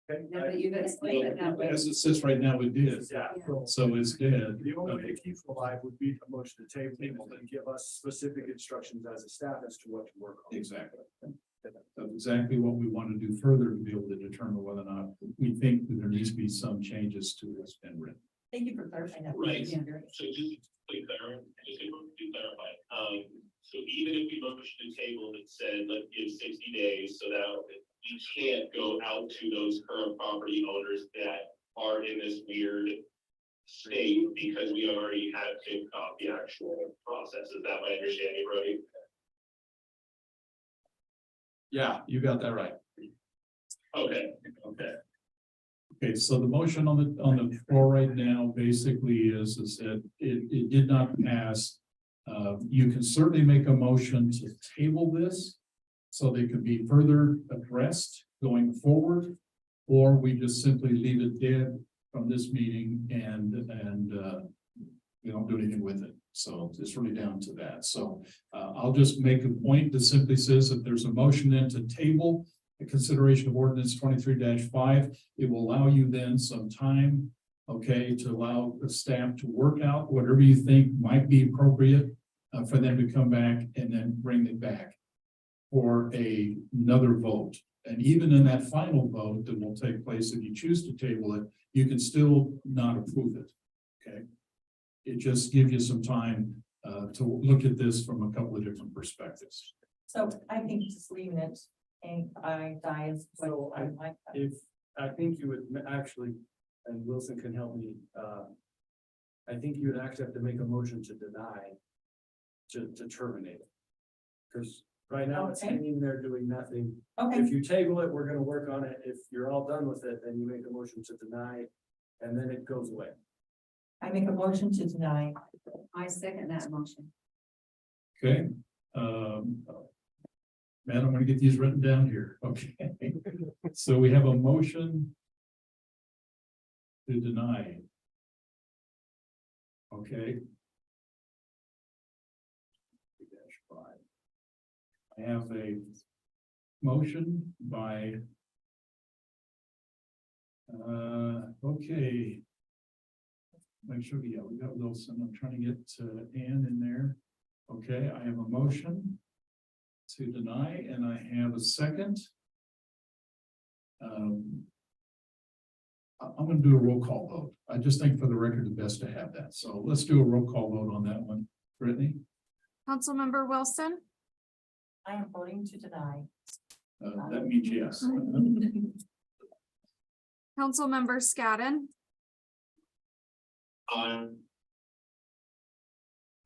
and. Now that you've explained it that way. As it says right now, it is. Yeah. So it's dead. The only way to keep it alive would be a motion to table and give us specific instructions as a staff as to what to work on. Exactly. That's exactly what we want to do further to be able to determine whether or not we think that there needs to be some changes to what's been written. Thank you for clarifying that. Right. Yeah. So just to clarify, so even if we motion to table that said, let's give 60 days so that we can't go out to those current property owners that are in this weird state because we already had kicked off the actual process. Is that my understanding, Brody? Yeah, you got that right. Okay. Okay, so the motion on the floor right now basically is that it did not pass. You can certainly make a motion to table this so they could be further addressed going forward. Or we just simply leave it dead from this meeting and we don't do anything with it. So it's really down to that. So I'll just make a point that simply says that there's a motion then to table the consideration of ordinance 23-5. It will allow you then some time, okay, to allow the staff to work out whatever you think might be appropriate for them to come back and then bring it back for another vote. And even in that final vote that will take place, if you choose to table it, you can still not approve it, okay? It just gives you some time to look at this from a couple of different perspectives. So I think just leaving it and I die is what So I like. If, I think you would actually, and Wilson can help me, I think you'd actually have to make a motion to deny. To terminate it. Cause right now it's Okay. hanging there doing nothing. Okay, If you table it, we're gonna work on it. If you're all done with it, then you make a motion to deny. And then it goes away. I make a motion to deny. I second that motion. Okay, man, I'm gonna get these written down here, okay? So we have a motion to deny. Okay. I have a motion by okay. Make sure, yeah, we got Wilson. I'm trying to get Ann in there. Okay, I have a motion to deny, and I have a second. I'm gonna do a roll call vote. I just think for the record, the best to have that. So let's do a roll call vote on that one. Brittany, Councilmember Wilson, I am voting to deny. that means yes. Councilmember Scadden, I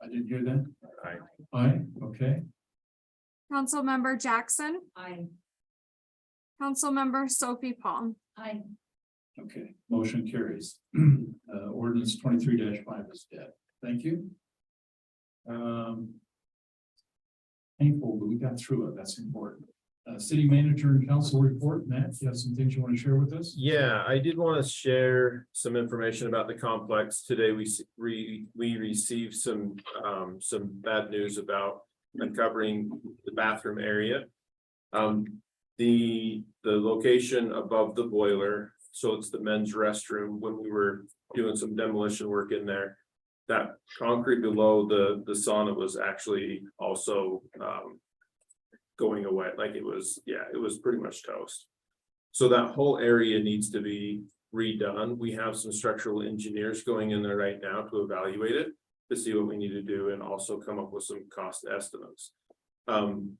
didn't hear that. Aye. Aye, okay. Councilmember Jackson, I, Councilmember Sophie Palm. Okay, motion carries. Ordinance 23-5 is dead. Thank you. Painful, but we got through it. That's important. City manager and council report. Matt, you have some things you want to share with us? Yeah, I did want to share some information about the complex. Today, we received some bad news about uncovering the bathroom area. The location above the boiler, so it's the men's restroom, when we were doing some demolition work in there. That concrete below the sauna was actually also going away, like it was pretty much toast. So that whole area needs to be redone. We have some structural engineers going in there right now to evaluate it, to see what we need to do and also come up with some cost estimates.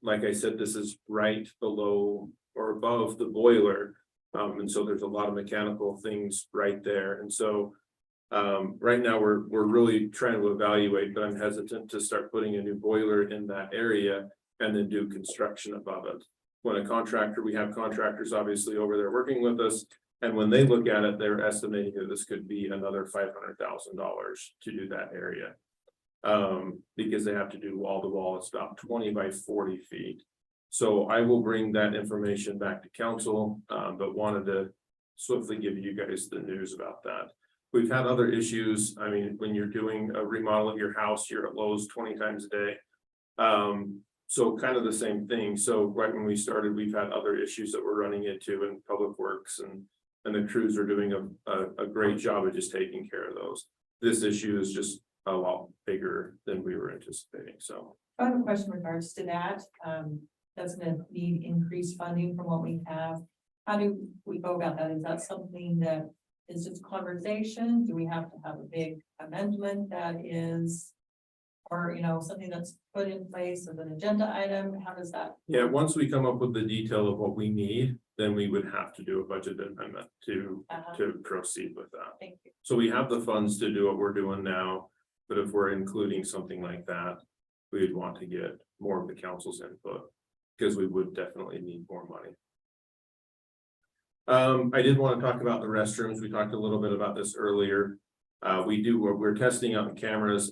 Like I said, this is right below or above the boiler. And so there's a lot of mechanical things right there. And so right now we're really trying to evaluate, but I'm hesitant to start putting a new boiler in that area and then do construction above it. When we have contractors obviously over there working with us, and when they look at it, they're estimating that this could be another $500,000 to do that area. Because they have to do wall to wall. It's about 20 by 40 feet. So I will bring that information back to council, but wanted to swiftly give you guys the news about that. We've had other issues. I mean, when you're doing a remodel of your house, you're at Lowe's 20 times a day. So kind of the same thing. So right when we started, we've had other issues that we're running into in Public Works, and the crews are doing a great job of just taking care of those. This issue is just a lot bigger than we were anticipating, so. I have a question in regards to that. That's gonna need increased funding from what we have. How do we go about that? Is that something that is just conversation? Do we have to have a big amendment that is, or, something that's put in place as an agenda item? How does that? Yeah, once we come up with the detail of what we need, then we would have to do a budget amendment to proceed with that. Thank you. So we have the funds to do what we're doing now, but if we're including something like that, we'd want to get more of the council's input, because we would definitely need more money. I did want to talk about the restrooms. We talked a little bit about this earlier. We're testing out the cameras.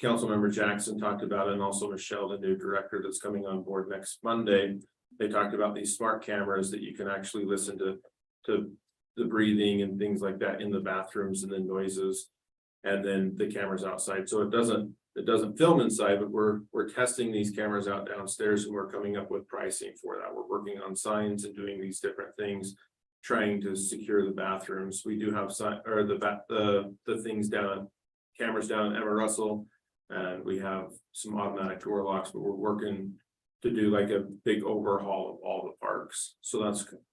Councilmember Jackson talked about it, and also Michelle, the new director that's coming on board next Monday. They talked about these smart cameras that you can actually listen to the breathing and things like that in the bathrooms, and the noises, and then the cameras outside. So it doesn't film inside, but we're testing these cameras out downstairs, and we're coming up with pricing for that. We're working on signs and doing these different things, trying to secure the bathrooms. We do have the things cameras down at Emma Russell, and we have some automatic door locks, but we're working to do like a big overhaul of all the parks. So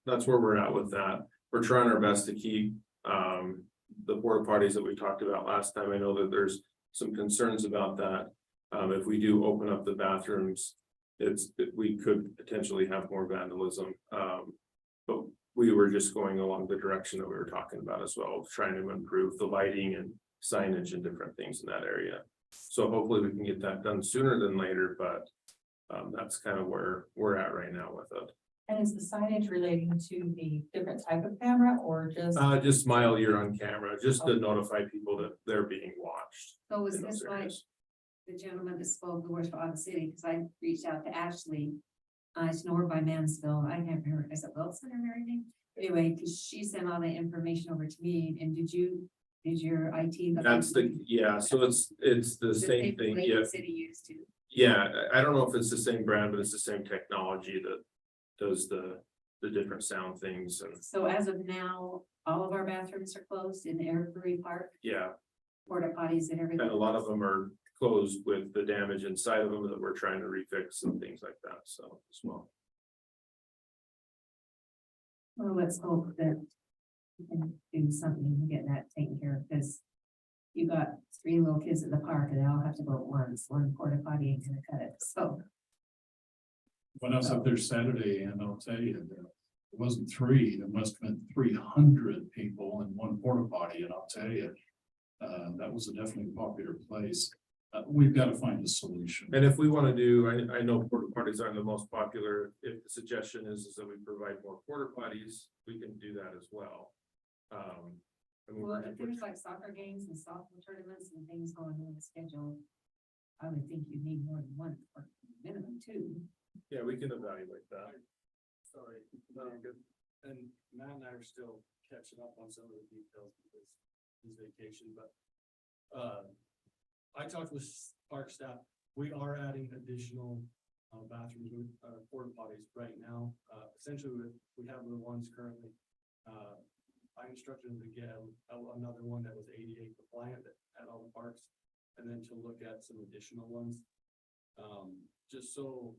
that's where we're at with that. We're trying our best to keep the porta potties that we talked about last time. I know that there's some concerns about that. If we do open up the bathrooms, we could potentially have more vandalism. But we were just going along the direction that we were talking about as well, trying to improve the lighting signage and different things in that area. So hopefully we can get that done sooner than later, but that's kind of where we're at right now with it. And is the signage relating to the different type of camera or just? Just smile, you're on camera, just to notify people that they're being watched. So was in those this like areas. the gentleman that spoke the worst of the city? Because I reached out to Ashley. It's Nord by Mansfield. I can't remember, is it Wilson or everything? Anyway, because she sent all the information over to me, and did your IT? That's so it's the same thing, way yeah. the City used to. Yeah, I don't know if it's the same brand, but it's the same technology that does the different sound things and, So as of now, all of our bathrooms are closed in Evergreen Park, yeah. porta potties and everything. And a lot of them are closed with the damage inside of them that we're trying to refix and things like that, so as well. Well, let's hope that we can do something to get that taken care of, because you got 3 little kids at the park and they all have to go at once. One porta potty ain't gonna cut it, so. When I was up there Saturday, and I'll tell you, it wasn't 3, there must have been 300 people in one porta potty, and I'll tell you, that was a definitely popular place. We've got to find a solution. And if we want to do, I know porta potties aren't the most popular, if the suggestion is that we provide more porta potties, we can do that as well. I mean, Well, if there's like soccer games and softball tournaments and things going on the schedule, I would think you need more than 1, or minimum 2. yeah, we can evaluate that. Sorry, and Matt and I are still catching up on some of the details because his vacation, but. I talked with park staff, we are adding additional bathrooms, porta potties right now. Essentially, we have the ones currently. I instructed them to get another one that was ADA compliant at all the parks, and then to look at some additional ones. Just so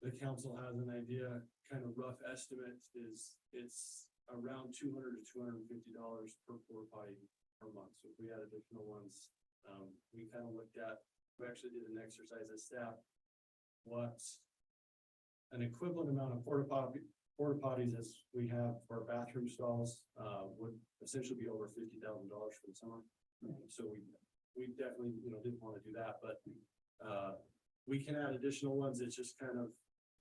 the council has an idea, kind of rough estimate is it's around $200 to $250 per porta potty per month. So if we add additional ones, we kind of looked at, we actually did an exercise as staff. What an equivalent amount of porta potties as we have for bathroom stalls would essentially be over $50,000 for the summer. So we definitely, didn't want to do that, but we can add additional ones. It's just kind of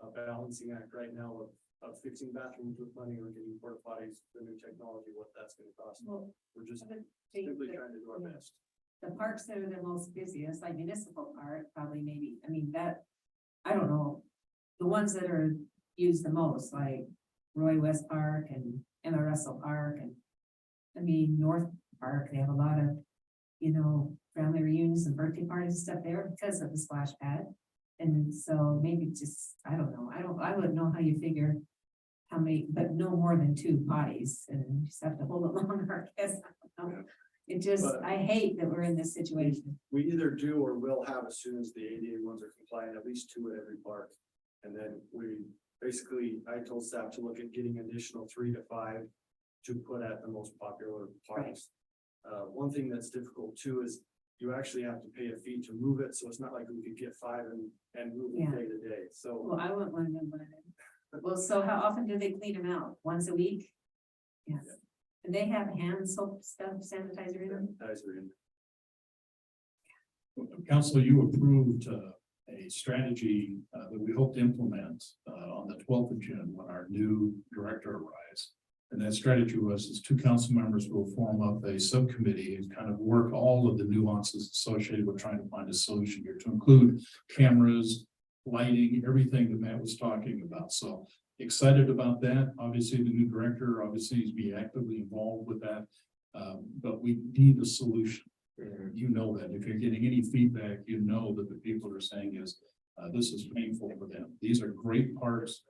a balancing act right now of fixing bathrooms with money or getting porta potties, the new technology, what that's going to cost. Well, We're just I would simply think that trying to do our best. the parks that are the most busiest, like municipal park, probably maybe, I mean, that, I don't know. The ones that are used the most, like Roy West Park and Emma Russell Park, and I mean, North Park, they have a lot of, family reunions and birthday parties and stuff there because of the splash pad. And so maybe just, I don't know, I wouldn't know how you figure how many, but no more than 2 potties, and you just have to hold it longer, I guess. I don't know. It just, But- I hate that we're in this situation. We either do or will have, as soon as the ADA ones are compliant, at least 2 at every park. And then I told staff to look at getting additional 3 to 5 to put at the most popular parks. One thing that's difficult too is you actually have to pay a fee to move it, so it's not like we could get 5 and move Yeah. it day to day, so. Well, I want one of them. Well, so how often do they clean them out? Once a week? Yes. And they have hand soap stuff, sanitizer in them? Council, you approved a strategy that we hope to implement on the 12th of June when our new director arrives. And that strategy is 2 council members will form up a subcommittee and kind of work all of the nuances associated with trying to find a solution here, to include cameras, lighting, everything that Matt was talking about. So excited about that. Obviously, the new director is being actively involved with that. But we need a solution. You know that if you're getting any feedback, that the people are saying is, this is painful for them. These are great parks.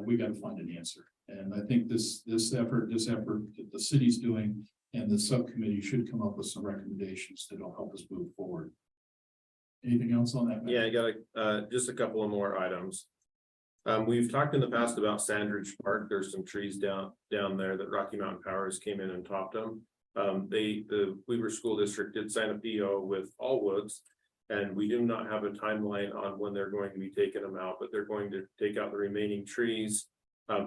We got to find an answer. And I think this effort that the city's doing and the subcommittee should come up with some recommendations that'll help us move forward. Anything else on that? Matt? Yeah, I got just a couple of more items. We've talked in the past about Sandridge Park. There's some trees down there that Rocky Mountain Powers came in and topped them. The Weaver School District did sign a PO with Allwoods, and we do not have a timeline on when they're going to be taking them out, but they're going to take out the remaining trees,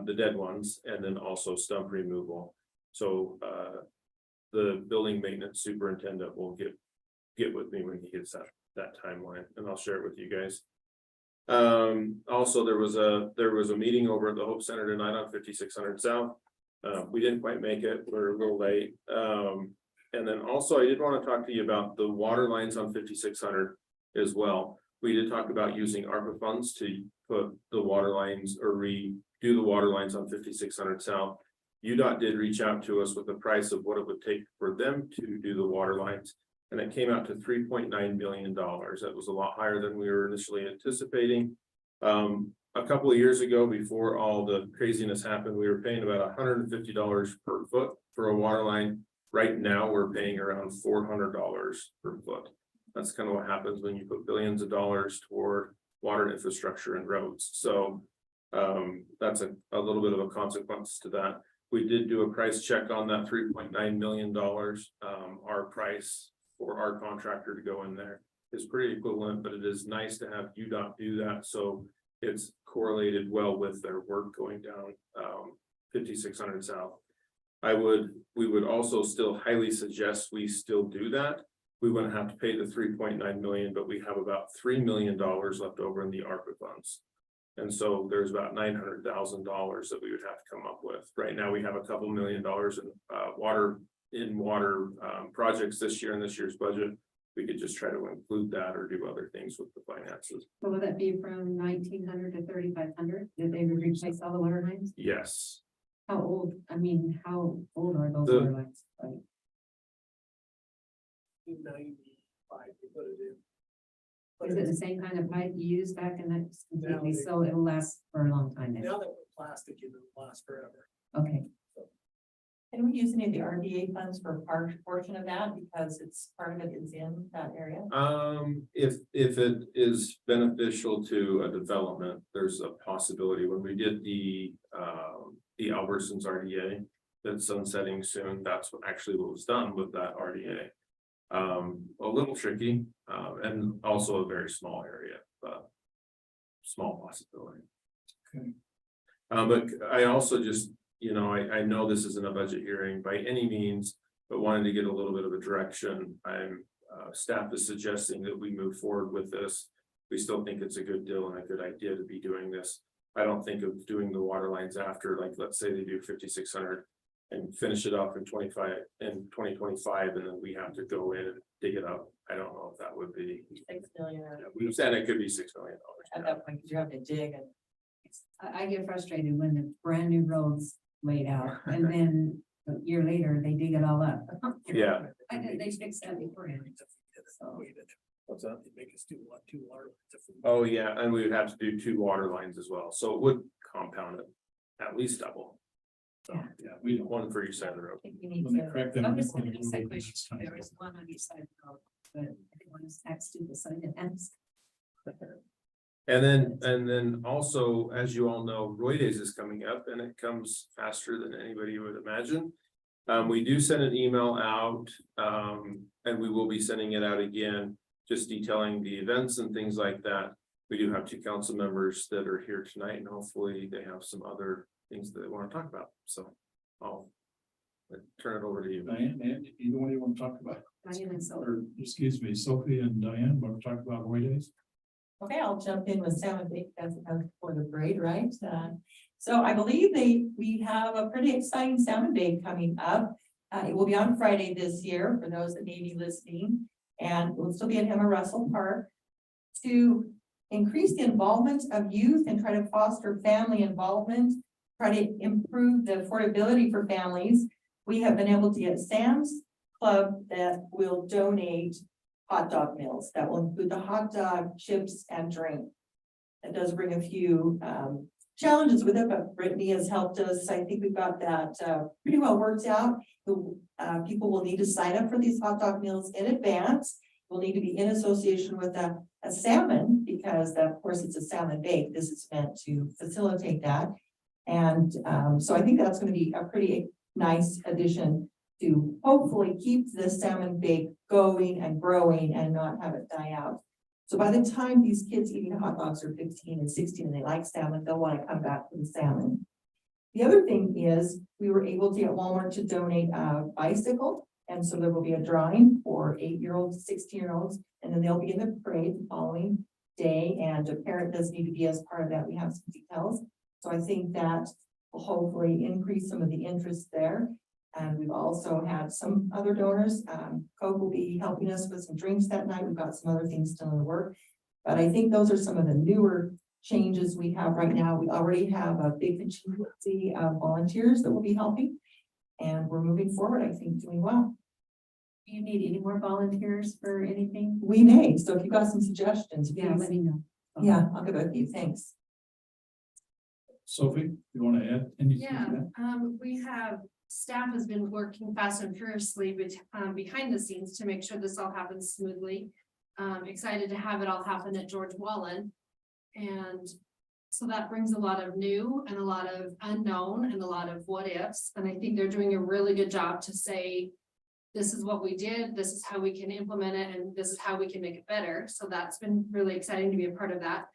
the dead ones, and then also stump removal. So the building maintenance superintendent will get with me when he gets that timeline, and I'll share it with you guys. Also, there was a meeting over at the Hope Center tonight on 5600 South. We didn't quite make it, we're a little late. And then also I did want to talk to you about the water lines on 5600 as well. We did talk about using ARPA funds to put the water lines or redo the water lines on 5600 South. UDOT did reach out to us with the price of what it would take for them to do the water lines. And it came out to $3.9 million. That was a lot higher than we were initially anticipating. A couple of years ago, before all the craziness happened, we were paying about $150 per foot for a water line. Right now, we're paying around $400 per foot. That's kind of what happens when you put billions of dollars toward water infrastructure and roads. So that's a little bit of a consequence to that. We did do a price check on that $3.9 million. Our price for our contractor to go in there is pretty equivalent, but it is nice to have UDOT do that. So it's correlated well with their work going down 5600 South. We would also still highly suggest we still do that. We wouldn't have to pay the 3.9 million, but we have about $3 million left over in the ARPA funds. And so there's about $900,000 that we would have to come up with. Right now, we have a couple $1 million in water projects this year in this year's budget. We could just try to include that or do other things with the finances. So will that be from 1900 to 3500? Did they replace all the water lines? Yes. How old are those The- water lines? Like, 95, they put it in. But is it the it's- same kind of pipe you used back in that completely, they- so it'll last for a long time then? Now that we're plastic, it'll last forever. Okay, Can we use any of the RDA funds for part portion of that because it's part of it is in that area? If it is beneficial to a development, there's a possibility. When we did the Albertsons RDA that's sunsetting soon, that's what was done with that RDA. A little tricky, and also a very small area, but small possibility. Okay. But I also just, I know this isn't a budget hearing by any means, but wanted to get a little bit of a direction. Staff is suggesting that we move forward with this. We still think it's a good deal and a good idea to be doing this. I don't think of doing the water lines after, like, let's say they do 5600 and finish it up in 2025, and then we have to go in and dig it up. I don't know if that would be. 6 million. We said it could be $6 million. At that point, because you have to dig and. I get frustrated when the brand new roads laid out and then a year later, they dig it all up. Yeah. I did, they fixed that beforehand. So, What's that? They make us do two water. Oh, yeah, and we would have to do 2 water lines as well, so it would compound it at least double. So, yeah, we need one for each side of the road. I think we need When they to. crack them. I'm just gonna ask that question. There was one on each side of the road, but I didn't want to tax to the side and ask. And then also, as you all know, Roy Days is coming up and it comes faster than anybody would imagine. We do send an email out, and we will be sending it out again, just detailing the events and things like that. We do have 2 council members that are here tonight, and hopefully they have some other things that they want to talk about. So I'll turn it over to you. Diane, either one you want to talk about? Diane and so, Or, excuse me, Sophie and Diane, want to talk about Roy Days? Okay, I'll jump in with Salmon Bake as for the parade, right? So I believe we have a pretty exciting Salmon Bake coming up. It will be on Friday this year for those that may be listening, and we'll still be at Emma Russell Park. To increase the involvement of youth and try to foster family involvement, try to improve the affordability for families, we have been able to get Sam's Club that will donate hot dog meals that will include the hot dog, chips, and drink. It does bring a few challenges with it, but Brittany has helped us. I think we've got that pretty well worked out. The people will need to sign up for these hot dog meals in advance. Will need to be in association with a salmon, because of course it's a salmon bake. This is meant to facilitate that. And so I think that's going to be a pretty nice addition to hopefully keep the salmon bake going and growing and not have it die out. So by the time these kids eating hot dogs are 15 and 16 and they like salmon, they'll want to come back for the salmon. The other thing is we were able to get Walmart to donate a bicycle And so there will be a drawing for 8-year-olds, 16-year-olds, and then they'll be in the parade the following day, and a parent does need to be as part of that. We have some details. So I think that will hopefully increase some of the interest there. And we've also had some other donors. Coke will be helping us with some drinks that night. We've got some other things still in the work. But I think those are some of the newer changes we have right now. We already have a big contingency of volunteers that will be helping. And we're moving forward, I think, doing well. Do you need any more volunteers for anything? We may, so if you've got some suggestions, Yeah, please. let me know. Yeah, I'll give it a few, thanks. Sophie, you want to add anything? to Yeah, that? we have, staff has been working fast and furiously behind the scenes to make sure this all happens smoothly. Excited to have it all happen at George Wallen. And so that brings a lot of new and a lot of unknown and a lot of what ifs. And I think they're doing a really good job to say, this is what we did, this is how we can implement it, and this is how we can make it better. So that's been really exciting to be a part of that.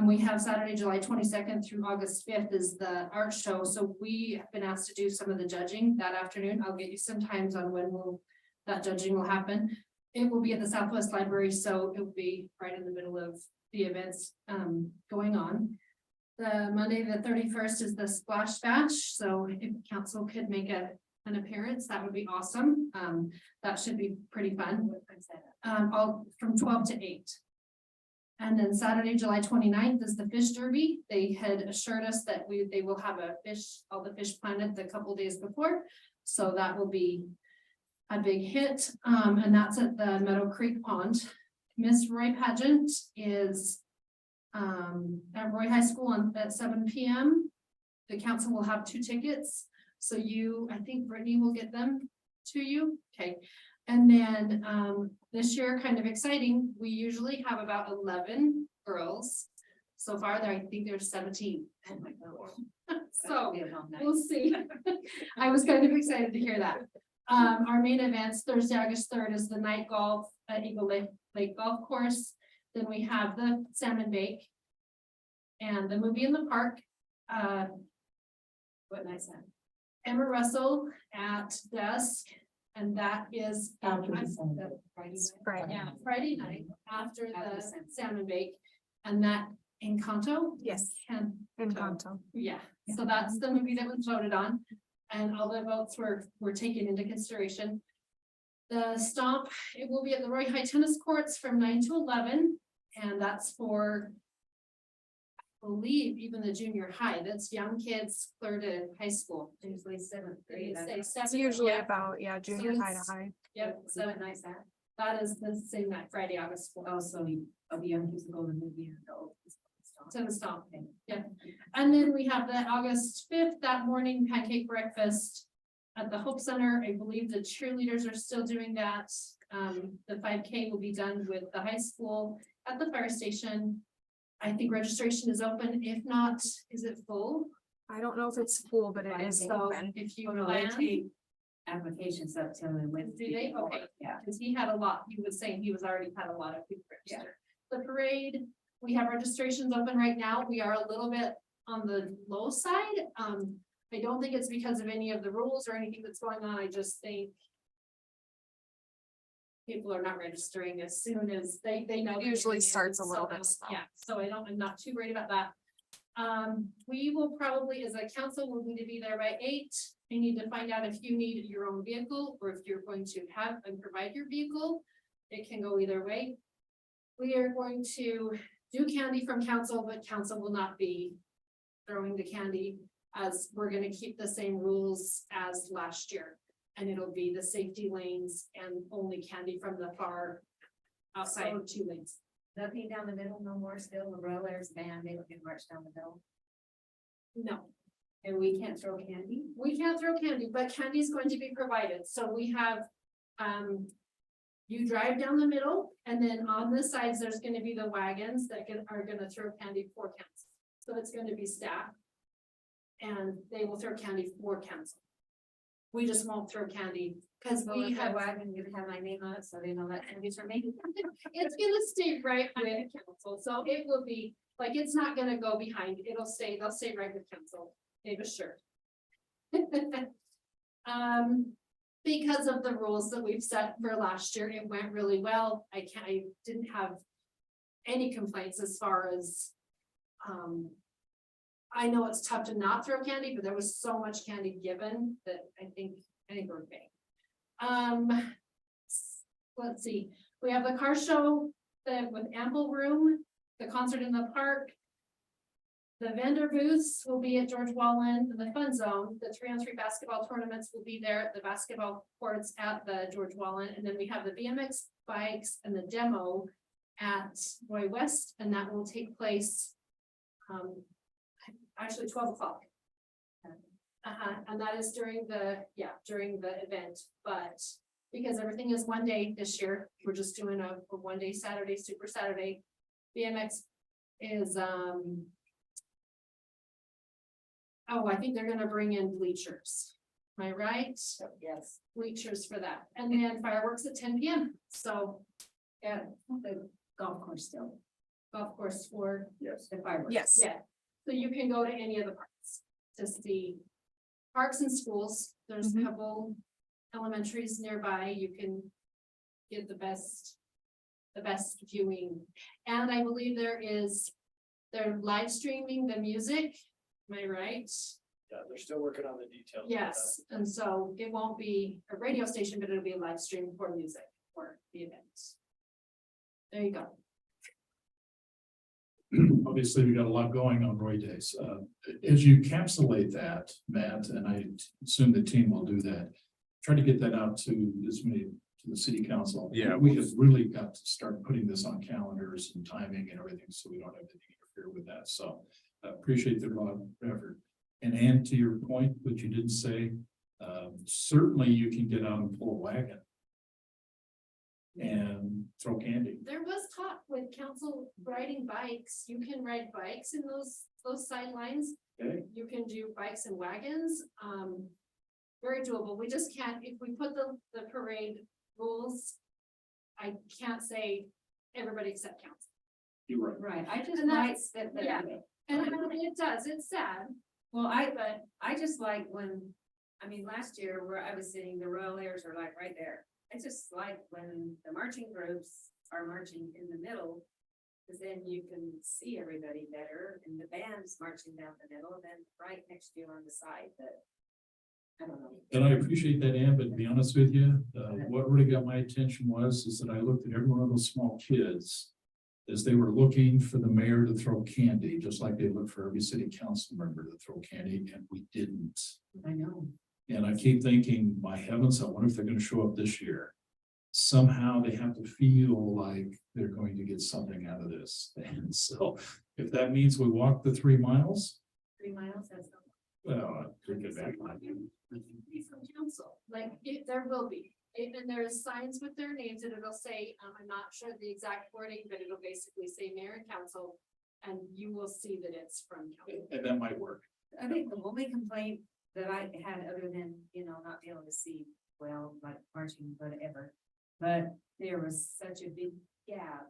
We have Saturday, July 22nd through August 5th is the art show. So we have been asked to do some of the judging that afternoon. I'll get you some times on when that judging will happen. It will be at the Southwest Library, so it will be right in the middle of the events going on. The Monday, the 31st is the Splash Bash. So if council could make an appearance, that would be awesome. That should be pretty fun. All from 12 to 8. And then Saturday, July 29th is the Fish Derby. They had assured us that they will have all the fish planted the couple days before. So that will be a big hit. And that's at the Meadow Creek Pond. Miss Roy Pageant is at Roy High School at 7 p.m. The council will have 2 tickets. So I think Brittany will get them to you. Okay. And then this year, kind of exciting, we usually have about 11 girls. So far there, I think there's 17. Oh my God. So we'll see. I was kind of excited to hear that. Our main events, Thursday, August 3rd is the night golf at Eagle Lake Golf Course. Then we have the salmon bake and the movie in the park. What night is that? Emma Russell at dusk. And that is After Friday night after the salmon bake, and that Encanto. Yes. Encanto. Yeah, so that's the movie that was voted on, and all the votes were taken into consideration. The stomp, it will be at the Roy High Tennis Courts from 9 to 11, and that's for, I believe, even the junior high. That's young kids clear to high school. Usually 7th grade. It's usually about, junior high to high. Yep, so nice that is the same night, Friday, August 4th. Oh, so of the young kids will go to the movie and go. To the stomp. Yeah. And then we have the August 5th, that morning pancake breakfast at the Hope Center. I believe the cheerleaders are still doing that. The 5K will be done with the high school at the fire station. I think registration is open. If not, is it full? I don't know if it's full, but it is So open. if you They plan, take applications up till the Wednesday. do they? before. Okay. Yeah. Because he had a lot, he was saying he was already had a lot of people registered. The parade, we have registrations open right now. We are a little bit on the low side. I don't think it's because of any of the rules or anything that's going on. I just think people are not registering as soon as they know. It usually they're starts a in, little so, bit slow. Yeah, so I'm not too worried about that. We will probably, as a council, will need to be there by 8. I need to find out if you need your own vehicle or if you're going to have and provide your vehicle. It can go either way. We are going to do candy from council, but council will not be throwing the candy, as we're gonna keep the same rules as last year. And it'll be the safety lanes and only candy from the far outside of 2 lanes. Nothing down the middle, no more still, the rollers band, they would get marched down the middle. No, And we can't throw candy? we can't throw candy, but candy is going to be provided. So we have, you drive down the middle, and then on the sides, there's gonna be the wagons that are gonna throw candy for council. So it's gonna be staff. And they will throw candy for council. We just won't throw candy, because So we if I have, wagon, you have my name on it, so they know that candy's for me. it's gonna stay right with council, so it will be, like, it's not gonna go behind, they'll stay right with council, they've assured. because of the rules that we've set for last year, it went really well. I didn't have any complaints as far as, I know it's tough to not throw candy, but there was so much candy given that I think we're okay. Let's see, we have the car show that with ample room, the concert in the park. The vendor booths will be at George Wallen in the fun zone. The 3-on-3 basketball tournaments will be there at the basketball courts at the George Wallen. And then we have the BMX bikes and the demo at Roy West, and that will take place actually 12 o'clock. And that is during the event, but because everything is one day this year, we're just doing a 1-day Saturday, Super Saturday. BMX is I think they're gonna bring in bleachers. Am I right? Yes. Bleachers for that. And then fireworks at 10 PM. So, yeah, The golf course still, golf course for, Yes. the fireworks. Yes. yeah. So you can go to any of the parks to see parks and schools. There's a couple elementaries nearby. You can get the best viewing. And I believe they're live streaming the music. Am I right? Yeah, they're still working on the details. of Yes, and so it won't be a radio station, but it'll be a live stream for music for the events. There you go. Obviously, we got a lot going on Roy Days. As you encapsulate that, Matt, and I assume the team will do that, try to get that out to the city council. Yeah. We have really got to start putting this on calendars and timing and everything, so we don't have to interfere with that. So I appreciate the lot of effort. And to your point, which you didn't say, certainly you can get out and pull a wagon and throw candy. There was talk with council riding bikes. You can ride bikes in those sidelines. Okay. You can do bikes and wagons. Very doable. We just can't, if we put the parade rules, I can't say everybody except council. You're right. Right, I just And like that's- that, yeah. And it does, it's sad. well, I just like when, I mean, last year where I was sitting, the Royal Airs are like right there. I just like when the marching groups are marching in the middle. Cause then you can see everybody better and the band's marching down the middle, and then right next to you on the side, but. I don't know. And I appreciate that, Ann, but to be honest with you, what really got my attention is that I looked at every one of those small kids as they were looking for the mayor to throw candy, just like they look for every city council member to throw candy, and we didn't. I know. And I keep thinking, my heavens, I wonder if they're gonna show up this year. Somehow they have to feel like they're going to get something out of this. And so if that means we walk the 3 miles, 3 miles, that's not. well, I take it back. Be from council, like, there will be, and there's signs with their names, and it'll say, I'm not sure the exact wording, but it'll basically say mayor and council. And you will see that it's from council. And that might work. I think the only complaint that I had, other than, not being able to see well, like marching, whatever. But there was such a big gap.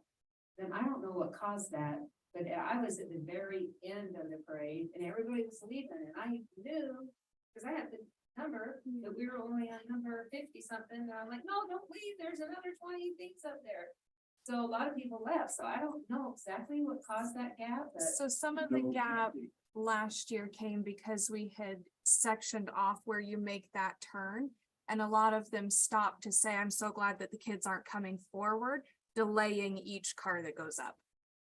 Then I don't know what caused that, but I was at the very end of the parade and everybody was leaving and I knew, cause I had the number, that we were only on number 50 something. And I'm like, no, don't leave. There's another 20 things up there. So a lot of people left. So I don't know exactly what caused that gap, but. So some of the gap last year came because we had sectioned off where you make that turn. And a lot of them stopped to say, I'm so glad that the kids aren't coming forward, delaying each car that goes up.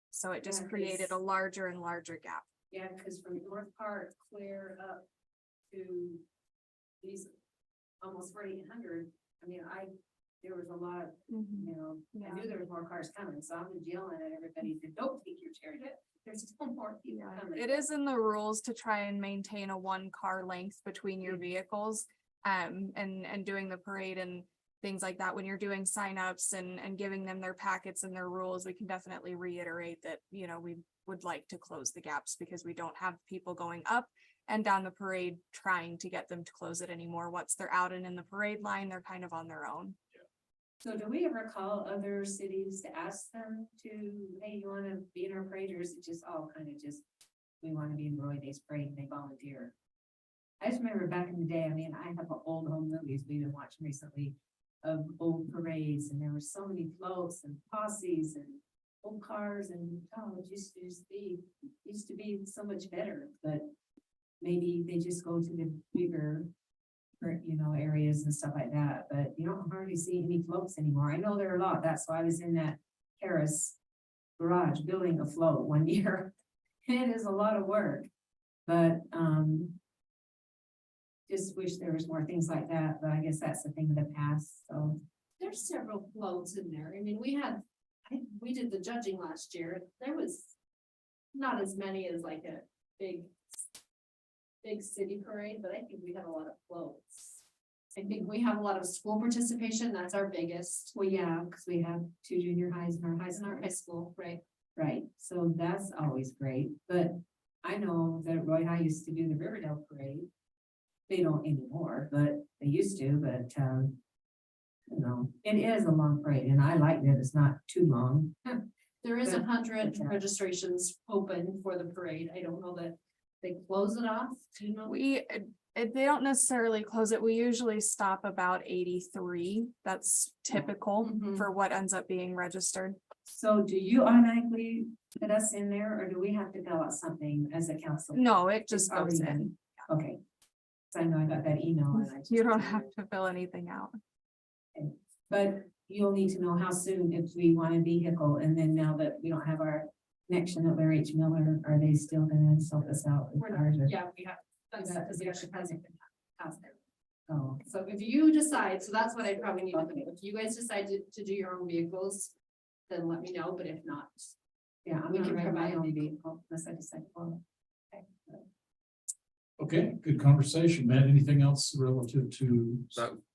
So it just Yeah, created 'cause- a larger and larger gap. Yeah, because from North Park clear up to these almost 4,800, I mean, there was a lot, I Yeah. knew there was more cars coming, so I'm yelling at everybody to don't take your chair yet. There's still more people coming. It is in the rules to try and maintain a 1-car length between your vehicles. And doing the parade and things like that, when you're doing signups and giving them their packets and their rules, we can definitely reiterate that, we would like to close the gaps because we don't have people going up and down the parade trying to get them to close it anymore. Once they're out and in the parade line, they're kind of on their own. So do we ever call other cities to ask them to, hey, you want to be in our parade, or is it just all kind of just, we want to be in Roy Days parade and they volunteer? I just remember back in the day, I mean, I have old home movies we've been watching recently of old parades, and there were so many floats and posses and old cars, and oh, it used to be so much better, but maybe they just go to the bigger, areas and stuff like that, but you don't hardly see any floats anymore. I know there are a lot. That's why I was in that Harris garage building a float one year. It is a lot of work, but, just wish there was more things like that, but I guess that's the thing of the past, so. There's several floats in there. I mean, we did the judging last year. There was not as many as like a big city parade, but I think we had a lot of floats. I think we have a lot of school participation. That's our biggest. Well, yeah, because we have 2 junior highs in our high In our school. high school, right? Right, so that's always great, but I know that Roy High used to do the Riverdale Parade. They don't anymore, but they used to, but, it is a long parade, and I like that it's not too long. There is Good. 100 Okay. registrations open for the parade. I don't know that they close it off. Do you know? They don't necessarily close it. We usually stop about 83. That's typical Mhm. for what ends up being registered. So do you automatically put us in there, or do we have to fill out something as a council? No, it It's just goes already in. Okay. So I know I got that email and I just. You don't have to fill anything out. But you'll need to know how soon if we want a vehicle, and then now that we don't have our connection at Larry H. Miller, are they still gonna sort us out? with We're ours, or- not, yeah, we have, that's because the actually hasn't been passed there. Oh, So if you decide, so that's what I probably need to do. If you guys decide to do your own vehicles, then let me know, but if not, yeah, I'm We not can riding my provide own vehicle. vehicle unless I decide, well. Okay. Okay, good conversation, Matt. Anything else relative to?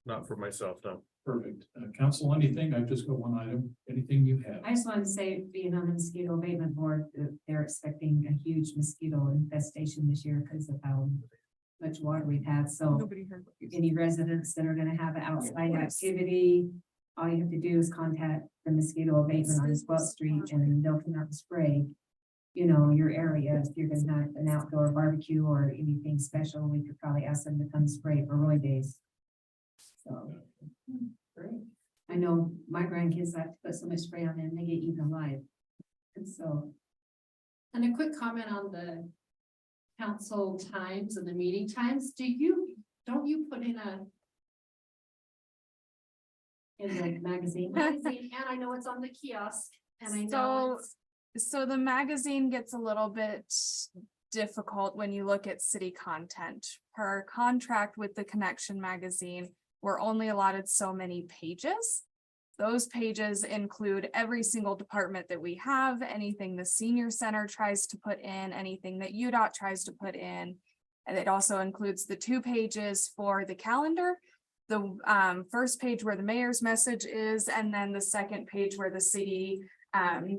Not for myself, no. Perfect. Council, anything? I've just got one item. Anything you have? I just wanted to say, being on the mosquito abatement board, they're expecting a huge mosquito infestation this year because of how much water we've had, so. Nobody heard what you said. Any residents that are gonna have outside course. activity, all you have to do is contact the mosquito abatement on 12th Street, and they'll come out and spray. Your area, if you're gonna have an outdoor barbecue or anything special, we could probably ask them to come spray for Roy Days. So. Great. I know my grandkids like to put so much spray on them, they get eaten alive. And so, and a quick comment on the council times and the meeting times. Don't you put in a in the magazine, magazine, and I know it's on the kiosk, and I know So- it's. So the magazine gets a little bit difficult when you look at city content. Per our contract with the Connection magazine, we're only allotted so many pages. Those pages include every single department that we have, anything the senior center tries to put in, anything that UDOT tries to put in. And it also includes the 2 pages for the calendar. The first page where the mayor's message is, and then the second page where the city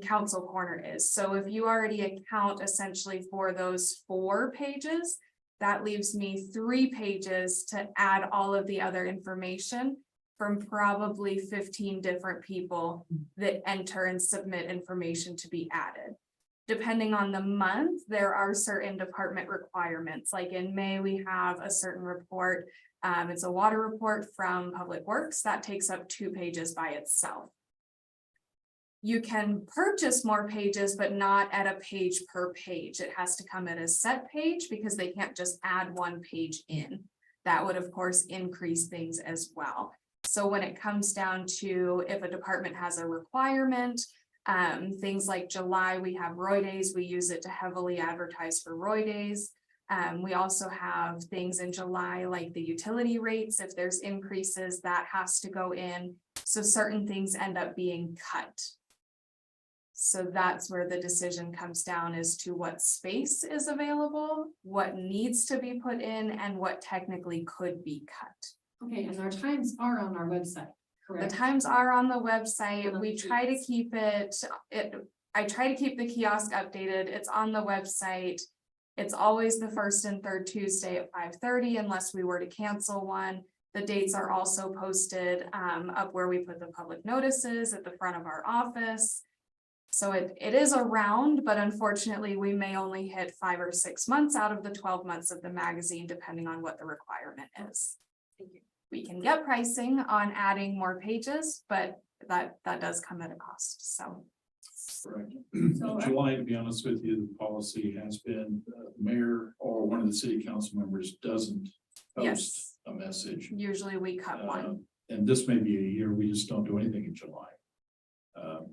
council corner is. So if you already account essentially for those 4 pages, that leaves me 3 pages to add all of the other information from probably 15 different people that enter and submit information to be added. Depending on the month, there are certain department requirements. Like in May, we have a certain report. It's a water report from Public Works that takes up 2 pages by itself. You can purchase more pages, but not at a page per page. It has to come at a set page because they can't just add 1 page in. That would, of course, increase things as well. So when it comes down to if a department has a requirement, things like July, we have Roy Days. We use it to heavily advertise for Roy Days. We also have things in July like the utility rates. If there's increases, that has to go in. So certain things end up being cut. So that's where the decision comes down as to what space is available, what needs to be put in, and what technically could be cut. Okay, and our times are on our website, The correct? times are on the website. We try to keep I try to keep the kiosk updated. It's on the website. It's always the 1st and 3rd Tuesday at 5:30 unless we were to cancel one. The dates are also posted up where we put the public notices at the front of our office. So it is around, but unfortunately, we may only hit 5 or 6 months out of the 12 months of the magazine, depending on what the requirement is. We can get pricing on adding more pages, but that does come at a cost, so. Correct. So, July, to be honest with you, the policy has been, mayor or one of the city council members doesn't post Yes. a message. Usually we cut one. And this may be a year, we just don't do anything in July.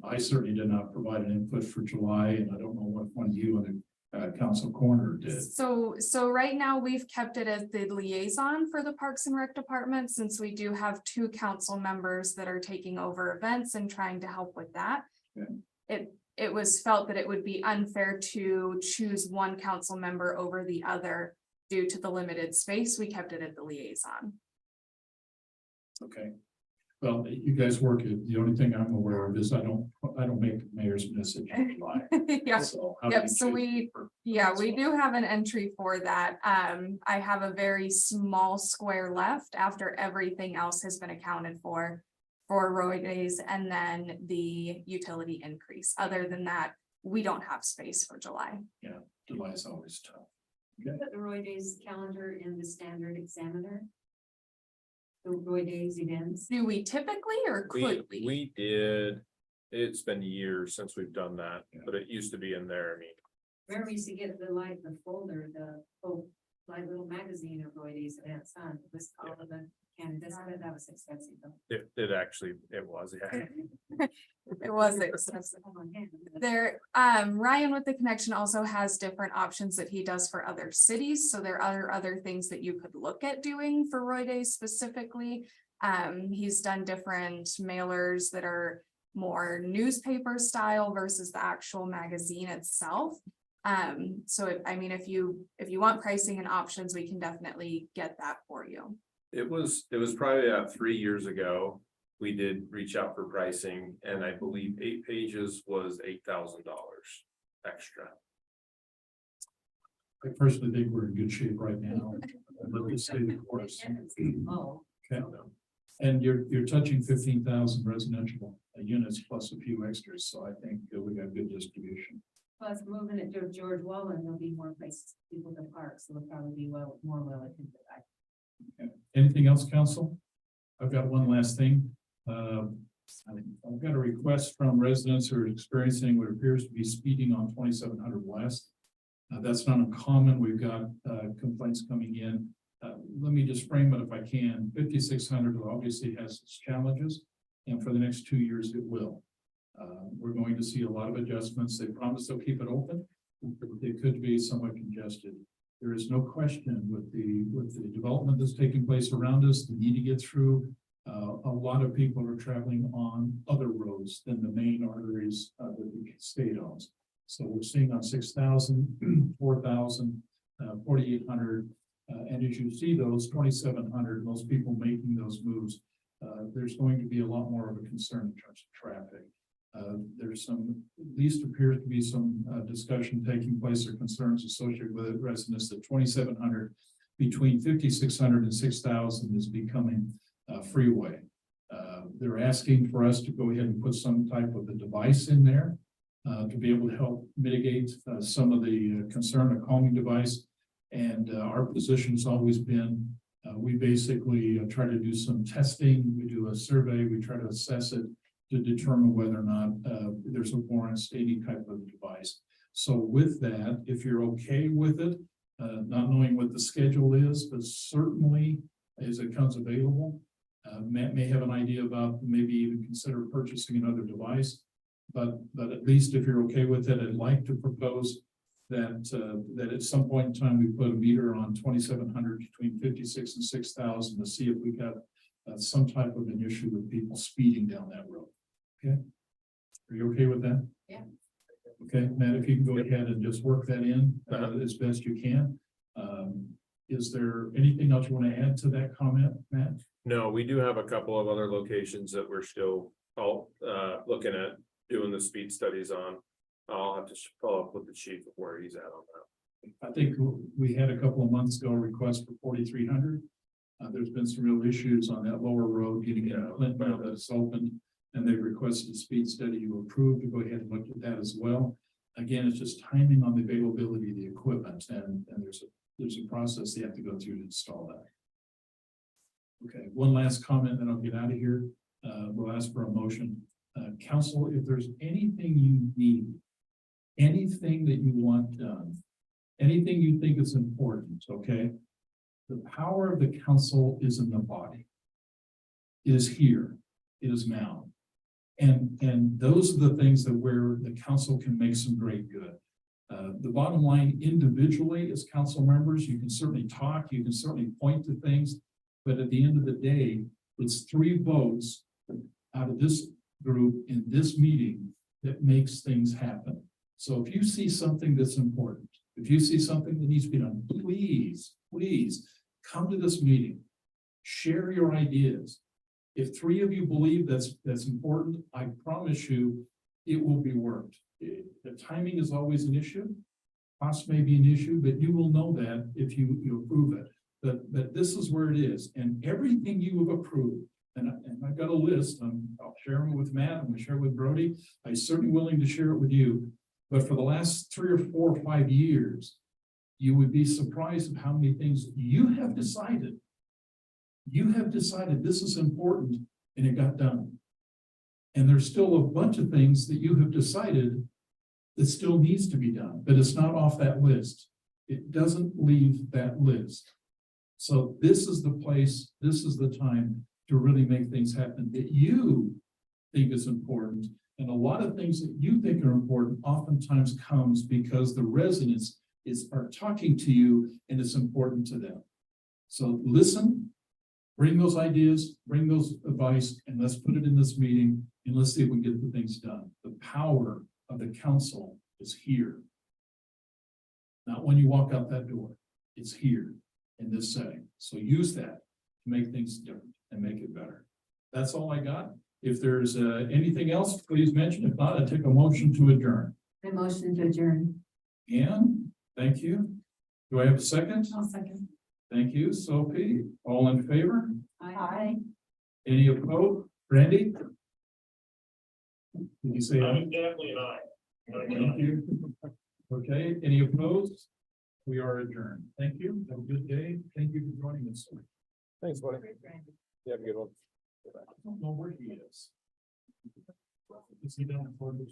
I certainly did not provide an input for July, and I don't know what one of you and the council corner did. So right now, we've kept it as the liaison for the Parks and Rec Department, since we do have 2 council members that are taking over events and trying to help with that. Yeah. It was felt that it would be unfair to choose one council member over the other due to the limited space. We kept it at the liaison. Okay. Well, you guys work it. The only thing I'm aware of is I don't make the mayor's message in July. Yeah. So how do Yep, you so choose we- for- Yeah, we so- do have an entry for that. I have a very small square left after everything else has been accounted for Roy Days and then the utility increase. Other than that, we don't have space for July. July is always tough. put the Roy Days calendar in the Standard Examiner. The Roy Days events. Do we typically or could we? We did, it's been years since we've done that, Yeah. but it used to be in there, I mean. Remember, we used to get the folder, like little magazine of Roy Days events, huh? It was all of the candidates, but that was expensive though. It actually, it was, yeah. It was expensive. There, Ryan with the connection also has different options that he does for other cities, so there are other things that you could look at doing for Roy Days specifically. He's done different mailers that are more newspaper style versus the actual magazine itself. So I mean, if you want pricing and options, we can definitely get that for you. It was probably about 3 years ago. We did reach out for pricing and I believe 8 pages was $8,000 extra. I personally think we're in good shape right now. Let me stay the course. Oh, Okay. And you're touching 15,000 residential units plus a few extras, so I think we got good distribution. plus moving it to George Wallen, there'll be more places, for people to park, so they'll probably be more well attended. Okay. Anything else, council? I've got one last thing. I've got a request from residents who are experiencing what appears to be speeding on 2700 West. That's not uncommon. We've got complaints coming in. Let me just frame it if I can. 5600 obviously has its challenges, and for the next 2 years it will. We're going to see a lot of adjustments. They promise they'll keep it open. It could be somewhat congested. There is no question with the development that's taking place around us, the need to get through. A lot of people are traveling on other roads than the main arteries that the state owns. So we're seeing on 6,000, 4,000, 4,800. And as you see those 2,700, those people making those moves, there's going to be a lot more of a concern in terms of traffic. There's at least appears to be some discussion taking place or concerns associated with residents that 2,700 between 5,600 and 6,000 is becoming freeway. They're asking for us to go ahead and put some type of a device in there to be able to help mitigate some of the concern, a calming device. And our position's always been, we basically try to do some testing, we do a survey, we try to assess it to determine whether or not there's a warrant any type of device. So with that, if you're okay with it, not knowing what the schedule is, but certainly as it comes available, Matt may have an idea about maybe even consider purchasing another device. But at least if you're okay with it, I'd like to propose that at some point in time, we put a meter on 2,700 between 56 and 6,000 to see if we got some type of an issue with people speeding down that road. Okay. Are you okay with that? Yeah. Okay, Matt, if you can go ahead and just work that in as best you can. Is there anything else you want to add to that comment, Matt? No, we do have a couple of other locations that we're still all looking at doing the speed studies on. I'll have to follow up with the chief of where he's at on that. I think we had a couple of months ago a request for 4,300. There's been some real issues on that lower road getting in Clinton now that it's opened. and they've requested a speed study. You approved to go ahead and look at that as well. Again, it's just timing on the availability of the equipment, and there's a process they have to go through to install that. Okay, one last comment, then I'll get out of here. We'll ask for a motion. Council, if there's anything you need, anything that you want done, anything you think is important, okay? The power of the council is in the body. It is here. It is now. And those are the things that where the council can make some great good. The bottom line, individually as council members, you can certainly talk, you can certainly point to things, but at the end of the day, it's 3 votes out of this group in this meeting that makes things happen. So if you see something that's important, if you see something that needs to be done, please come to this meeting, share your ideas. If 3 of you believe that's important, I promise you, it will be worked. The timing is always an issue. Cost may be an issue, but you will know that if you approve it. But this is where it is, and everything you have approved, and I've got a list, I'll share them with Matt, I'm gonna share it with Brody. I'm certainly willing to share it with you. But for the last 3 or 4 or 5 years, you would be surprised at how many things you have decided. You have decided this is important, and it got done. And there's still a bunch of things that you have decided that still needs to be done, but it's not off that list. It doesn't leave that list. So this is the place, this is the time to really make things happen that you think is important. And a lot of things that you think are important oftentimes comes because the residents are talking to you and it's important to them. So listen, bring those ideas, bring those advice, and let's put it in this meeting and let's see if we can get the things done. The power of the council is here. Not when you walk out that door, it's here in this setting. So use that to make things different and make it better. That's all I got. If there's anything else, please mention. If not, I take a motion to adjourn. I motion to adjourn. Ann, thank you. Do I have a second? I'll second. Thank you, Sophie. All in favor? Aye. Any opposed? Randy? Did you say aye? I'm definitely an aye. Thank you. Okay, any opposed? We are adjourned. Thank you. Have a good day. Thank you for joining us. Thanks, buddy. You have a good one. I don't know where he is. Is he down in Florida?